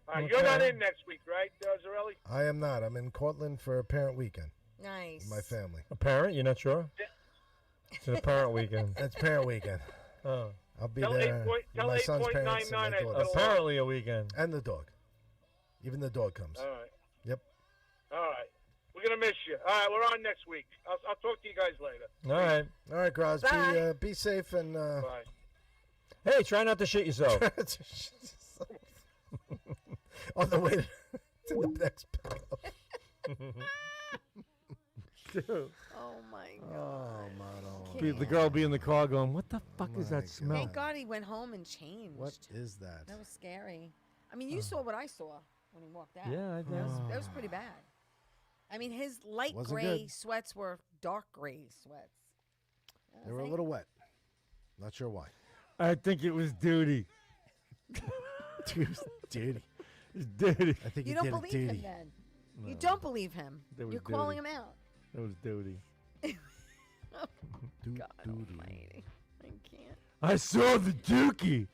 All right. You're not Okay. in next week, right, Zarelli? I am not. I'm in Cortland for a parent weekend. Nice. with my family. A parent? You're not sure? It's a parent weekend. It's parent weekend. Oh. I'll be Tell there. 8 with tell my son's parents 8.99 and my I daughter. said Apparently a weekend. And the dog. Even the dog comes. All right. Yep. All right. We're going to miss you. All right. We're on next week. I'll talk to you guys later. All right. All right, Graz. Bye. Be safe and. Bye. Hey, try not to shit yourself. On the way to the next pickup. Oh my God. Oh, man. The girl will be in the car going, what the fuck is My that smell? Thank God he went home and changed. What is that? That was scary. I mean, you saw what I saw when he walked out. Yeah, I That know. was pretty bad. I mean, his light Wasn't gray good. sweats were dark gray sweats. They were a little wet. Not sure why. I think it was duty. Dirty. It's duty. I think You he don't did believe it him dirty. then. You don't believe him. That was You're calling him dirty. out. It was duty. Doo, God doo, doo. almighty. I can't. I saw the dookie.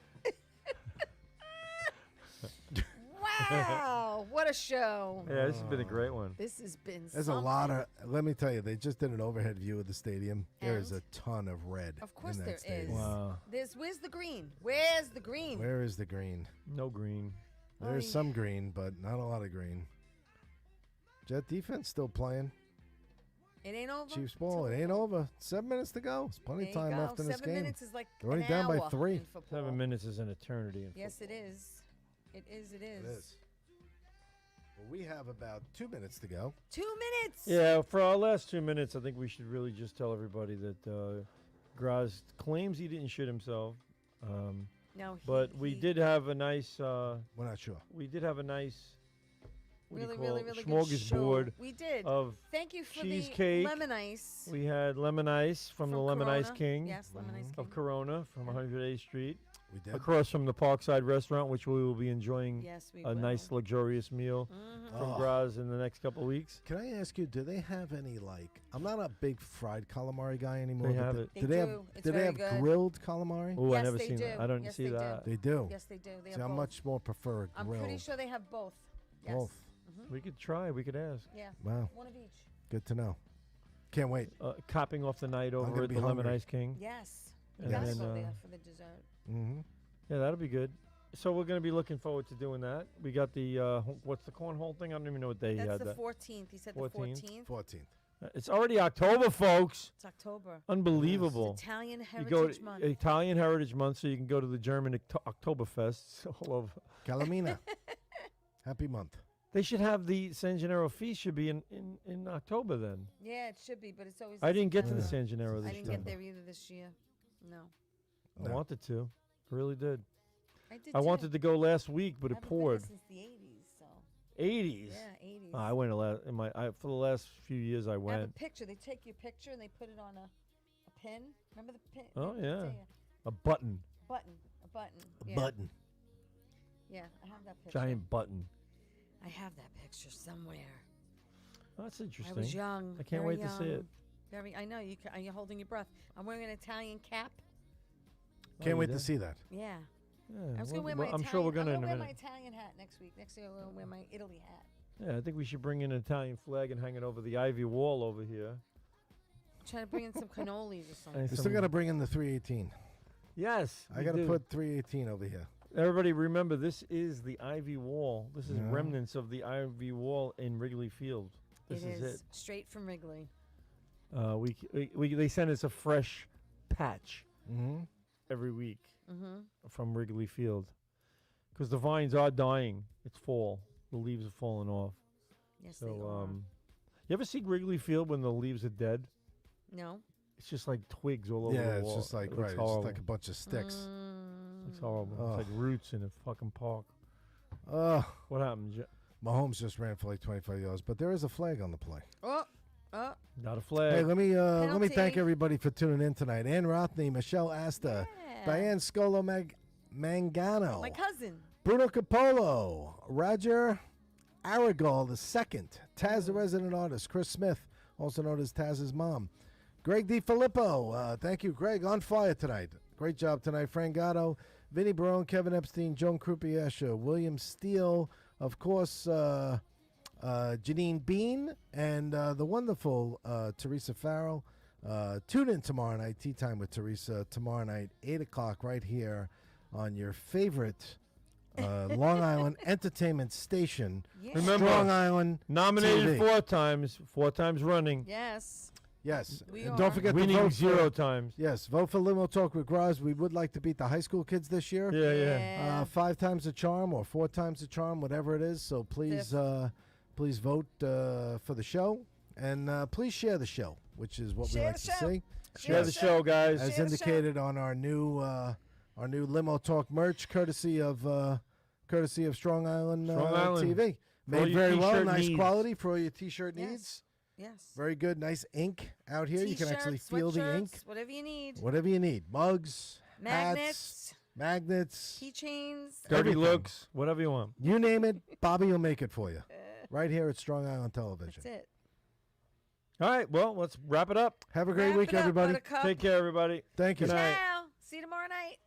Wow. What a show. Yeah, this has been a great one. This has been There's something. a lot of. Let me tell you, they just did an overhead view of the stadium. There is And? a ton of red. Of course in that there stadium. is. Wow. Where's the green? Where's the green? Where is the green? No green. There's Oy. some green, but not a lot of green. Jet defense still playing. It ain't over. Chiefs ball. It ain't over. 7 minutes to go. There's plenty of There you time go. left in this 7 game. minutes is like They're only an down by hour 3. in football. 7 minutes is an eternity. Yes, it is. It is. It is. It is. Well, we have about 2 minutes to go. 2 minutes. Yeah, for our last 2 minutes, I think we should really just tell everybody that Graz claims he didn't shit himself. No, But we did have a nice. We're not sure. We did have a nice. What do really, you call really, it? really good show. Smorgasbord We did. of Thank you for cheesecake. the lemon ice. We had lemon ice from the Lemon Ice Corona. King Yes, lemon ice of king. Corona from 108th Street, We did. across from the Parkside Restaurant, which we will be enjoying Yes, we a will. nice luxurious meal from Oh. Graz in the next couple of weeks. Can I ask you, do they have any, like, I'm not a big fried calamari guy anymore. They but have it. They do they have, do. It's do they very have good. grilled calamari? Oh, I Yes, never they seen do. that. I don't Yes, see they do. that. They do. Yes, they do. They See, have I'm both. much more prefer I'm grilled. pretty sure they have both. Yes. Both. We could try. We could ask. Yeah. Wow, One of each. good to know. Can't wait. Capping off the night over gonna at be the Lemon hungry. Ice King. Yes. And Gotta then, go there for the dessert. Mm-hmm. Yeah, that'll be good. So we're going to be looking forward to doing that. We got the what's the cornhole thing? I don't even know what day he That's had the that. 14th. He said 14th? the 14th. 14th. It's already October, folks. It's October. Unbelievable. It's Italian You go Heritage to Month. Italian Heritage Month, so you can go to the German Oktoberfests all over. Calamina. Happy month. They should have the San Gennaro feast should be in October then. Yeah, it should be, but it's always. I didn't get to the Yeah. San Gennaro I this didn't year. get there either this year. No. I No. wanted to. I really did. I did. I too. wanted to go last week, but I it haven't been there poured. since the 80s. So. 80s. Yeah, 80s. I went for the last few years. I I have a went. picture. They take your picture and they put it on a pin. Remember the pin? Oh, I'll yeah. tell you. A button, A button. Yeah. Button. Yeah, I have that picture. giant button. I have that picture somewhere. Oh, that's interesting. I was young. I can't very wait to see young. it. Very. I know you. You're holding your breath. I'm wearing an Italian cap. Oh, Can't you wait did? to see that. Yeah. Yeah, I was well, gonna wear my well, Italian. I'm sure we're gonna I'm in gonna a wear my minute. Italian hat next week. Next year I'm gonna wear my Italy hat. Yeah, I think we should bring in an Italian flag and hang it over the ivy wall over here. I'm trying to bring in some cannolis or something. And We still some- got to bring in the 318. Yes, I we got to do. put 318 over here. Everybody remember, this is the ivy wall. This is Yeah. remnants of the ivy wall in Wrigley Field. This It is straight from Wrigley. it. They send us a fresh patch Mm-hmm. every week Mm-hmm. from Wrigley Field because the vines are dying. It's fall. The leaves are falling off. Yes, they So, are. you ever see Wrigley Field when the leaves are dead? No. It's just like twigs all over Yeah, the it's wall. just like, It right, looks it's just horrible. like a bunch of sticks. It's horrible. Ugh. It's like roots in a fucking park. Oh, What happened? Mahomes just ran for like 25 yards, but there is a flag on the play. Oh. Got a flag. Hey, let me thank Penalty. everybody for tuning in tonight. Ann Rothney, Michelle Asta, Yeah. Diane Scolo Mangano, My cousin. Bruno Capolo, Roger Aragal II, Taz the resident artist, Chris Smith, also known as Taz's mom, Greg DiFilippo. Thank you, Greg. On fire tonight. Great job tonight. Frank Gatto, Vinny Barone, Kevin Epstein, Joan Krupiesha, William Steele, of course, Janine Bean, and the wonderful Teresa Farrell. Tune in tomorrow night, Tea Time with Teresa, tomorrow night, 8 o'clock, right here on your favorite Long Island entertainment station, Yeah. Remember- Strong Island Nominated TV. four times running. Yes. Yes. We And are. don't forget to Winning vote 0 for, times. yes, vote for Limo Talk with Graz. We would like to beat the high school kids this year. Yeah. 5 times the charm or 4 times the charm, whatever it is. So please, please vote for the show, and please share the show, which is what we Share like the to show. see. Share Yes. the show, guys. As Share the show. indicated on our new Limo Talk merch, courtesy of Strong Island, Strong Island. TV. For all Made your very well, t-shirt nice needs. quality for all your T-shirt Yes. needs. Yes. Very good, nice ink out here. You can actually T-shirts, feel the ink. sweatshirts, Whatever you need. Whatever you need, mugs, hats, Magnets, magnets, keychains. Dirty everything. looks, whatever you want. You name it, Bobby will make it for you. Right here at Strong Island Television. That's it. All right, well, let's wrap it up. Have a great Wrap week, it up, everybody. Buttercup. Take care, everybody. Thank you. Good night. Ciao. See you tomorrow night.